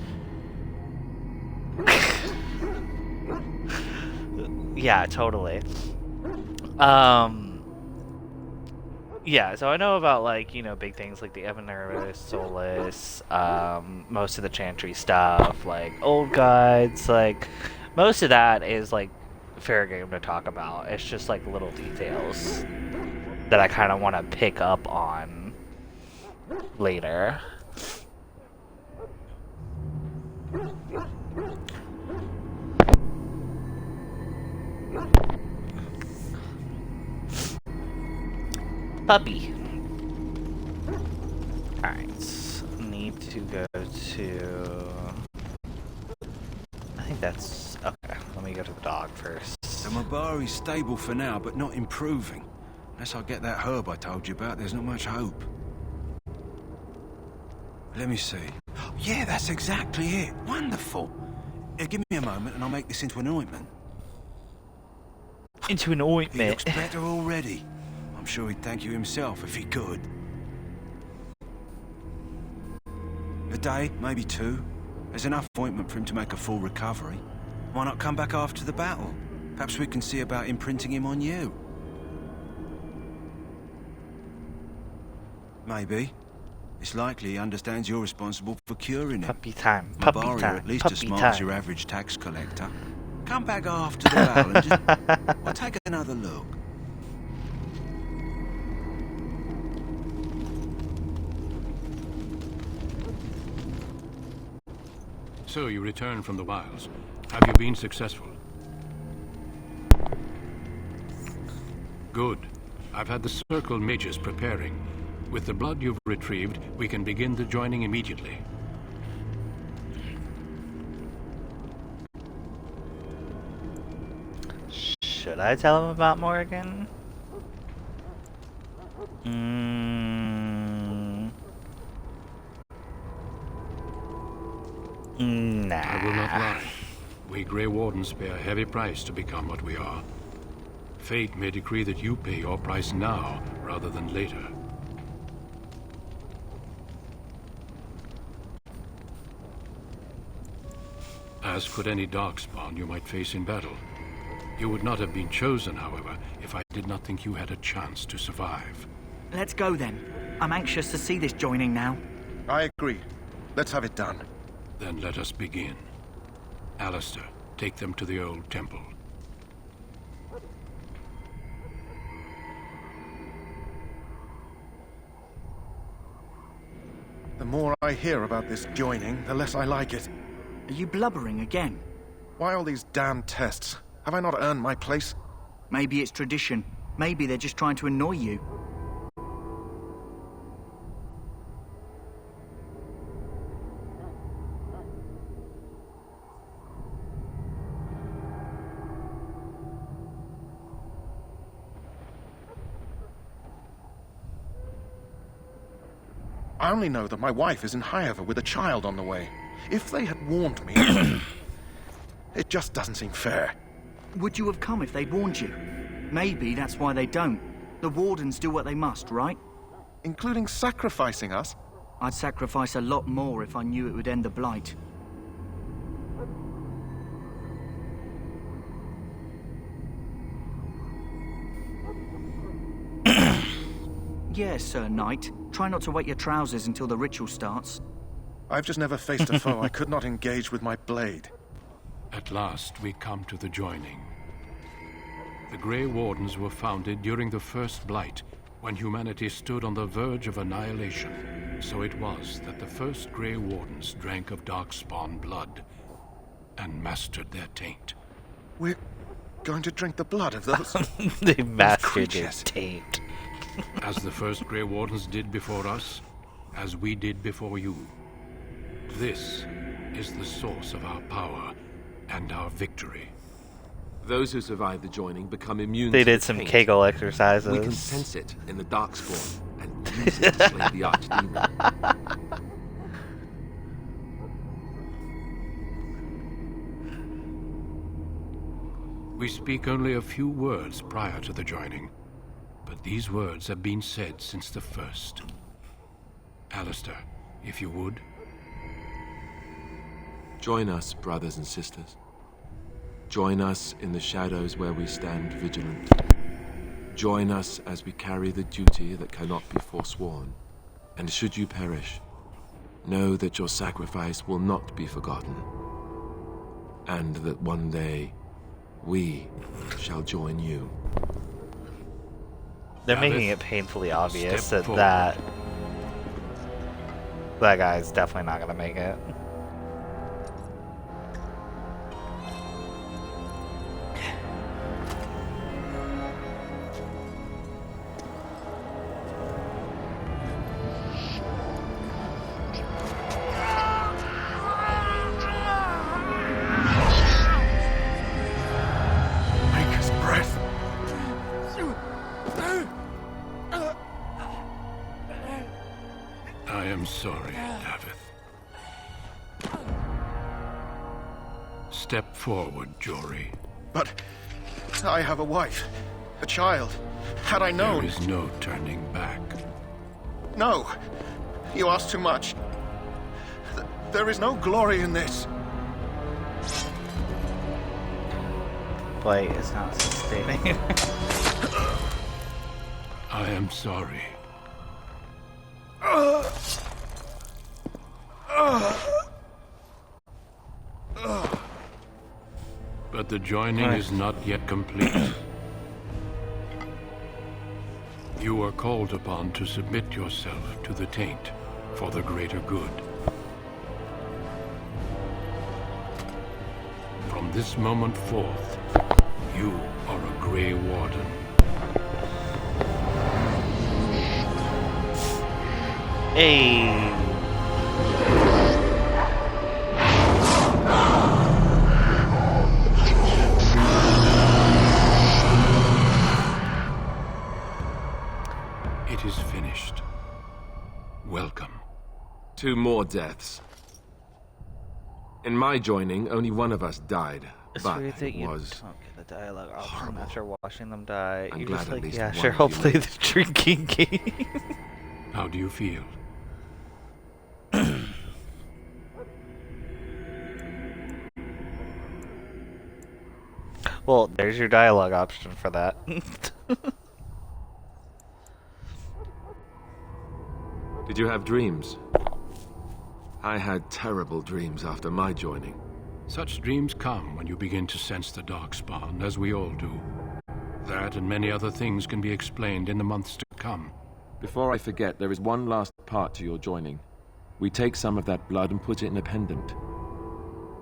Yeah, totally. Yeah, so I know about, like, you know, big things like the Evanuris, Solus, most of the Chantry stuff, like, old guides, like, most of that is, like, fair game to talk about. It's just, like, little details that I kind of want to pick up on later. Puppy. Alright, need to go to... I think that's... Okay, let me go to the dog first. The Mabari's stable for now, but not improving. Unless I get that herb I told you about, there's not much hope. Let me see. Yeah, that's exactly it. Wonderful. Give me a moment and I'll make this into an ointment. Into an ointment? He looks better already. I'm sure he'd thank you himself if he could. A day, maybe 2. There's enough ointment for him to make a full recovery. Why not come back after the battle? Perhaps we can see about imprinting him on you. Maybe. It's likely he understands you're responsible for curing him. Puppy time. Puppy Mabaria time. at least Puppy as smart time. as your average tax collector. Come back after the battle and just well, take another look. So you returned from the wilds. Have you been successful? Good. I've had the Circle mages preparing. With the blood you've retrieved, we can begin the joining immediately. Should I tell him about Morrigan? Nah. I will not lie. We Grey Wardens pay a heavy price to become what we are. Fate may decree that you pay your price now, rather than later. As could any Darkspawn you might face in battle. You would not have been chosen, however, if I did not think you had a chance to survive. Let's go then. I'm anxious to see this joining now. I agree. Let's have it done. Then let us begin. Alistair, take them to the old temple. The more I hear about this joining, the less I like it. Are you blubbering again? Why all these damn tests? Have I not earned my place? Maybe it's tradition. Maybe they're just trying to annoy you. I only know that my wife is in Highever with a child on the way. If they had warned me... It just doesn't seem fair. Would you have come if they'd warned you? Maybe that's why they don't. The Wardens do what they must, right? Including sacrificing us? I'd sacrifice a lot more if I knew it would end the Blight. Yes, Sir Knight. Try not to wet your trousers until the ritual starts. I've just never faced a foe I could not engage with my blade. At last, we come to the joining. The Grey Wardens were founded during the First Blight, when humanity stood on the verge of annihilation. So it was that the first Grey Wardens drank of Darkspawn blood and mastered their taint. We're going to drink the blood of those... They mastered their taint. As the first Grey Wardens did before us, as we did before you. This is the source of our power and our victory. Those who survive the joining become immune They to did the some taint. Kegel exercises. We can sense it in the Darkspawn and use it to slay the Archdemon. We speak only a few words prior to the joining, but these words have been said since the first. Alistair, if you would. Join us, brothers and sisters. Join us in the shadows where we stand vigilant. Join us as we carry the duty that cannot be forsworn. And should you perish, know that your sacrifice will not be forgotten. And that one day, we shall join you. They're making it painfully obvious that that guy's definitely not gonna make it. I am sorry, Davith. Step forward, Jory. But I have a wife The child. Had I known... There is no turning back. No! You ask too much. There is no glory in this. Boy, it's not sustaining. I am sorry. But the joining is not yet complete. You are called upon to submit yourself to the taint for the greater good. From this moment forth, you are a Grey Warden. Hey. It is finished. Welcome. 2 more deaths. In my joining, only one of us died. It's but weird that it you was don't get the dialogue option after watching them die. I'm You're glad just at like, least yeah, one sure, of I'll you play lived. the drinking game. How do you feel? Well, there's your dialogue option for that. Did you have dreams? I had terrible dreams after my joining. Such dreams come when you begin to sense the Darkspawn, as we all do. That and many other things can be explained in the months to come. Before I forget, there is one last part to your joining. We take some of that blood and put it in a pendant.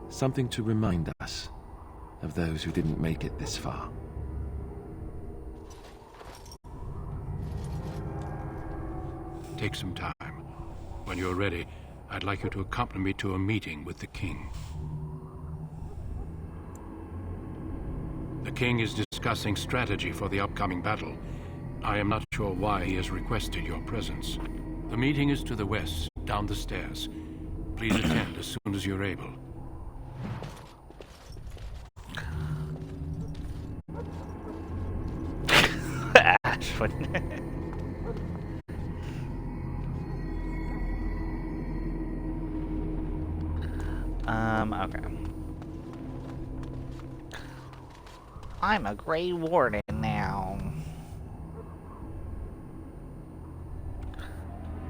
Something to remind us of those who didn't make it this far. Take some time. When you're ready, I'd like you to accompany me to a meeting with the king. The king is discussing strategy for the upcoming battle. I am not sure why he has requested your presence. The meeting is to the west, down the stairs. Please attend as soon as you're able. Ashwin. Okay. I'm a Grey Warden now.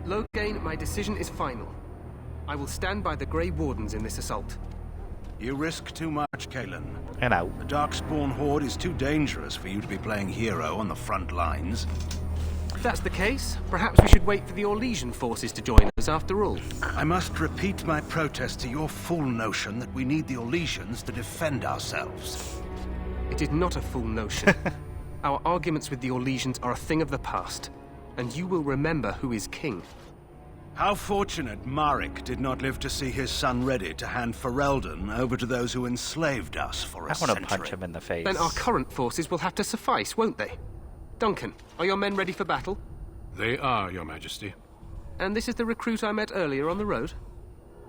Loghain, my decision is final. I will stand by the Grey Wardens in this assault. You risk too much, Cailan. I know. The Darkspawn Horde is too dangerous for you to be playing hero on the front lines. If that's the case, perhaps we should wait for the Orlesian forces to join us after all. I must repeat my protest to your fool notion that we need the Orlesians to defend ourselves. It is not a fool notion. Our arguments with the Orlesians are a thing of the past, and you will remember who is king. How fortunate Marek did not live to see his son ready to hand Ferelden over to those who enslaved us for a century. I want to punch him in the face. Then our current forces will have to suffice, won't they? Duncan, are your men ready for battle? They are, Your Majesty. And this is the recruit I met earlier on the road?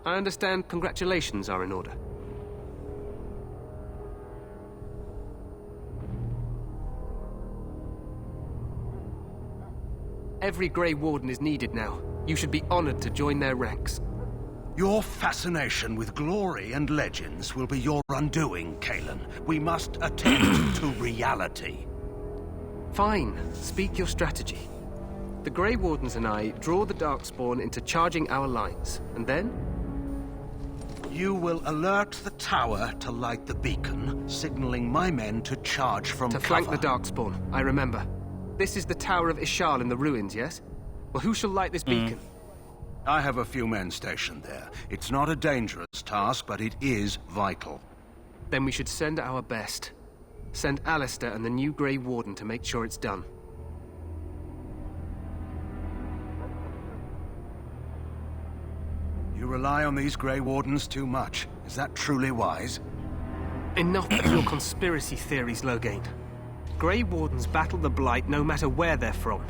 I understand congratulations are in order. Every Grey Warden is needed now. You should be honored to join their ranks. Your fascination with glory and legends will be your undoing, Cailan. We must attend to reality. Fine. Speak your strategy. The Grey Wardens and I draw the Darkspawn into charging our lines, and then? You will alert the tower to light the beacon, signaling my men to charge from cover. To flank the Darkspawn, I remember. This is the Tower of Ishal in the ruins, yes? Well, who shall light this beacon? I have a few men stationed there. It's not a dangerous task, but it is vital. Then we should send our best. Send Alistair and the new Grey Warden to make sure it's done. You rely on these Grey Wardens too much. Is that truly wise? Enough of your conspiracy theories, Loghain. Grey Wardens battle the Blight no matter where they're from.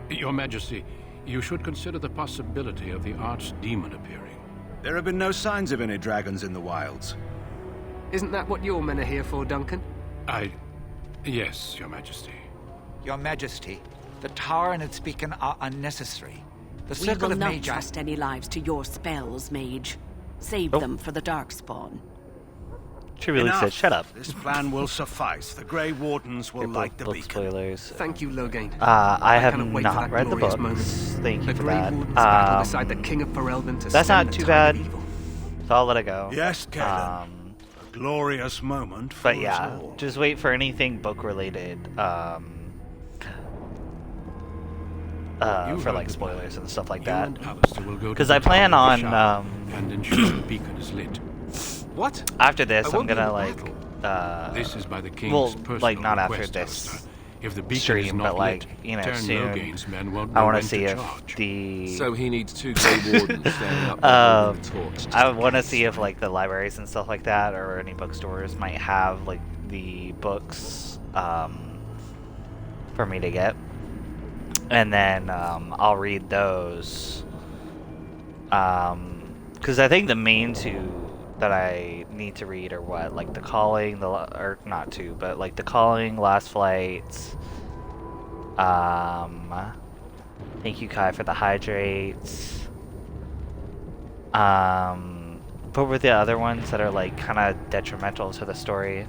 Your Majesty, you should consider the possibility of the Archdemon appearing. There have been no signs of any dragons in the wilds. Isn't that what your men are here for, Duncan? Yes, Your Majesty. Your Majesty, the tower and its beacon are unnecessary. The We Circle will of not Magi... trust any lives to your spells, mage. Save them for the Darkspawn. She really said, "Shut up." This plan will suffice. The Grey Wardens will light the beacon. Spoilers. Thank you, Logain. I have cannot wait for not that read the glorious books. moment. Thank you The for Grey that. Wardens battle beside the King of Ferelden to That's stem not the too tide of bad. evil. So I'll let it go. Yes, Galen. A glorious moment for But us yeah, all. just wait for anything book related. For like spoilers and stuff like that. Because I plan on and ensure the beacon is lit. What? after this, I I'm won't gonna do the like battle. This is by the king's well, personal like not after request, this Alistair. If the beacon is stream, not but like lit, Tern soon. Logain's men won't I know want when to see to if charge. the So he needs 2 Grey Wardens standing up there holding a torch. I want to see if like the libraries and stuff like that, or any bookstores might have like the books for me to get, and then I'll read those. Because I think the main 2 that I need to read are what, like The Calling, or not 2, but like The Calling, Last Flight. Thank you, Kai, for the hydrates. What were the other ones that are like kind of detrimental to the story?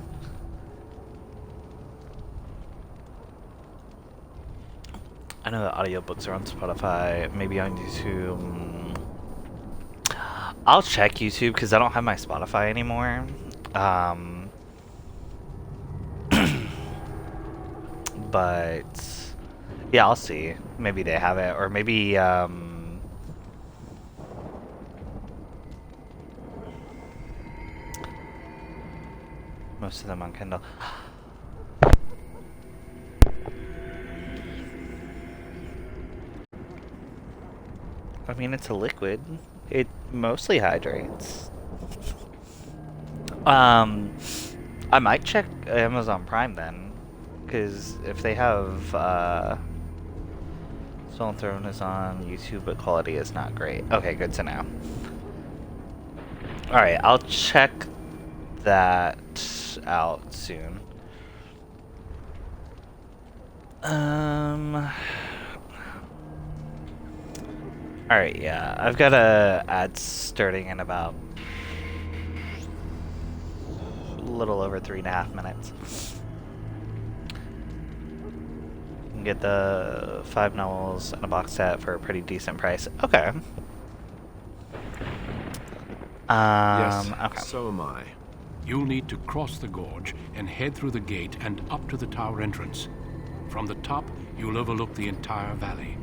I know the audiobooks are on Spotify, maybe on YouTube. I'll check YouTube because I don't have my Spotify anymore. But yeah, I'll see. Maybe they have it, or maybe most of them on Kindle. I mean, it's a liquid. It mostly hydrates. I might check Amazon Prime then, because if they have Stolen Throne is on YouTube, but quality is not great. Okay, good to know. All right, I'll check that out soon. Alright, yeah. I've got a ad starting in about a little over 3.5 minutes. You can get the 5 novels and a box set for a pretty decent price. Okay. Yes, okay. so am I. You'll need to cross the gorge and head through the gate and up to the tower entrance. From the top, you'll overlook the entire valley.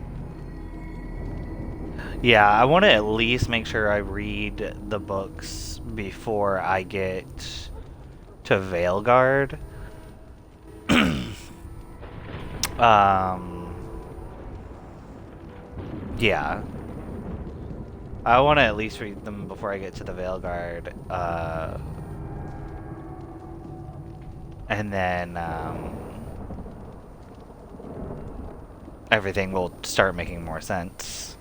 Yeah, I want to at least make sure I read the books before I get to Veilguard. Yeah. I want to at least read them before I get to the Veilguard. And then everything will start making more sense.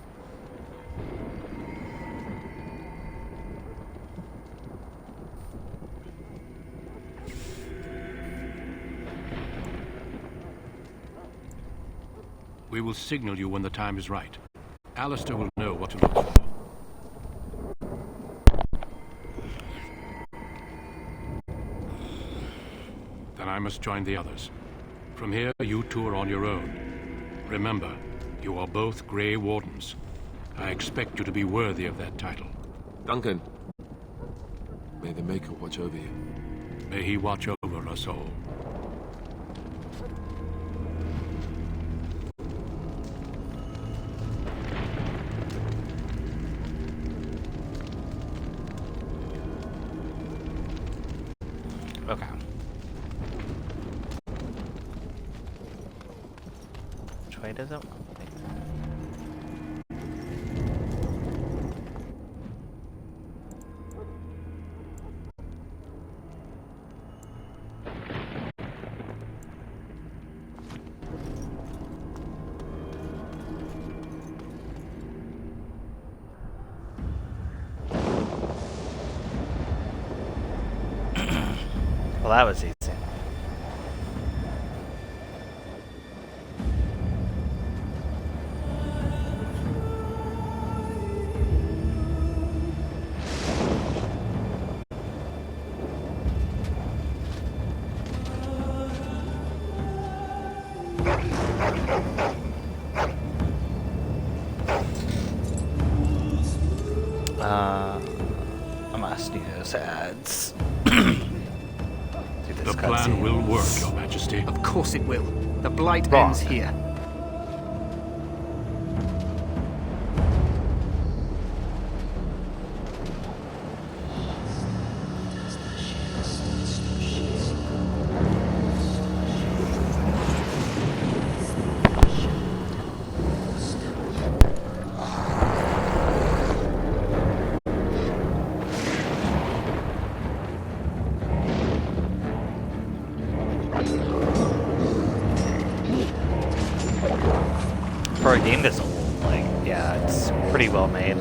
We will signal you when the time is right. Alistair will know what to look for. Then I must join the others. From here, you two are on your own. Remember, you are both Grey Wardens. I expect you to be worthy of that title. Duncan, may the Maker watch over you. May he watch over us all. Okay. Which way does it? Well, that was easy. I'm asking those ads. The plan will work, Your Majesty. Of course it will. The blight ends here. For a game this old, like, yeah, it's pretty well made.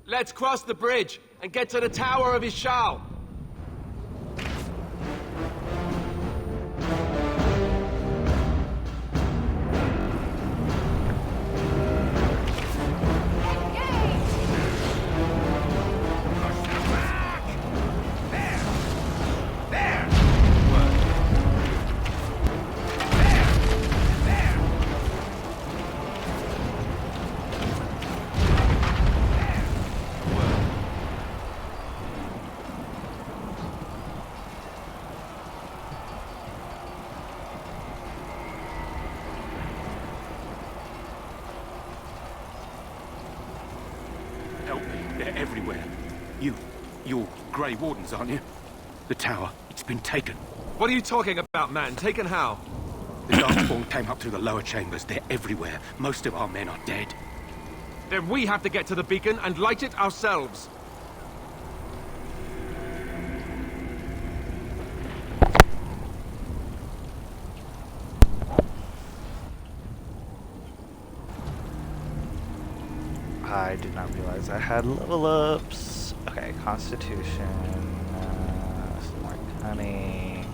Let's cross the bridge and get to the Tower of Ishal. Everywhere. You're Grey Wardens, aren't you? The tower, it's been taken. What are you talking about, man? Taken how? The Darkspawn came up through the lower chambers. They're everywhere. Most of our men are dead. Then we have to get to the beacon and light it ourselves. I did not realize I had level ups. Okay, Constitution, some more cunning.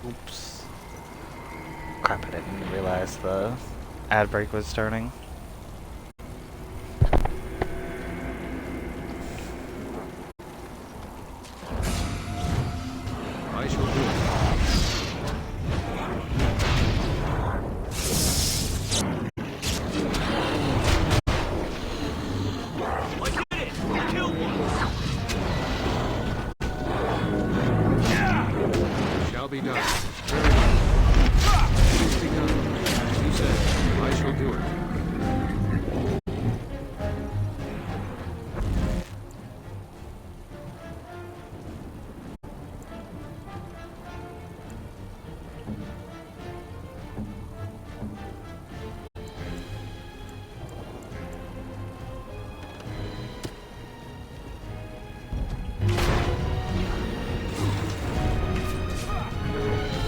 Oops. Crap, I didn't realize the ad break was starting. I shall do it. Shall be done. Very well. It is begun. As you said, I shall do it.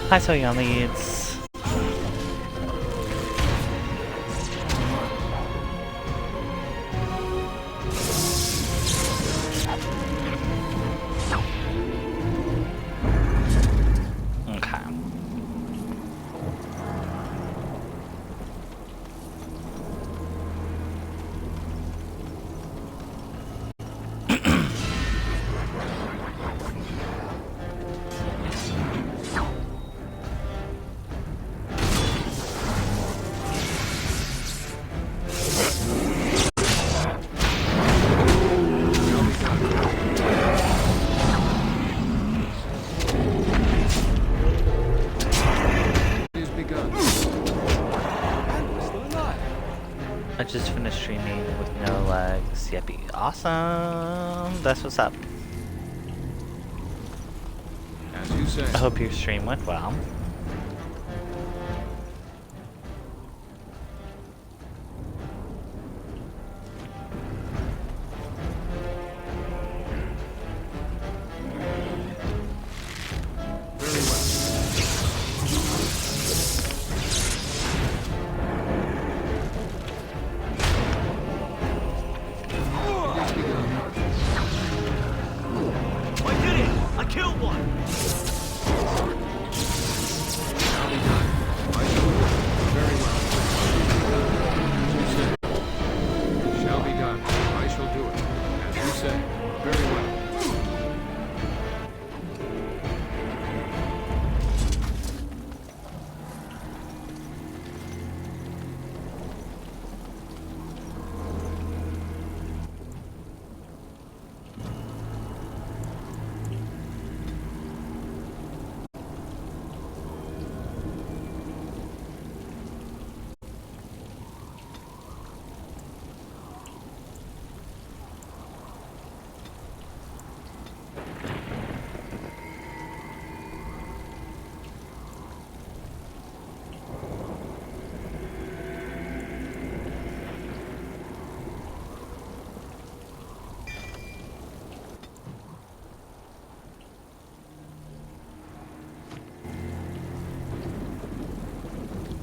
Hi, so young leads. Okay. I just finished streaming with no lags. Yippee. Awesome. That's what's up. As you say. I hope your stream went well.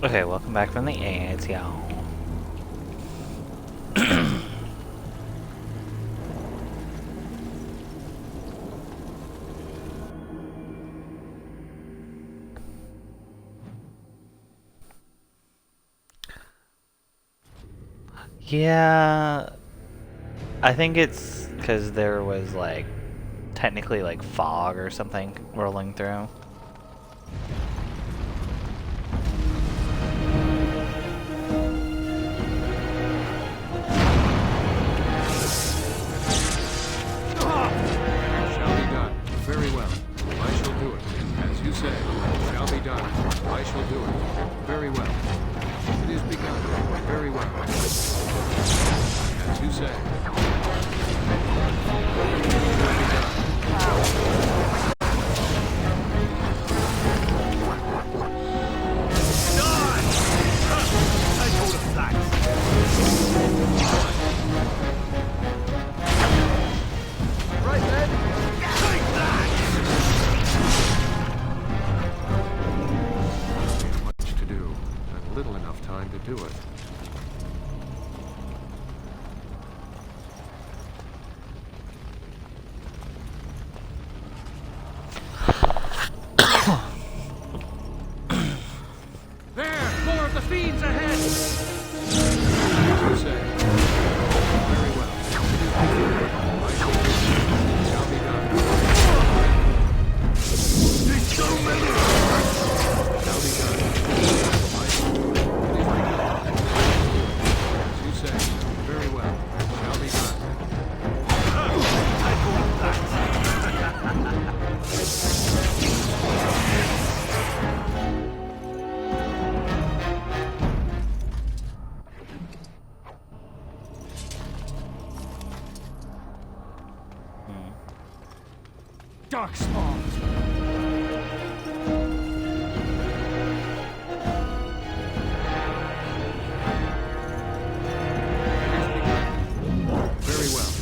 Okay, welcome back from the ads, y'all. Yeah, I think it's because there was like technically like fog or something rolling through. Darkspawn! Very well.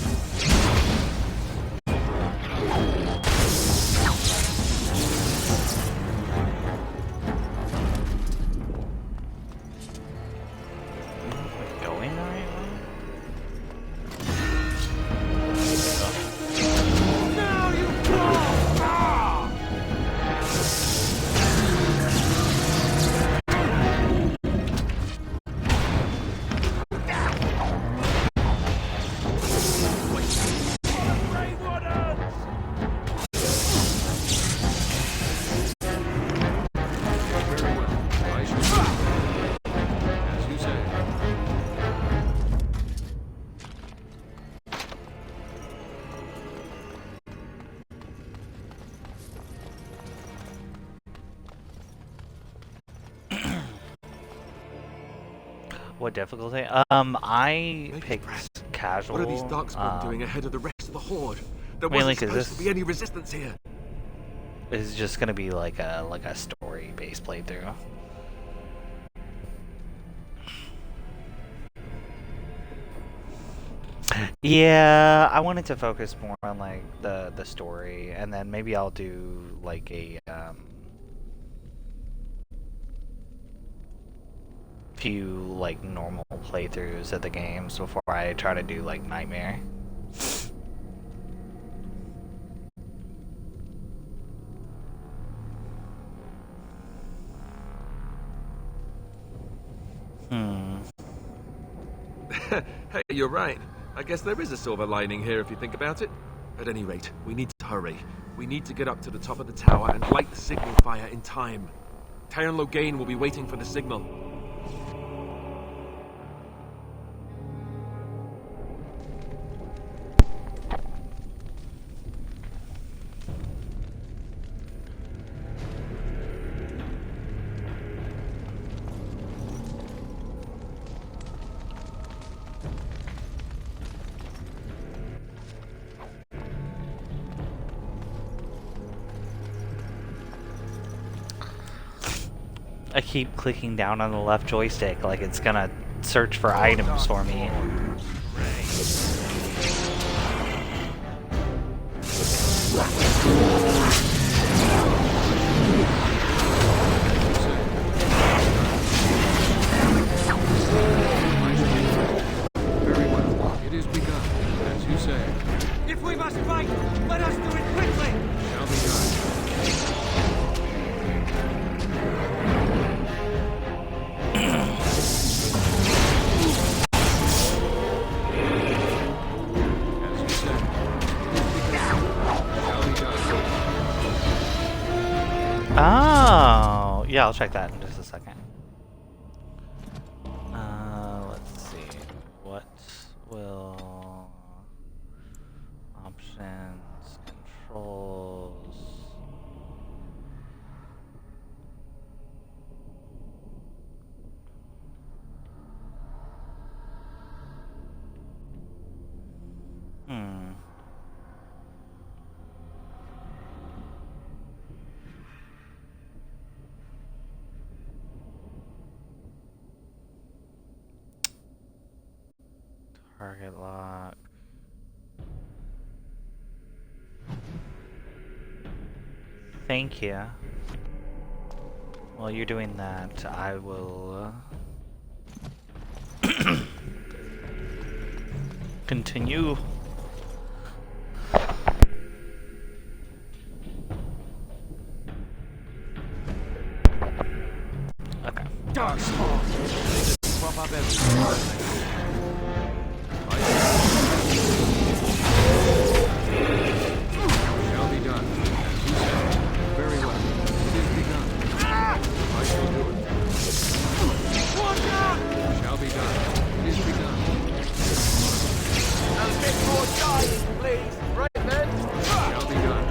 Going the right way? Now you crawl! Ah! Very well. I shall do as you say. What difficulty? I picked casual. What are these Darkspawn doing ahead of the rest of the Horde? There mainly wasn't 'cause supposed this to be any resistance here. is just gonna be like a story-based playthrough. Yeah, I wanted to focus more on like the story, and then maybe I'll do like a few like normal playthroughs of the games before I try to do like Nightmare. Hey, you're right. I guess there is a silver lining here if you think about it. At any rate, we need to hurry. We need to get up to the top of the tower and light the signal fire in time. Tyron Loghain will be waiting for the signal. I keep clicking down on the left joystick like it's gonna search for items for me. Very well. It is begun, as you say. If we must fight, let us do it quickly! Shall be done. As you say. Shall be done. Oh, yeah, I'll check that in just a second. Let's see. What will options, controls? Target lock. Thank you. While you're doing that, I will continue. Okay. Darkspawn! Swap up everything. Shall be done, as you say. Very well. It is begun. I shall do it. Watch out! Shall be done. It is begun. A bit more dying, please. Right, men? Shall be done.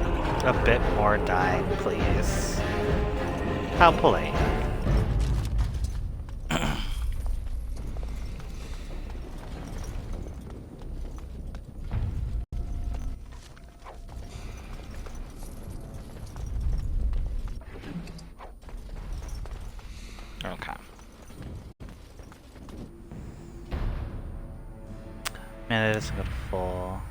A bit more dying, please. How polite. And it doesn't go full.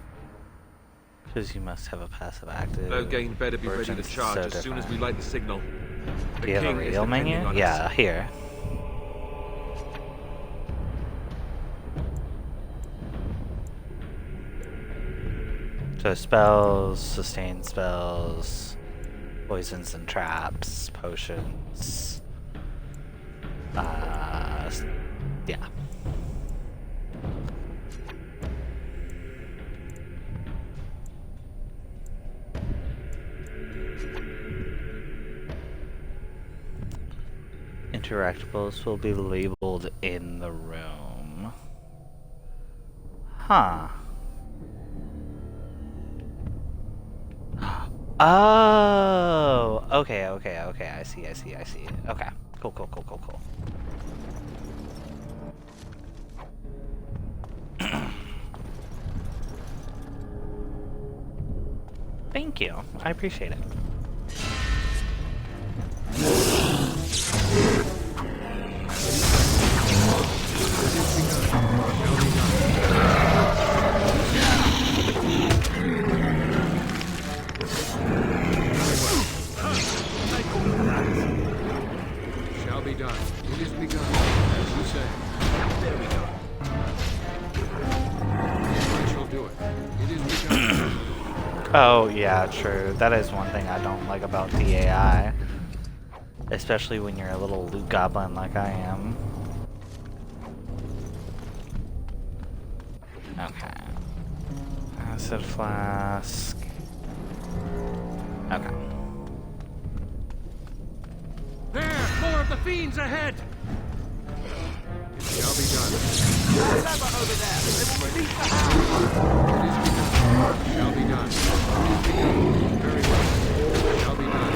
Because you must have a passive active. Loghain better be ready to Version's charge so as soon as we different. light the signal. Do you have a radio menu? Yeah, here. So spells, sustain spells, poisons and traps, potions. Yeah. Interactables will be labeled in the room. Huh. Oh, okay, I see. Okay, cool. Thank you, I appreciate it. Shall be done. It is begun, as you say. There we go. I shall do it. It is begun. Oh, yeah, true. That is one thing I don't like about the AI. Especially when you're a little loot goblin like I am. Okay. Acid flask. Okay. There! More of the fiends ahead! It shall be done. Lever over there! They will release the hound! It is begun. Shall be done. It is begun. Very well. Shall be done.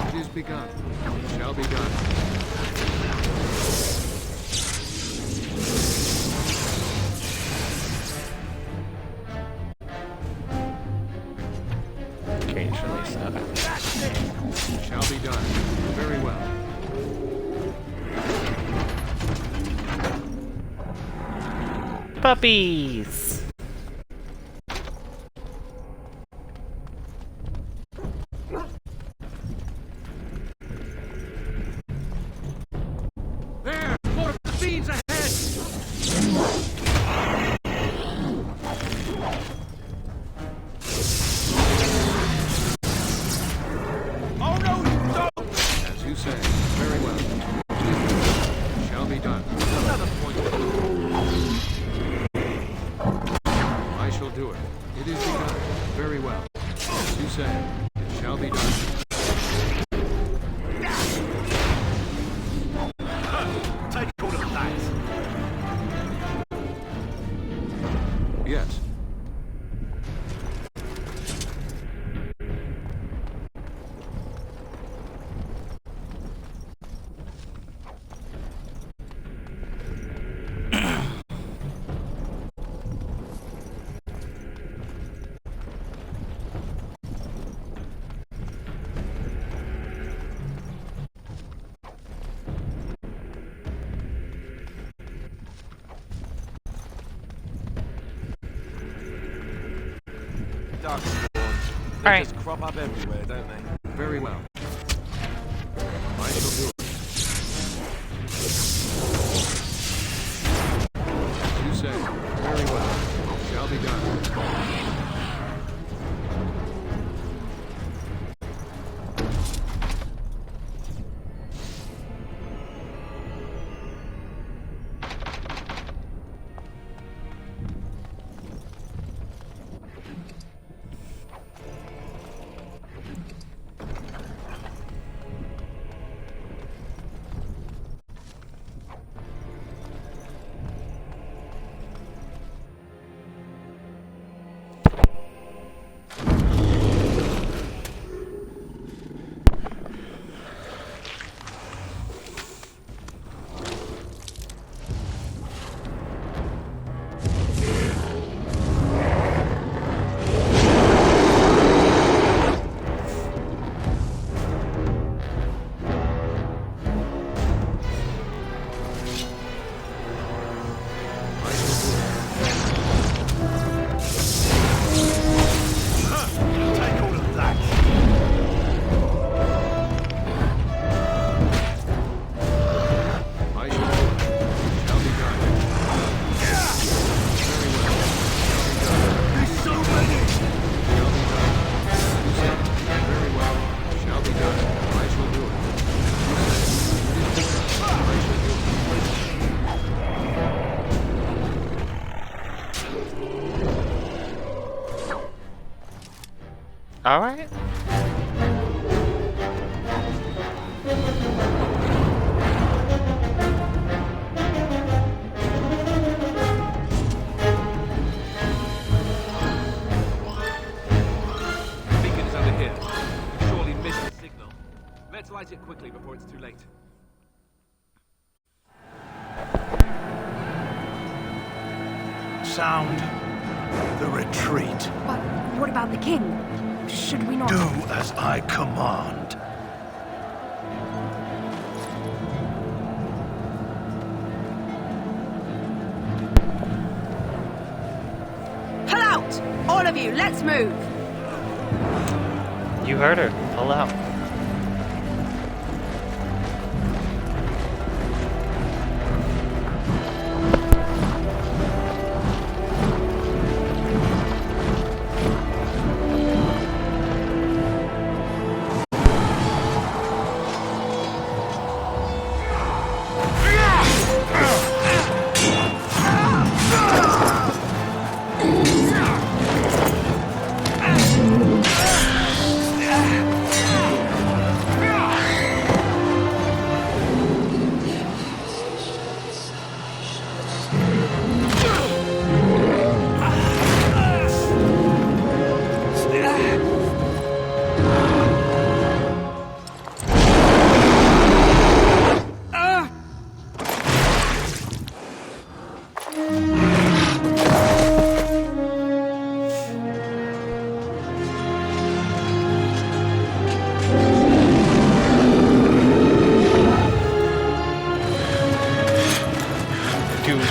It is begun. Shall be done. Occasionally, so. Shall be done. Very well. Puppies! There! More of the fiends ahead! Oh no, you don't! As you say. Very well. It is begun. Shall be done. Another point. I shall do it. It is begun. Very well. As you say. It shall be done. Take hold of that! Yes. Dark spawns. They just crop up everywhere, don't they? Very well. I shall do it. As you say. Very well. Shall be done. Alright. Beacon is over here. You surely missed the signal. Let's light it quickly before it's too late. Sound the retreat. But what about the king? Should we not... Do as I command. Pull out! All of you, let's move! You heard her. Pull out.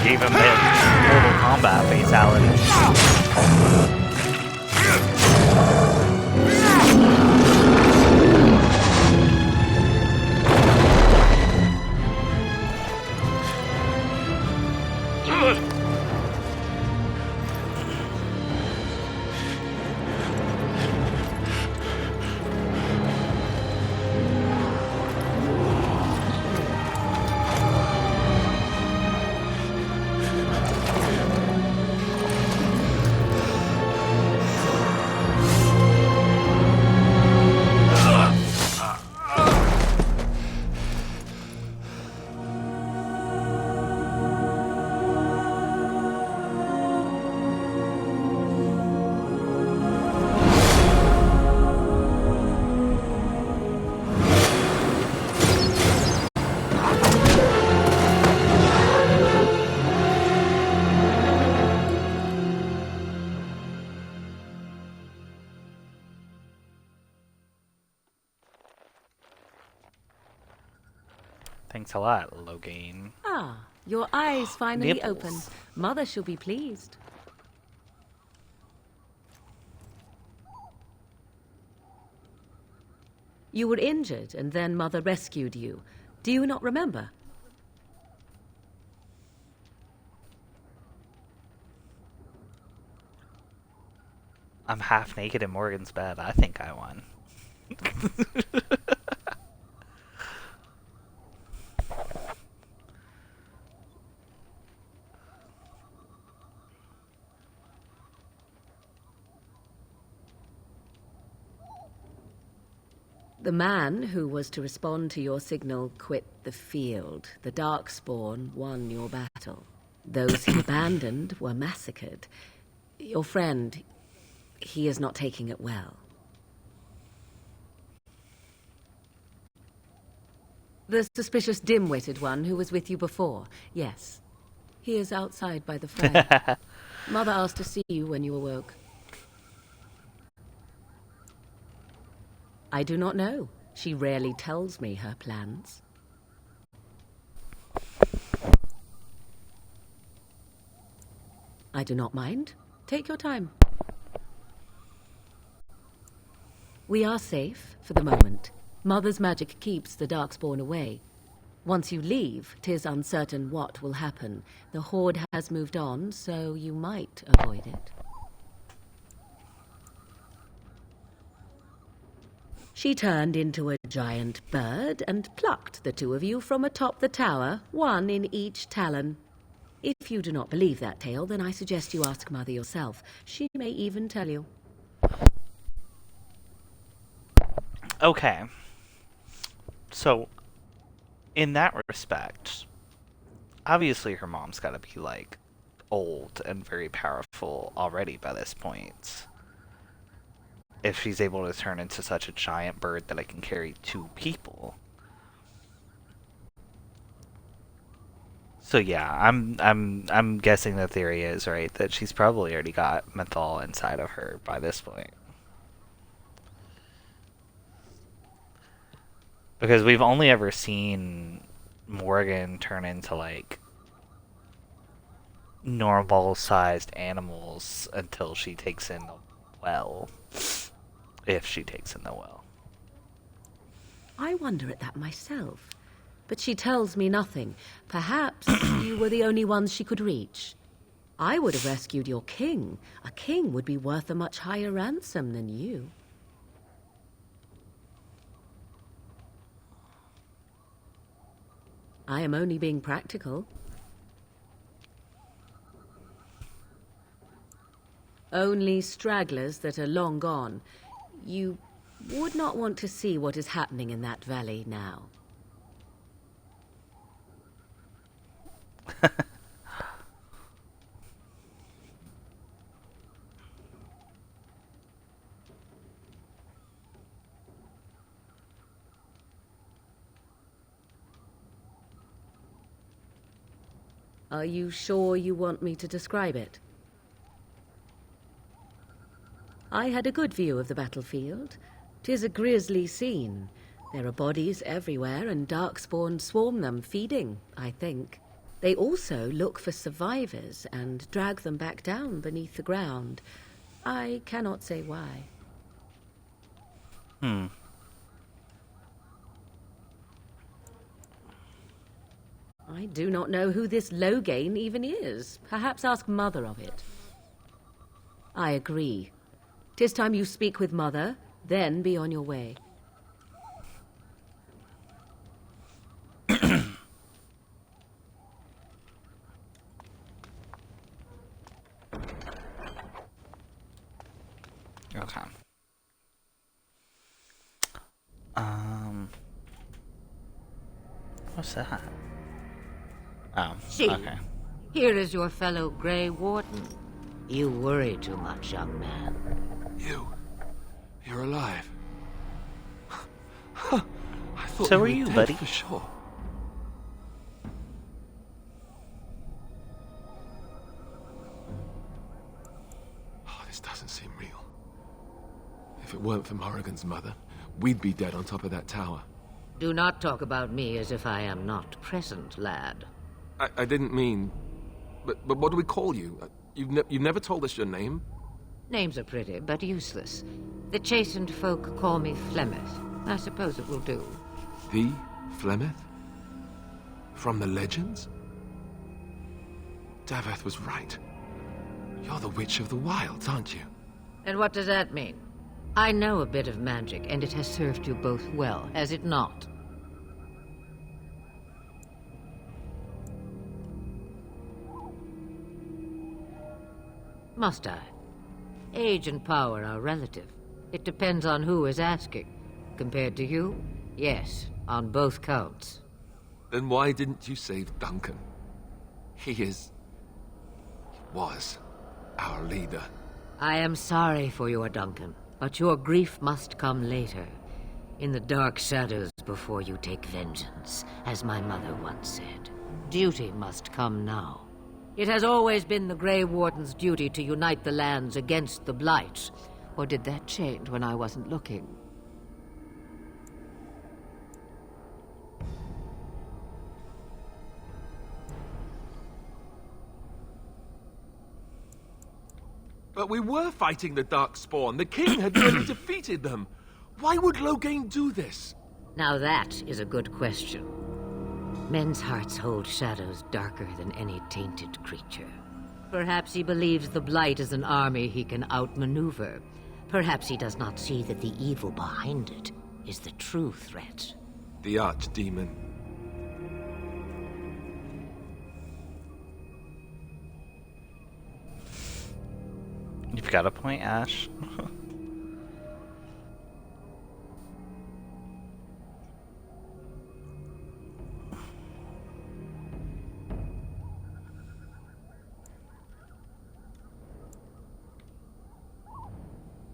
Gave him his Mortal Kombat fatality. Thanks a lot, Loghain. Ah, your eyes finally Nipples. open. Mother shall be pleased. You were injured, and then Mother rescued you. Do you not remember? I'm half naked in Morgan's bed. I think I won. The man who was to respond to your signal quit the field. The Darkspawn won your battle. Those he abandoned were massacred. Your friend, he is not taking it well. The suspicious dim-witted one who was with you before, yes. He is outside by the fray. Mother asked to see you when you awoke. I do not know. She rarely tells me her plans. I do not mind. Take your time. We are safe for the moment. Mother's magic keeps the Darkspawn away. Once you leave, 'tis uncertain what will happen. The Horde has moved on, so you might avoid it. She turned into a giant bird and plucked the two of you from atop the tower, one in each talon. If you do not believe that tale, then I suggest you ask Mother yourself. She may even tell you. Okay. So, in that respect, obviously her mom's got to be, like, old and very powerful already by this point. If she's able to turn into such a giant bird that it can carry 2 people. So yeah, I'm guessing the theory is right that she's probably already got Mythal inside of her by this point. Because we've only ever seen Morgan turn into, like, normal-sized animals until she takes in the well. If she takes in the well. I wonder at that myself. But she tells me nothing. Perhaps you were the only ones she could reach. I would have rescued your king. A king would be worth a much higher ransom than you. I am only being practical. Only stragglers that are long gone. You would not want to see what is happening in that valley now. Are you sure you want me to describe it? I had a good view of the battlefield. 'Tis a grisly scene. There are bodies everywhere, and darkspawn swarm them, feeding, I think. They also look for survivors and drag them back down beneath the ground. I cannot say why. I do not know who this Loghain even is. Perhaps ask Mother of it. I agree. 'Tis time you speak with Mother, then be on your way. Okay. What's that? Oh, See, okay. here is your fellow Grey Warden. You worry too much, young man. You're alive. I thought So you are were you, dead buddy? for sure. Oh, this doesn't seem real. If it weren't for Morrigan's mother, we'd be dead on top of that tower. Do not talk about me as if I am not present, lad. I didn't mean... But what do we call you? You've never told us your name? Names are pretty, but useless. The chastened folk call me Flemeth. I suppose it will do. The Flemeth? From the legends? Daveth was right. You're the Witch of the Wilds, aren't you? And what does that mean? I know a bit of magic, and it has served you both well, has it not? Must I? Age and power are relative. It depends on who is asking. Compared to you, yes, on both counts. Then why didn't you save Duncan? He was our leader. I am sorry for your Duncan, but your grief must come later. In the dark shadows before you take vengeance, as my mother once said. Duty must come now. It has always been the Grey Warden's duty to unite the lands against the Blight. Or did that change when I wasn't looking? But we were fighting the Darkspawn. The king had already defeated them. Why would Loghain do this? Now that is a good question. Men's hearts hold shadows darker than any tainted creature. Perhaps he believes the Blight is an army he can outmaneuver. Perhaps he does not see that the evil behind it is the true threat. The Archdemon. You've got a point, Ash.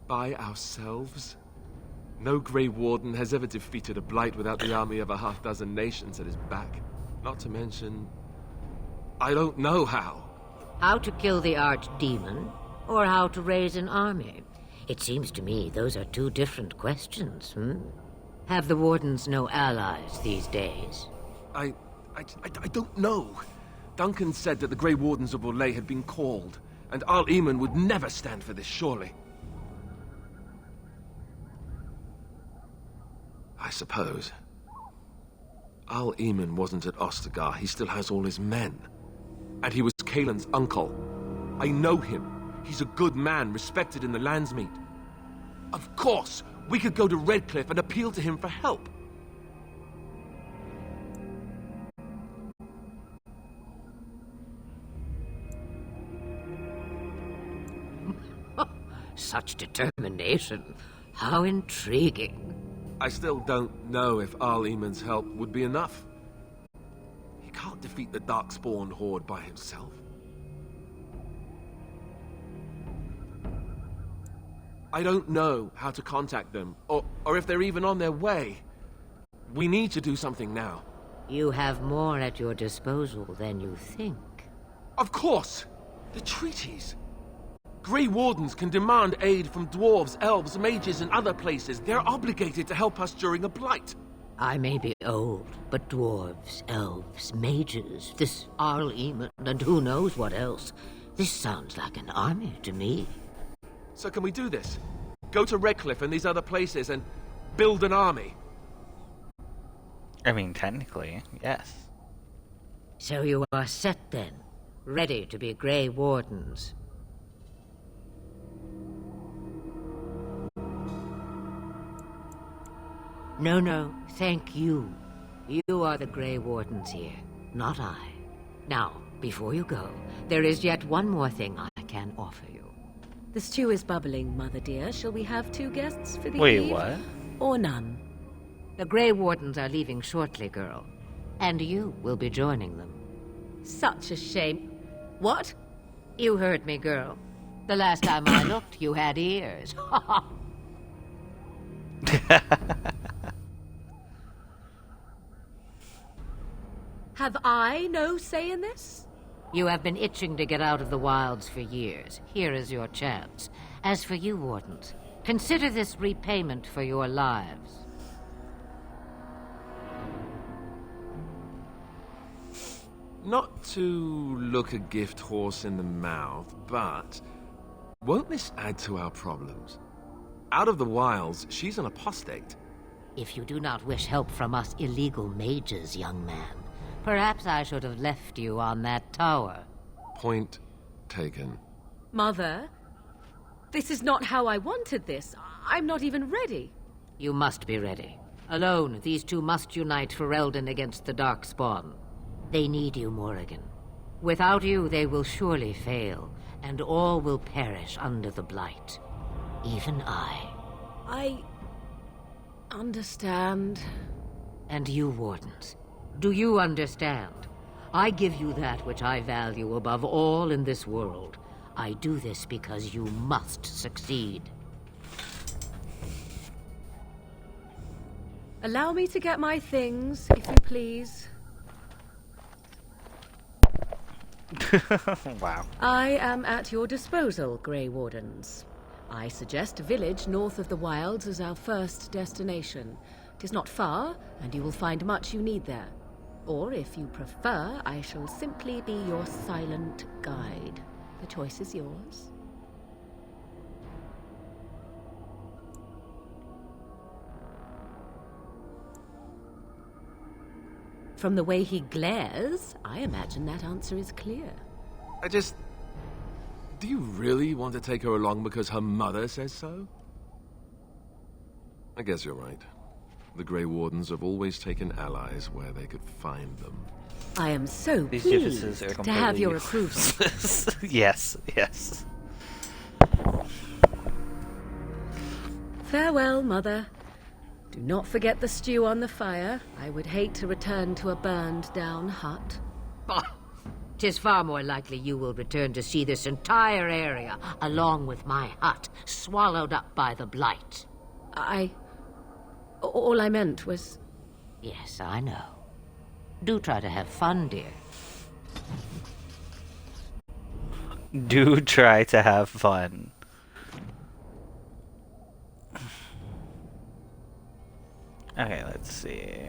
by ourselves? No Grey Warden has ever defeated a Blight without the army of a half-dozen nations at his back. Not to mention... I don't know how. How to kill the archdemon, or how to raise an army? It seems to me those are two different questions, Have the Wardens no allies these days? I don't know. Duncan said that the Grey Wardens of Orlais had been called, and Arl Eamon would never stand for this, surely. I suppose. Arl Eamon wasn't at Ostagar. He still has all his men. And he was Kaelin's uncle. I know him. He's a good man, respected in the Landsmeet. Of course, we could go to Redcliffe and appeal to him for help. Such determination. How intriguing. I still don't know if Arl Eamon's help would be enough. He can't defeat the Darkspawn horde by himself. I don't know how to contact them, or if they're even on their way. We need to do something now. You have more at your disposal than you think. Of course! The treaties! Grey Wardens can demand aid from dwarves, elves, mages, and other places. They're obligated to help us during a blight. I may be old, but dwarves, elves, mages, this Arl Eamon, and who knows what else. This sounds like an army to me. So can we do this? Go to Redcliffe and these other places and build an army? I mean, technically, yes. So you are set then, ready to be Grey Wardens. No, thank you. You are the Grey Wardens here, not I. Now, before you go, there is yet one more thing I can offer you. The stew is bubbling, Mother dear. Shall we have 2 guests for the Wait, eve? what? Or none? The Grey Wardens are leaving shortly, girl. And you will be joining them. Such a shame. What? You heard me, girl. The last time I looked, you had ears. Have I no say in this? You have been itching to get out of the wilds for years. Here is your chance. As for you, Wardens, consider this repayment for your lives. Not to look a gift horse in the mouth, but won't this add to our problems? Out of the wilds, she's an apostate. If you do not wish help from us illegal mages, young man, perhaps I should have left you on that tower. Point taken. Mother, this is not how I wanted this. I'm not even ready. You must be ready. Alone, these two must unite for Eldon against the Darkspawn. They need you, Morrigan. Without you, they will surely fail, and all will perish under the Blight. Even I. I understand. And you, Wardens, do you understand? I give you that which I value above all in this world. I do this because you must succeed. Allow me to get my things, if you please. Wow. I am at your disposal, Grey Wardens. I suggest a village north of the wilds as our first destination. It is not far, and you will find much you need there. Or, if you prefer, I shall simply be your silent guide. The choice is yours. From the way he glares, I imagine that answer is clear. Do you really want to take her along because her mother says so? I guess you're right. The Grey Wardens have always taken allies where they could find them. I am so These pleased differences are to have your completely approval. Yes, yes. Farewell, Mother. Do not forget the stew on the fire. I would hate to return to a burned-down hut. 'Tis far more likely you will return to see this entire area, along with my hut, swallowed up by the blight. All I meant was... Yes, I know. Do try to have fun, dear. Do try to have fun. Okay, let's see.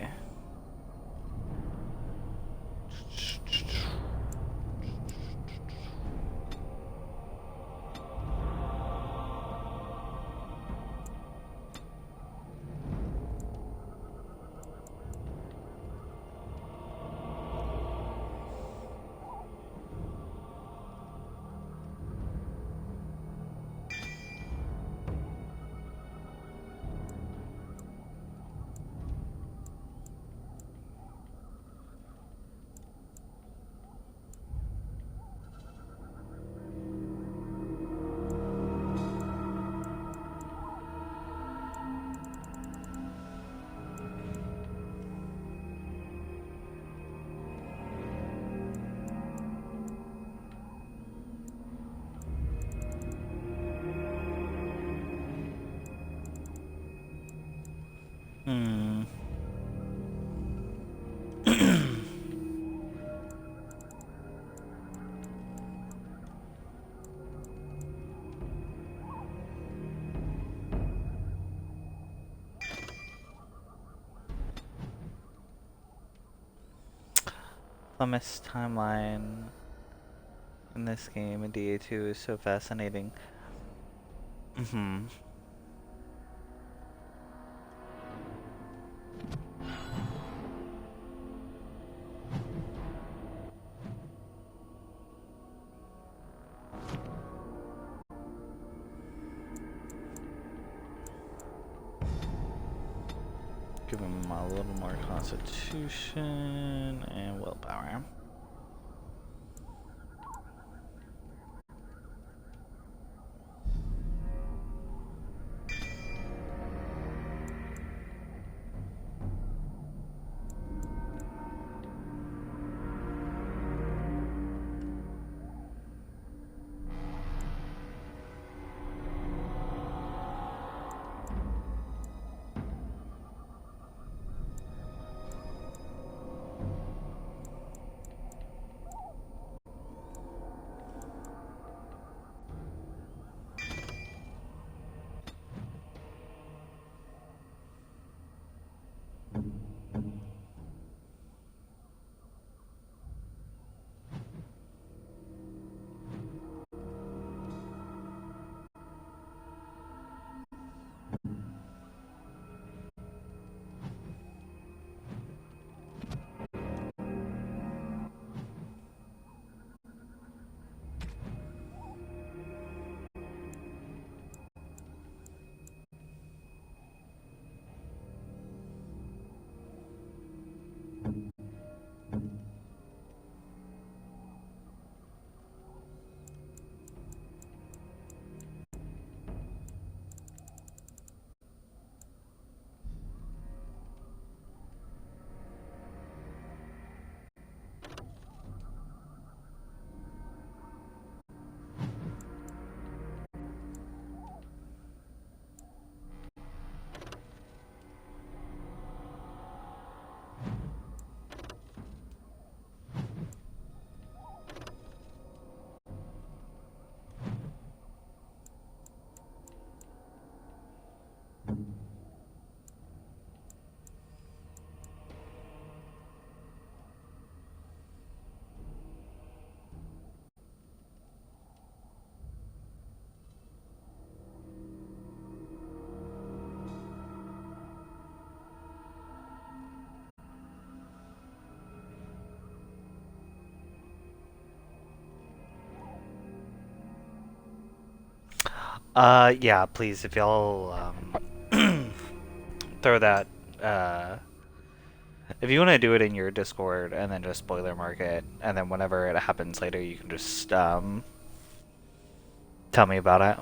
Plummet's timeline in this game in DA2 is so fascinating. Give him a little more constitution and willpower. Yeah, please, if y'all, throw that, if you want to do it in your Discord and then just spoiler mark it, and then whenever it happens later, you can just, tell me about it.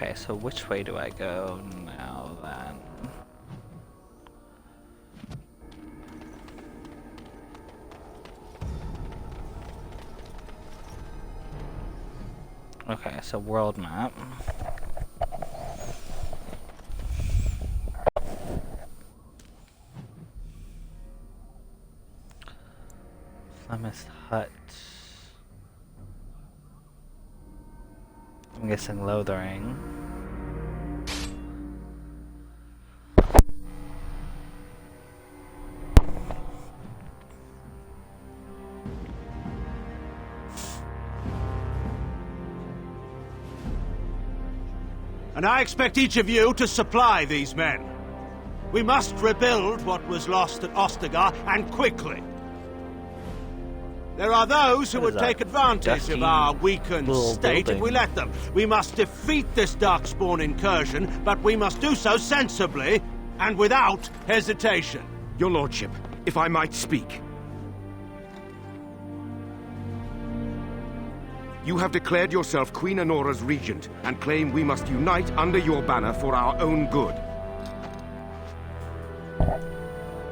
Okay, so which way do I go now then? Okay, so world map. Plymouth Hut. I'm guessing Lothering. And I expect each of you to supply these men. We must rebuild what was lost at Ostagar, and quickly. There are those who would take advantage of our weakened state if we let them. We must defeat this Darkspawn incursion, but we must do so sensibly and without hesitation. Your Lordship, if I might speak. You have declared yourself Queen Anora's regent, and claim we must unite under your banner for our own good.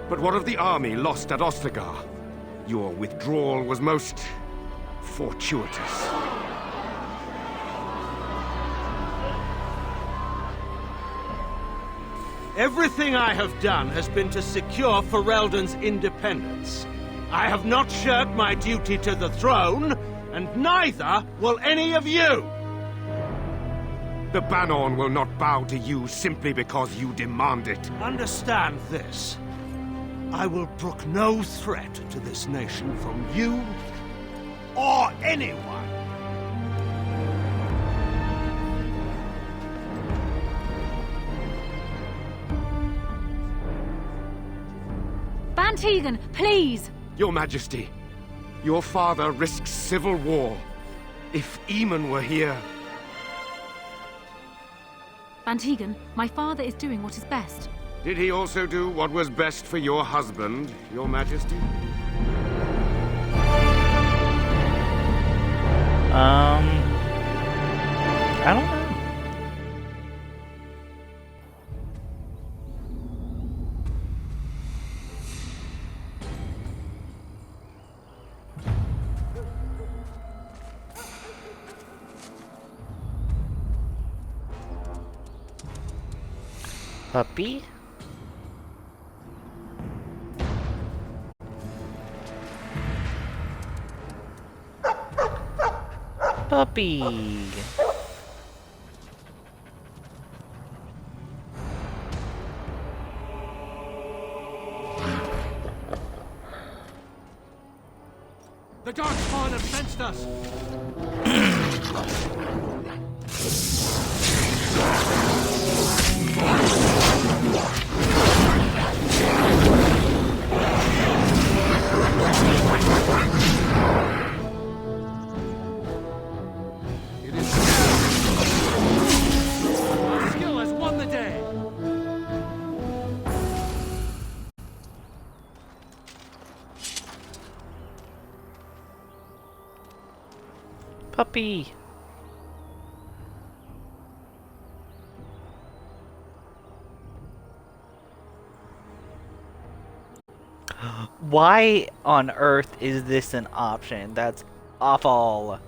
But what of the army lost at Ostagar? Your withdrawal was most fortuitous. Everything I have done has been to secure Ferelden's independence. I have not shirked my duty to the throne, and neither will any of you! The Bannorn will not bow to you simply because you demand it. Understand this. I will brook no threat to this nation from you or anyone. Bantegan, please! Your Majesty, your father risks civil war. If Eamon were here... Bantegan, my father is doing what is best. Did he also do what was best for your husband, Your Majesty? I don't know. Puppy? Puppy! The Darkspawn have sensed us! It is skill has won the day! Puppy! Why on earth is this an option? That's awful.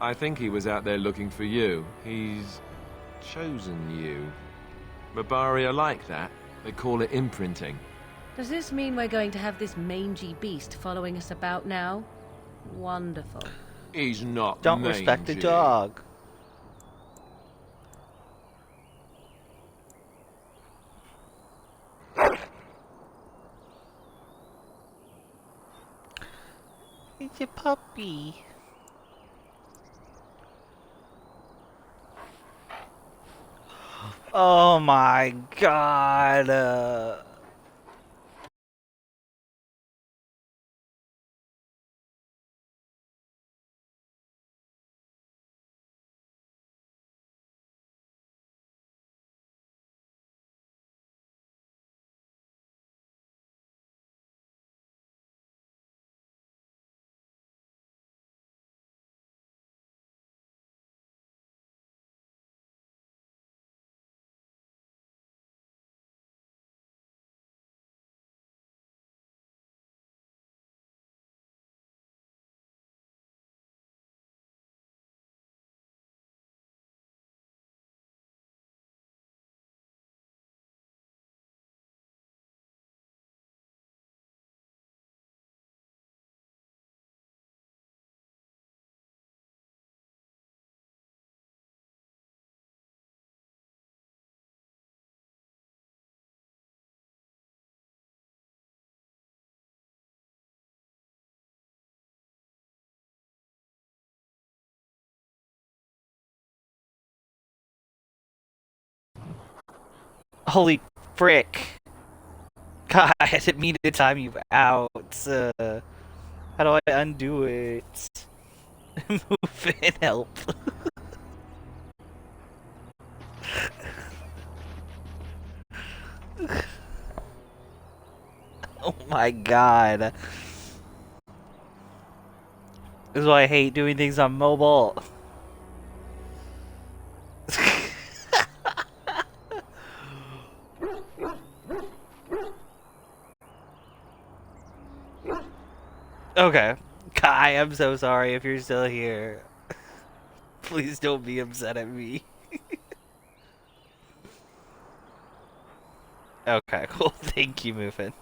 I think he was out there looking for you. He's chosen you. Barbaria like that. They call it imprinting. Does this mean we're going to have this mangy beast following us about now? Wonderful. He's not Don't respect the mangy. dog. It's a puppy. Oh my god. Holy frick. God, I didn't mean to time you out. How do I undo it? Move and help. Oh my god. This is why I hate doing things on mobile. Okay. Kai, I'm so sorry if you're still here. Please don't be upset at me. Okay, cool. Thank you, Muffin.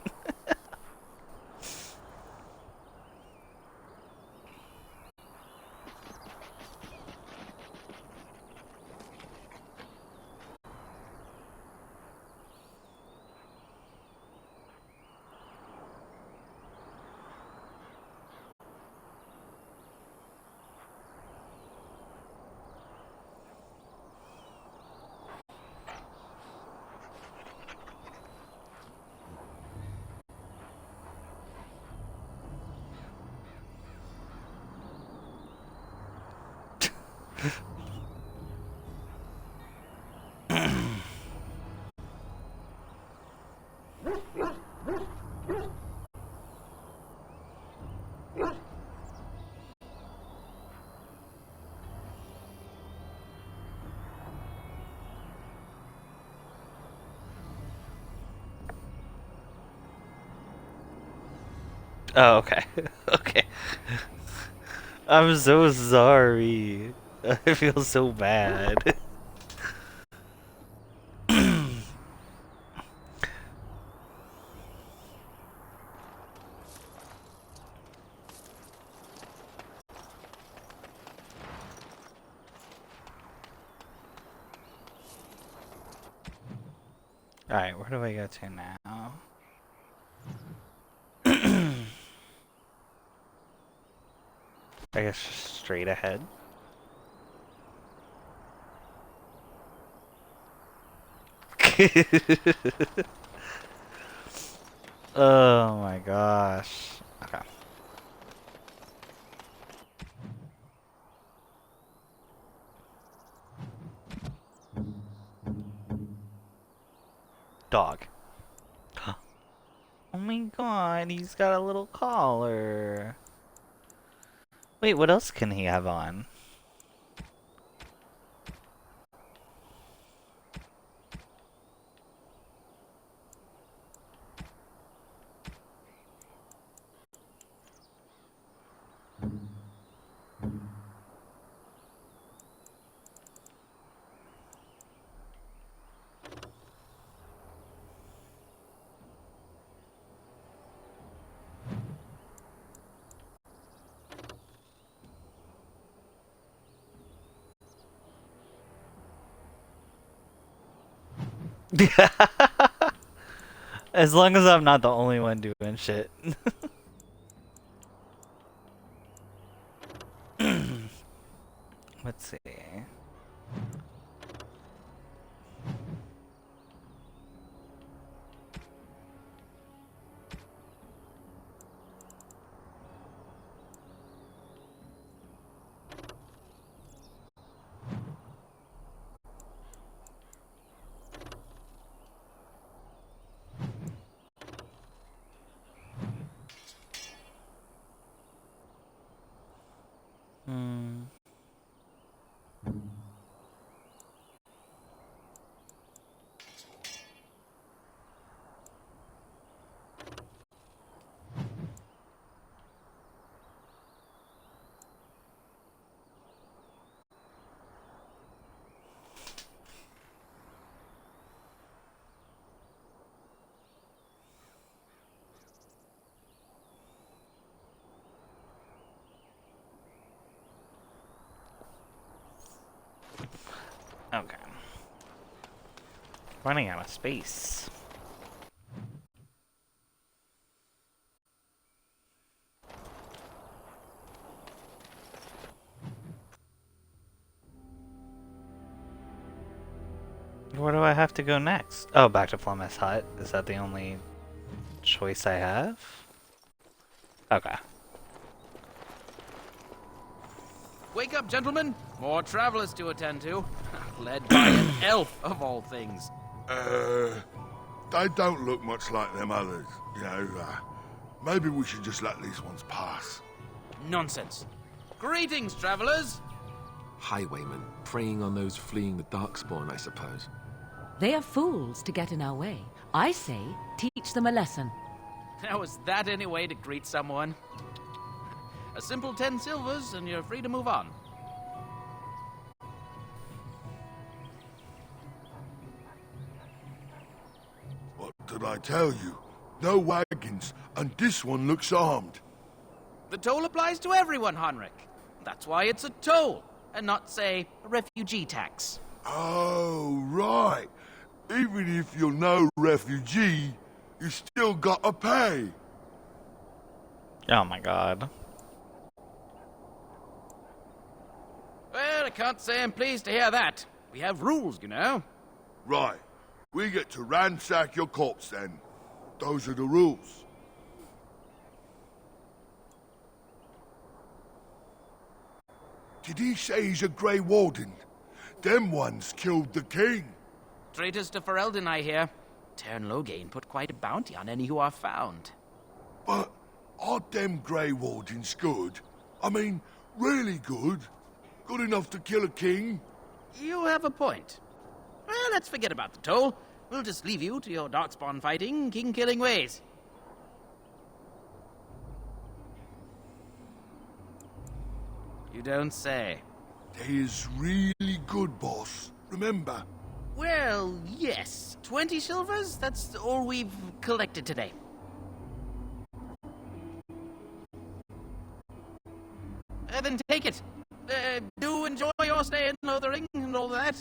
Oh, okay. Okay. I'm so sorry. I feel so bad. Alright, where do I go to now? I guess just straight ahead. Oh my gosh. Okay. Dog. Oh my god, he's got a little collar. Wait, what else can he have on? As long as I'm not the only one doing shit. Let's see. Okay. Running out of space. Where do I have to go next? Oh, back to Plummet's Hut. Is that the only choice I have? Okay. Wake up, gentlemen! More travelers to attend to. Led by an elf, of all things. They don't look much like them others, you know. Maybe we should just let these ones pass. Nonsense. Greetings, travelers! Highwaymen, preying on those fleeing the Darkspawn, I suppose. They are fools to get in our way. I say, teach them a lesson. Now, is that any way to greet someone? A simple 10 silvers, and you're free to move on. What did I tell you? No wagons, and this one looks armed. The toll applies to everyone, Henrik. That's why it's a toll, and not, say, a refugee tax. Oh, right. Even if you're no refugee, you still gotta pay. Oh my god. Well, I can't say I'm pleased to hear that. We have rules, you know. Right. We get to ransack your corpse, then. Those are the rules. Did he say he's a Grey Warden? Them ones killed the king. Traitors to Ferelden, I hear. Tern Loghain put quite a bounty on any who are found. But aren't them Grey Wardens good? I mean, really good? Good enough to kill a king? You have a point. Well, let's forget about the toll. We'll just leave you to your Darkspawn fighting, king-killing ways. You don't say. They is really good, boss. Remember? Well, yes. 20 silvers? That's all we've collected today. Then take it. Do enjoy your stay in Lothering and all that.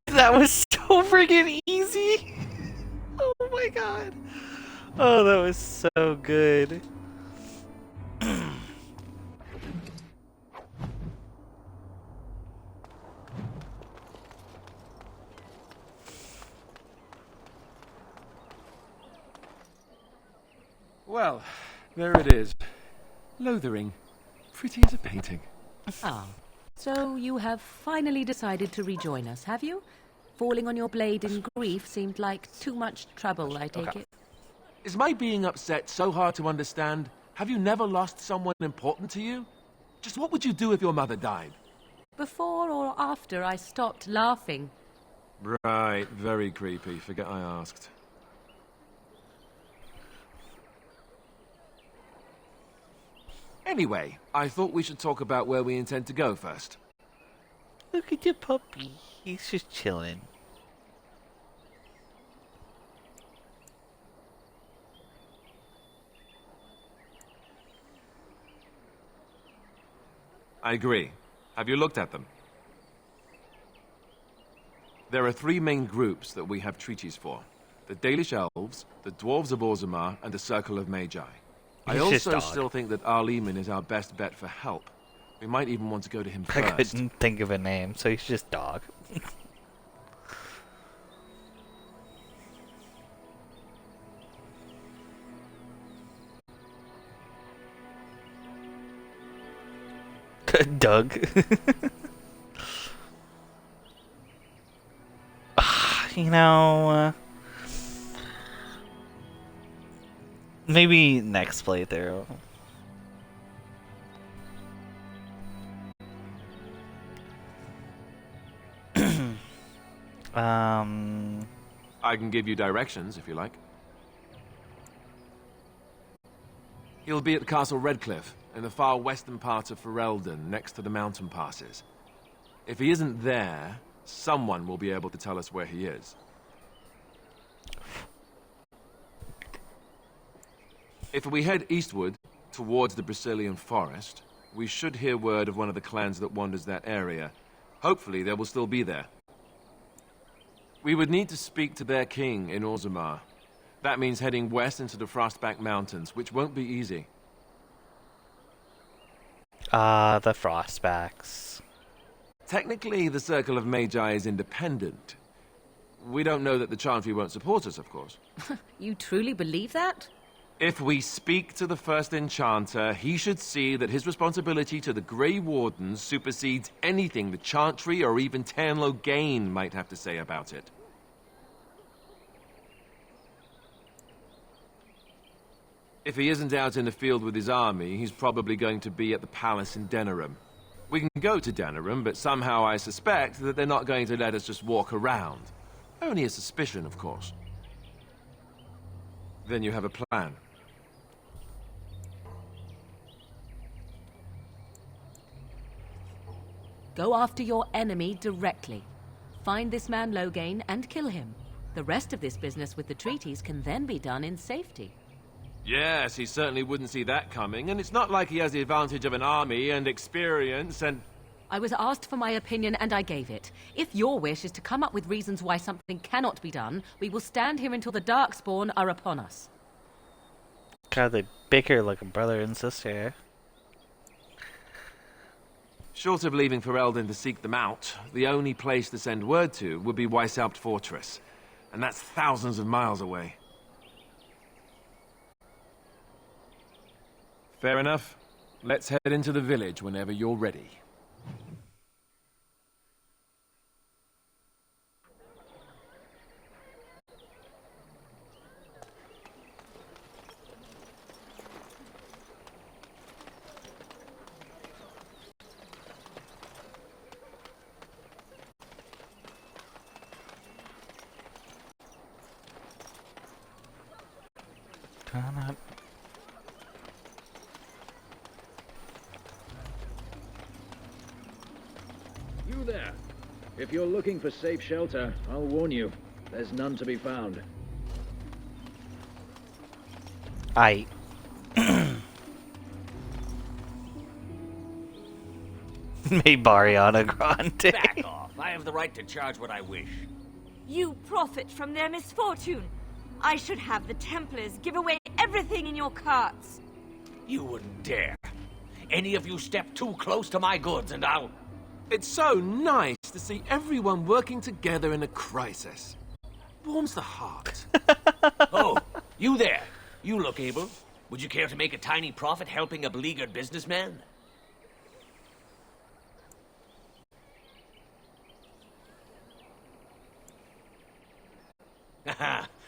That was so friggin' easy! Oh my god. Oh, that was so good. Well, there it is. Lothering. Pretty as a painting. Ah, so you have finally decided to rejoin us, have you? Falling on your blade in grief seemed like too much trouble, I take it. Is my being upset so hard to understand? Have you never lost someone important to you? Just what would you do if your mother died? Before or after I stopped laughing. Right, very creepy. Forget I asked. Anyway, I thought we should talk about where we intend to go first. Look at your puppy. He's just chilling. I agree. Have you looked at them? There are three main groups that we have treaties for. The Dalish Elves, the Dwarves of Orzammar, and the Circle of Magi. I also still think that Arleman is our best bet for help. We might even want to go to him first. I couldn't think of a name, so he's just dog. Doug. You know, maybe next playthrough. I can give you directions if you like. He'll be at Castle Redcliffe, in the far western part of Ferelden, next to the mountain passes. If he isn't there, someone will be able to tell us where he is. If we head eastward, towards the Brisilian Forest, we should hear word of one of the clans that wanders that area. Hopefully they will still be there. We would need to speak to their king in Orzammar. That means heading west into the Frostback Mountains, which won't be easy. The Frostbacks. Technically, the Circle of Magi is independent. We don't know that the Chantry won't support us, of course. You truly believe that? If we speak to the first Enchanter, he should see that his responsibility to the Grey Wardens supersedes anything the Chantry or even Teyrn Loghain might have to say about it. If he isn't out in the field with his army, he's probably going to be at the palace in Denerim. We can go to Denerim, but somehow I suspect that they're not going to let us just walk around. Only a suspicion, of course. Then you have a plan. Go after your enemy directly. Find this man Loghain and kill him. The rest of this business with the treaties can then be done in safety. Yes, he certainly wouldn't see that coming, and it's not like he has the advantage of an army and experience and... I was asked for my opinion and I gave it. If your wish is to come up with reasons why something cannot be done, we will stand here until the Darkspawn are upon us. God, they bicker like a brother and sister. Short of leaving Ferelden to seek them out, the only place to send word to would be Weishaupt Fortress, and that's thousands of miles away. Fair enough. Let's head into the village whenever you're ready. Turn up. You there. If you're looking for safe shelter, I'll warn you. There's none to be found. Made Bariana Grande. Back off. I have the right to charge what I wish. You profit from their misfortune. I should have the Templars give away everything in your carts. You wouldn't dare. Any of you step too close to my goods and I'll... It's so nice to see everyone working together in a crisis. Warms the heart. Oh, you there. You look able. Would you care to make a tiny profit helping a beleaguered businessman?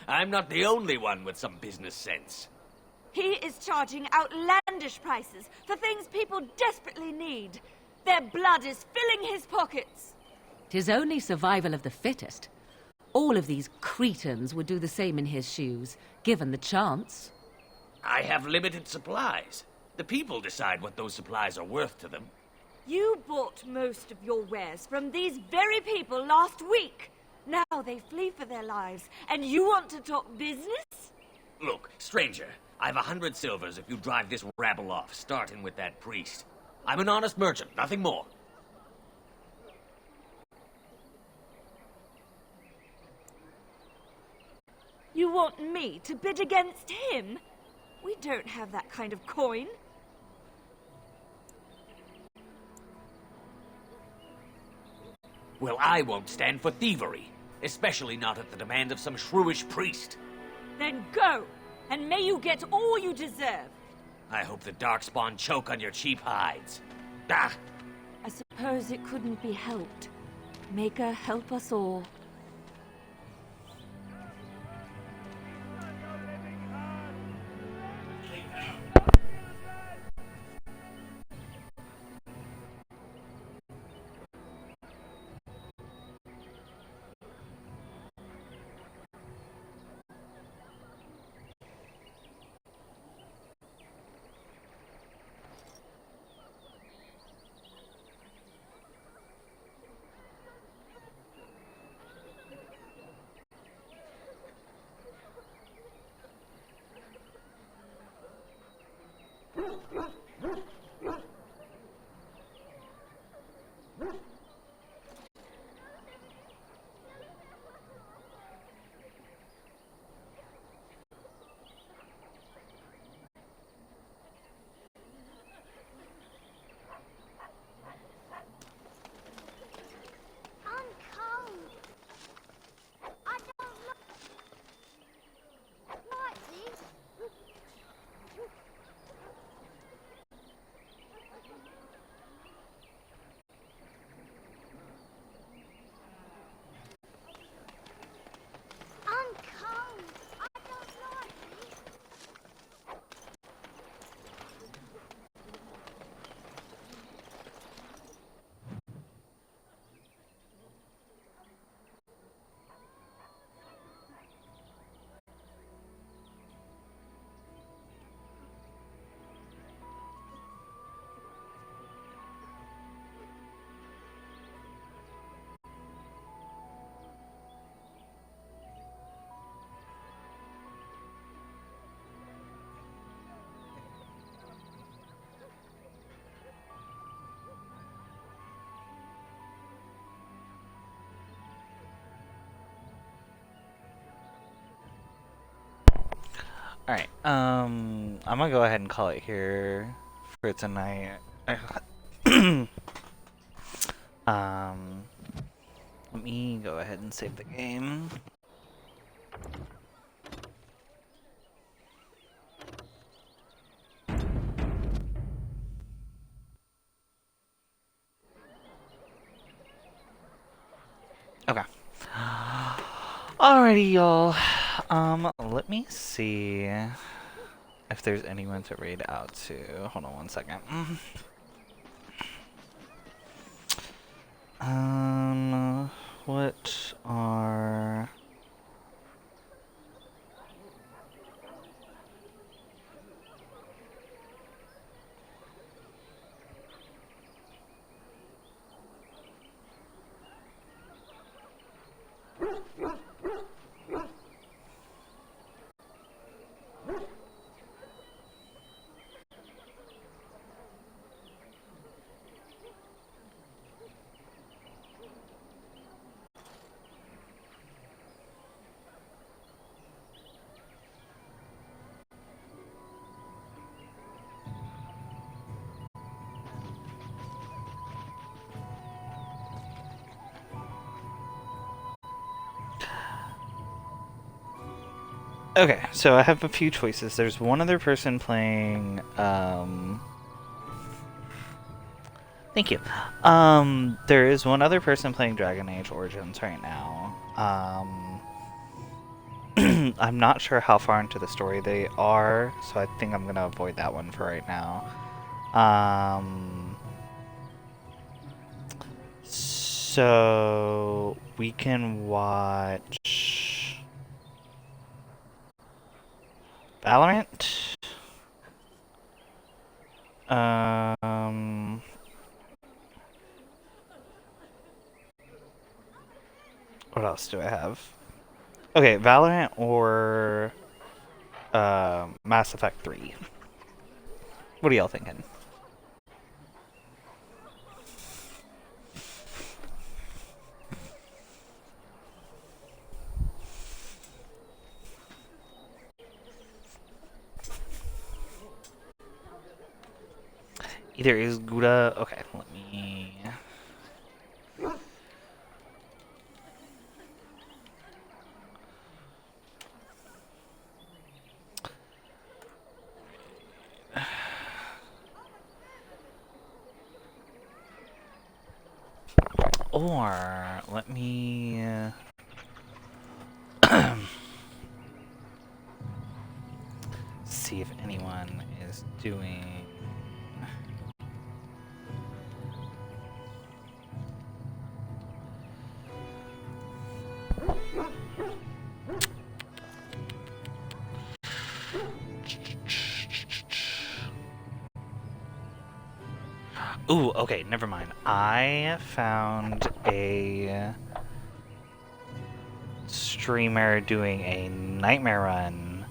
I'm not the only one with some business sense. He is charging outlandish prices for things people desperately need. Their blood is filling his pockets. 'Tis only survival of the fittest. All of these cretins would do the same in his shoes, given the chance. I have limited supplies. The people decide what those supplies are worth to them. You bought most of your wares from these very people last week. Now they flee for their lives, and you want to talk business? Look, stranger, I've 100 silvers if you drive this rabble off, starting with that priest. I'm an honest merchant, nothing more. You want me to bid against him? We don't have that kind of coin. Well, I won't stand for thievery, especially not at the demand of some shrewish priest. Then go, and may you get all you deserve. I hope the Darkspawn choke on your cheap hides. Ah! I suppose it couldn't be helped. Maker, help us all. Alright, I'm gonna go ahead and call it here for tonight. Let me go ahead and save the game. Okay. Alrighty, y'all. Let me see if there's anyone to raid out to. Hold on one second. What are... Okay, so I have a few choices. There's one other person playing, Thank you. There is one other person playing Dragon Age Origins right now. I'm not sure how far into the story they are, so I think I'm gonna avoid that one for right now. So we can watch Valorant. What else do I have? Okay, Valorant or Mass Effect 3. What are y'all thinking? Either is Gouda. Okay, let me. Or let me see if anyone is doing. Ooh, okay, never mind. I found a streamer doing a Nightmare Run,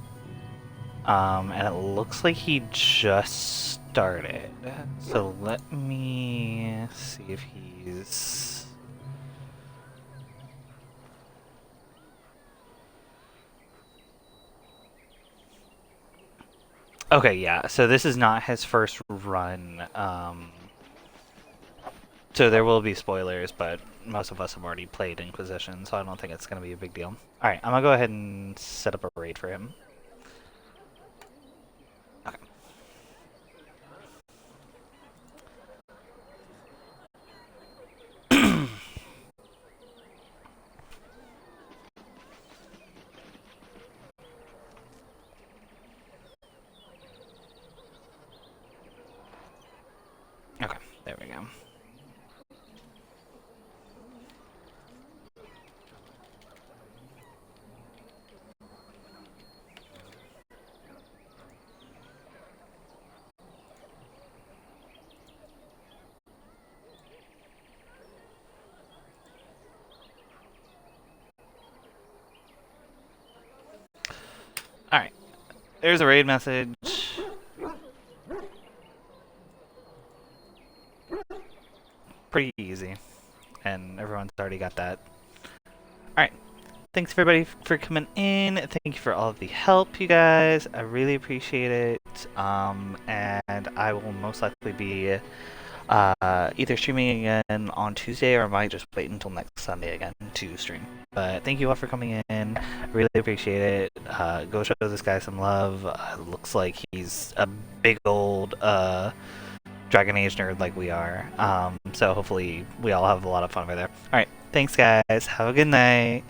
and it looks like he just started. So let me see if he's... Okay, yeah, so this is not his first run, so there will be spoilers, but most of us have already played Inquisition, so I don't think it's going to be a big deal. Alright, I'm going to go ahead and set up a raid for him. Okay. Okay, there we go. Alright, there's a raid message. Pretty easy, and everyone's already got that. Alright, thanks everybody for coming in. Thank you for all of the help, you guys. I really appreciate it. And I will most likely be either streaming again on Tuesday, or I might just wait until next Sunday again to stream. But thank you all for coming in. Really appreciate it. Go show this guy some love. Looks like he's a big old Dragon Age nerd like we are. So hopefully we all have a lot of fun over there. Alright, thanks guys. Have a good night.